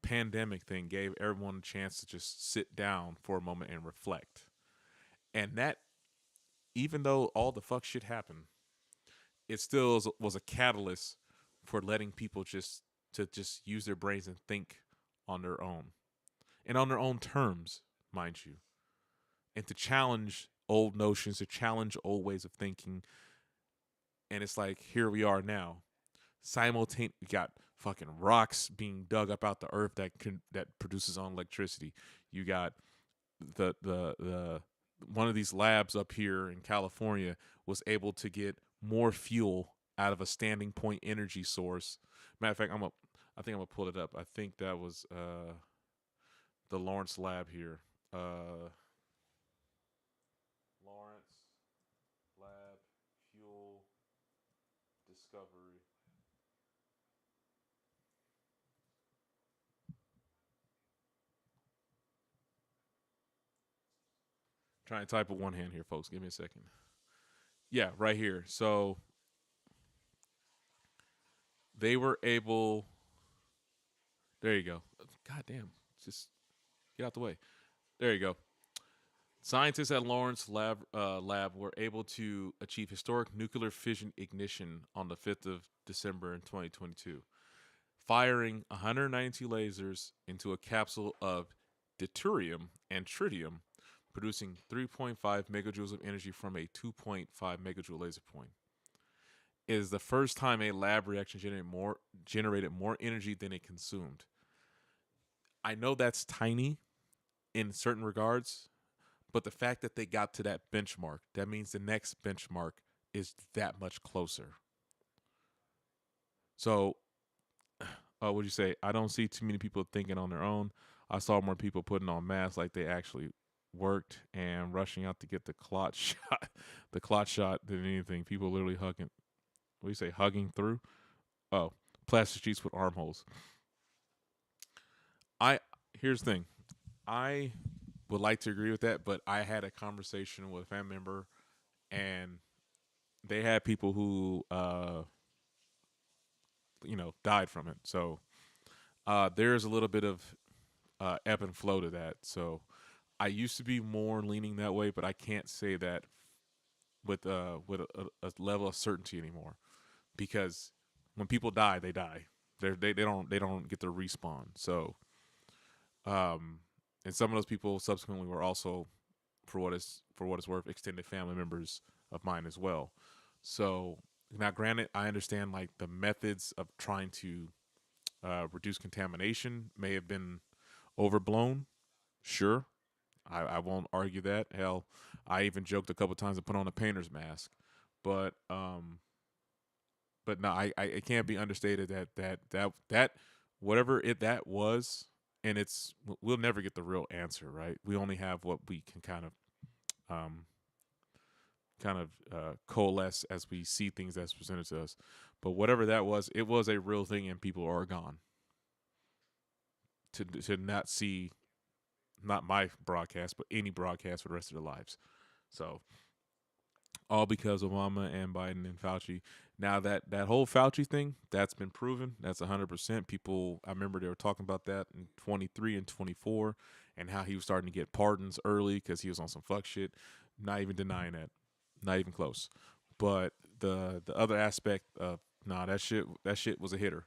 pandemic thing gave everyone a chance to just sit down for a moment and reflect. And that, even though all the fuck shit happened, it still was a catalyst for letting people just use their brains and think on their own. And on their own terms, mind you. And to challenge old notions, to challenge old ways of thinking. And it's like, here we are now. We got fucking rocks being dug up out the earth that produces on electricity. You got the one of these labs up here in California was able to get more fuel out of a standing point energy source. Matter of fact, I think I'm gonna pull it up. I think that was the Lawrence lab here. Lawrence lab fuel discovery. Trying to type with one hand here, folks. Give me a second. Yeah, right here. So they were able. There you go. God damn. Just get out the way. There you go. Scientists at Lawrence lab were able to achieve historic nuclear fission ignition on the 5th of December in 2022, firing 192 lasers into a capsule of deuterium and tritium, producing 3.5 megajoules of energy from a 2.5 megajoule laser point. It is the first time a lab reaction generated more energy than it consumed. I know that's tiny in certain regards, but the fact that they got to that benchmark, that means the next benchmark is that much closer. So, what would you say? I don't see too many people thinking on their own. I saw more people putting on masks like they actually worked and rushing out to get the clot shot than anything. People literally hugging. What do you say? Hugging through? Oh, plastic sheets with armholes. Here's the thing. I would like to agree with that, but I had a conversation with a family member, and they had people who, died from it. So there's a little bit of ebb and flow to that. So I used to be more leaning that way, but I can't say that with a level of certainty anymore, because when people die, they die. They don't get to respawn. So, and some of those people subsequently were also, for what it's worth, extended family members of mine as well. So now, granted, I understand like the methods of trying to reduce contamination may have been overblown. Sure, I won't argue that. Hell, I even joked a couple times to put on a painter's mask, but no, it can't be understated that whatever that was, and we'll never get the real answer, right? We only have what we can kind of coalesce as we see things as presented to us. But whatever that was, it was a real thing, and people are gone. To not see, not my broadcast, but any broadcast for the rest of their lives. So, all because of Obama and Biden and Fauci. Now that whole Fauci thing, that's been proven. That's 100%. People, I remember they were talking about that in 23 and 24, and how he was starting to get pardons early because he was on some fuck shit. Not even denying that. Not even close. But the other aspect of that shit was a hitter.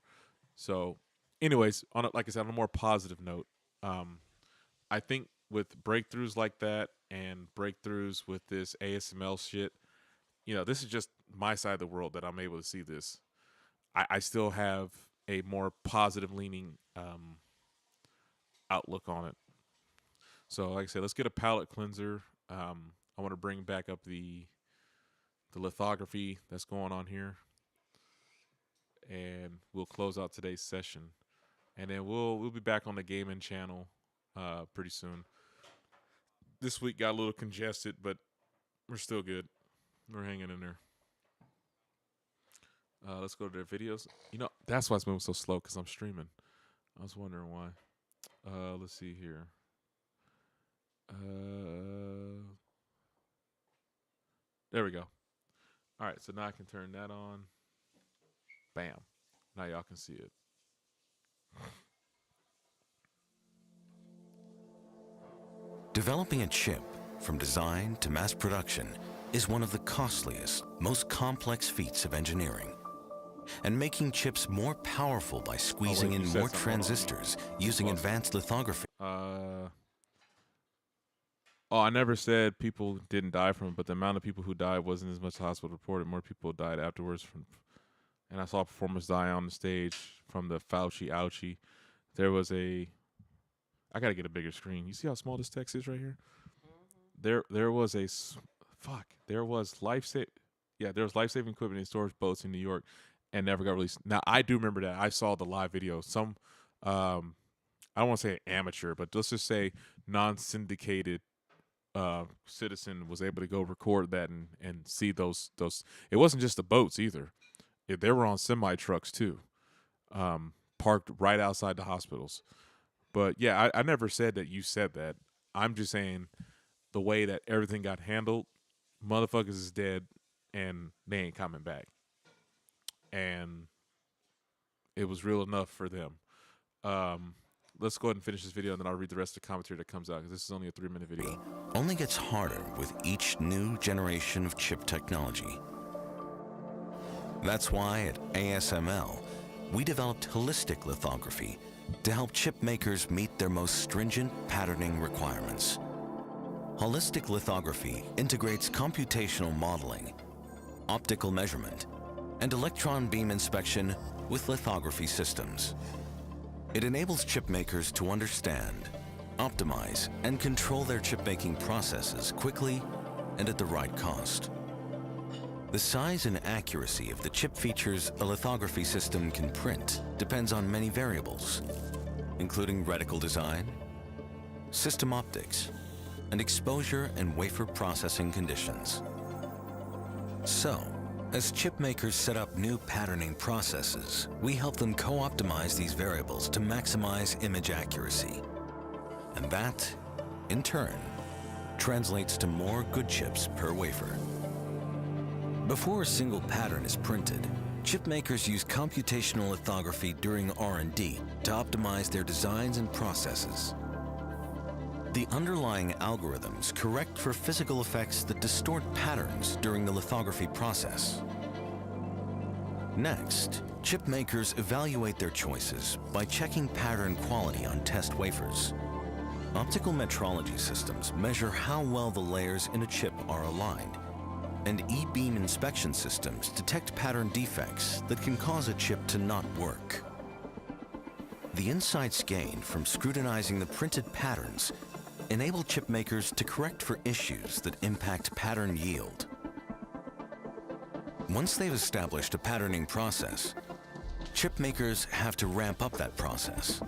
So, anyways, like I said, on a more positive note, I think with breakthroughs like that and breakthroughs with this ASML shit, this is just my side of the world that I'm able to see this. I still have a more positive leaning outlook on it. So, like I said, let's get a palate cleanser. I want to bring back up the lithography that's going on here, and we'll close out today's session, and then we'll be back on the gaming channel pretty soon. This week got a little congested, but we're still good. We're hanging in there. Let's go to their videos. That's why it's moving so slow, because I'm streaming. I was wondering why. Let's see here. There we go. All right, so now I can turn that on. Bam. Now y'all can see it. Developing a chip from design to mass production is one of the costliest, most complex feats of engineering. And making chips more powerful by squeezing in more transistors using advanced lithography. I never said people didn't die from it, but the amount of people who died wasn't as much as the hospital reported. More people died afterwards and I saw performers die on the stage from the Fauci ouchie. There was I gotta get a bigger screen. You see how small this text is right here? There was life-saving equipment in storage boats in New York and never got released. Now, I do remember that. I saw the live video. Some, I don't want to say amateur, but let's just say non-syndicated citizen was able to go record that and see those. It wasn't just the boats either. They were on semi-trucks too, parked right outside the hospitals. But yeah, I never said that you said that. I'm just saying the way that everything got handled, motherfuckers is dead and they ain't coming back. And it was real enough for them. Let's go ahead and finish this video, and then I'll read the rest of the commentary that comes out, because this is only a 3-minute video. Only gets harder with each new generation of chip technology. That's why at ASML, we developed holistic lithography to help chip makers meet their most stringent patterning requirements. Holistic lithography integrates computational modeling, optical measurement, and electron beam inspection with lithography systems. It enables chip makers to understand, optimize, and control their chip-making processes quickly and at the right cost. The size and accuracy of the chip features a lithography system can print depends on many variables, including reticle design, system optics, and exposure and wafer processing conditions. So, as chip makers set up new patterning processes, we help them co-optimize these variables to maximize image accuracy. And that, in turn, translates to more good chips per wafer. Before a single pattern is printed, chip makers use computational lithography during R&D to optimize their designs and processes. The underlying algorithms correct for physical effects that distort patterns during the lithography process. Next, chip makers evaluate their choices by checking pattern quality on test wafers. Optical metrology systems measure how well the layers in a chip are aligned, and E-beam inspection systems detect pattern defects that can cause a chip to not work. The insights gained from scrutinizing the printed patterns enable chip makers to correct for issues that impact pattern yield. Once they've established a patterning process, chip makers have to ramp up that process.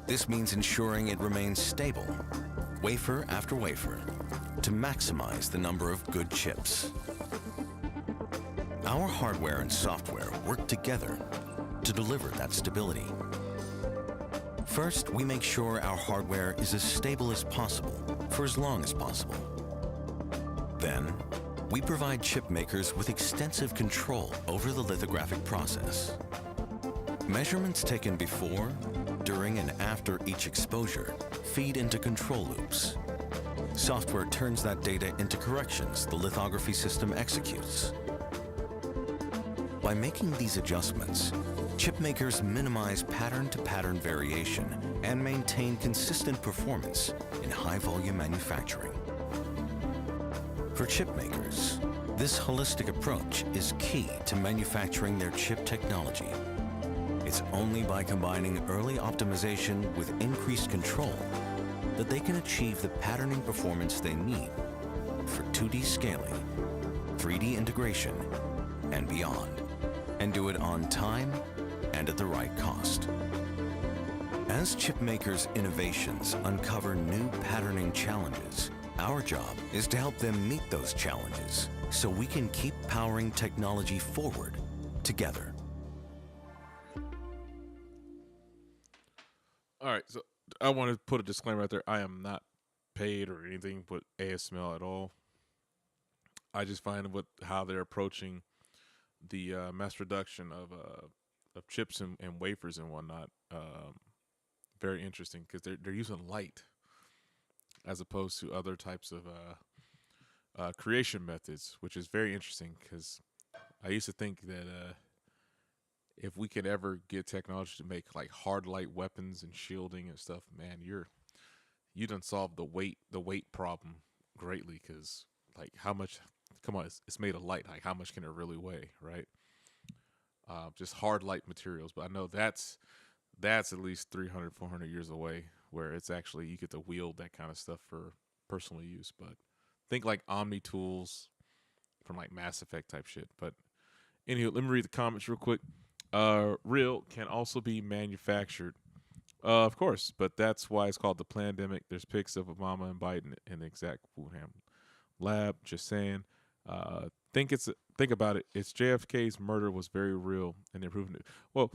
This means ensuring it remains stable, wafer after wafer, to maximize the number of good chips. Our hardware and software work together to deliver that stability. First, we make sure our hardware is as stable as possible for as long as possible. Then, we provide chip makers with extensive control over the lithographic process. Measurements taken before, during, and after each exposure feed into control loops. Software turns that data into corrections the lithography system executes. By making these adjustments, chip makers minimize pattern-to-pattern variation and maintain consistent performance in high-volume manufacturing. For chip makers, this holistic approach is key to manufacturing their chip technology. It's only by combining early optimization with increased control that they can achieve the patterning performance they need for 2D scaling, 3D integration, and beyond, and do it on time and at the right cost. As chip makers' innovations uncover new patterning challenges, our job is to help them meet those challenges so we can keep powering technology forward together. All right, so I want to put a disclaimer out there. I am not paid or anything but ASML at all. I just find how they're approaching the mass production of chips and wafers and whatnot very interesting, because they're using light as opposed to other types of creation methods, which is very interesting, because I used to think that if we could ever get technology to make like hard light weapons and shielding and stuff, man, you done solved the weight problem greatly, because like how much, come on, it's made of light, like how much can it really weigh, right? Just hard light materials, but I know that's at least 300, 400 years away, where it's actually, you get to wield that kind of stuff for personal use. But think like Omni tools from like Mass Effect type shit. But anyway, let me read the comments real quick. Real can also be manufactured. Of course, but that's why it's called the pandemic. There's pics of Obama and Biden in the exact Wuhan lab. Just saying. Think about it. It's JFK's murder was very real, and they're proving it. Well,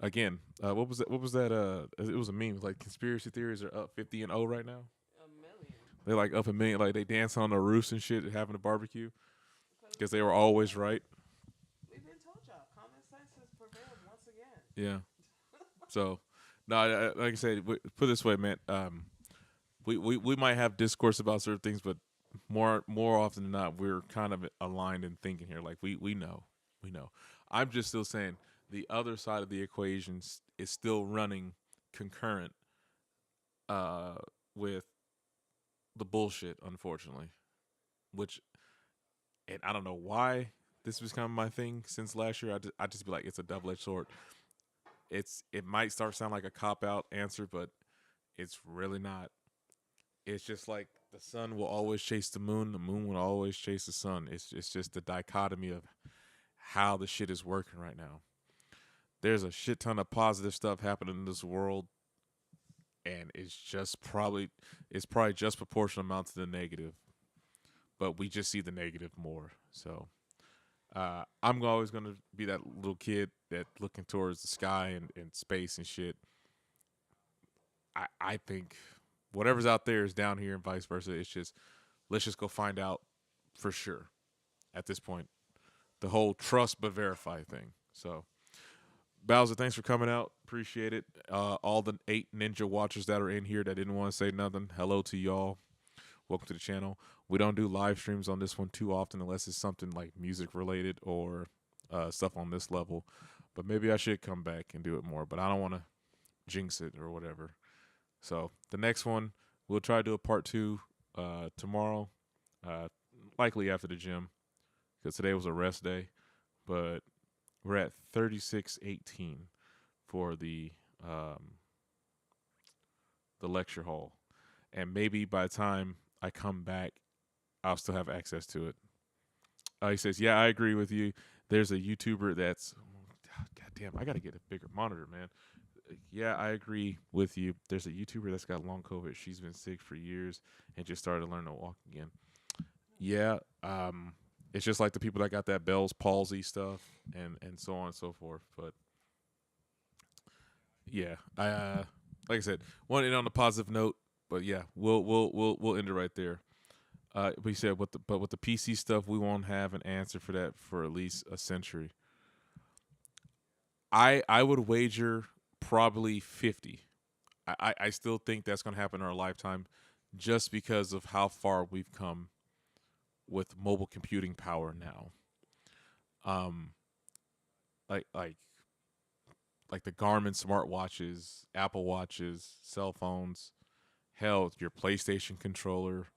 again, what was that? What was that? It was a meme. Like conspiracy theories are up 50-0 right now. They're like up 1 million. Like they dance on the roofs and shit, having a barbecue, because they were always right. We've been told y'all, common sense has prevailed once again. Yeah. So, no, like I said, put it this way, man. We might have discourse about certain things, but more often than not, we're kind of aligned in thinking here. Like we know. I'm just still saying the other side of the equation is still running concurrent with the bullshit, unfortunately. And I don't know why this was kind of my thing since last year. I just be like, it's a double-edged sword. It might start sound like a cop-out answer, but it's really not. It's just like the sun will always chase the moon will always chase the sun. It's just the dichotomy of how the shit is working right now. There's a shit ton of positive stuff happening in this world, and it's probably just proportional amount to the negative. But we just see the negative more. So I'm always going to be that little kid that looking towards the sky and space and shit. I think whatever's out there is down here and vice versa. It's just, let's just go find out for sure at this point. The whole trust but verify thing. So Bowser, thanks for coming out. Appreciate it. All the 8 Ninja watchers that are in here that didn't want to say nothing, hello to y'all. Welcome to the channel. We don't do live streams on this one too often unless it's something like music related or stuff on this level. But maybe I should come back and do it more. But I don't want to jinx it or whatever. So the next one, we'll try to do a part 2 tomorrow, likely after the gym, because today was a rest day. But we're at 36:18 for the lecture hall, and maybe by the time I come back, I'll still have access to it. He says, "Yeah, I agree with you. There's a YouTuber that's, God damn, I gotta get a bigger monitor, man. Yeah, I agree with you. There's a YouTuber that's got long COVID. She's been sick for years and just started to learn to walk again. Yeah, it's just like the people that got that Bell's palsy stuff and so on and so forth. But yeah, like I said, want to end on a positive note. But yeah, we'll end it right there. But he said, with the PC stuff, we won't have an answer for that for at least a century. I would wager probably 50. I still think that's going to happen in our lifetime, just because of how far we've come with mobile computing power now. Like the Garmin smartwatches, Apple Watches, cell phones, hell, your PlayStation controller.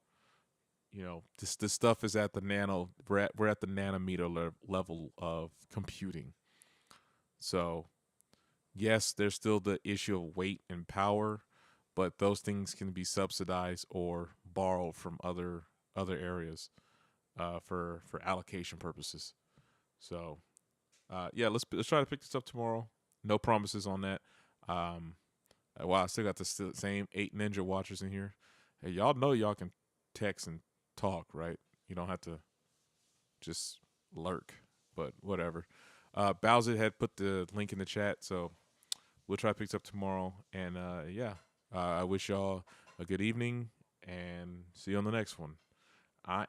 You know, this stuff is at the nano. We're at the nanometer level of computing. So, yes, there's still the issue of weight and power, but those things can be subsidized or borrowed from other areas for allocation purposes. So, yeah, let's try to pick this up tomorrow. No promises on that. Wow, I still got the same 8 Ninja watchers in here. Hey, y'all know y'all can text and talk, right? You don't have to just lurk, but whatever. Bowser had put the link in the chat, so we'll try to pick this up tomorrow. And yeah, I wish y'all a good evening and see you on the next one. I am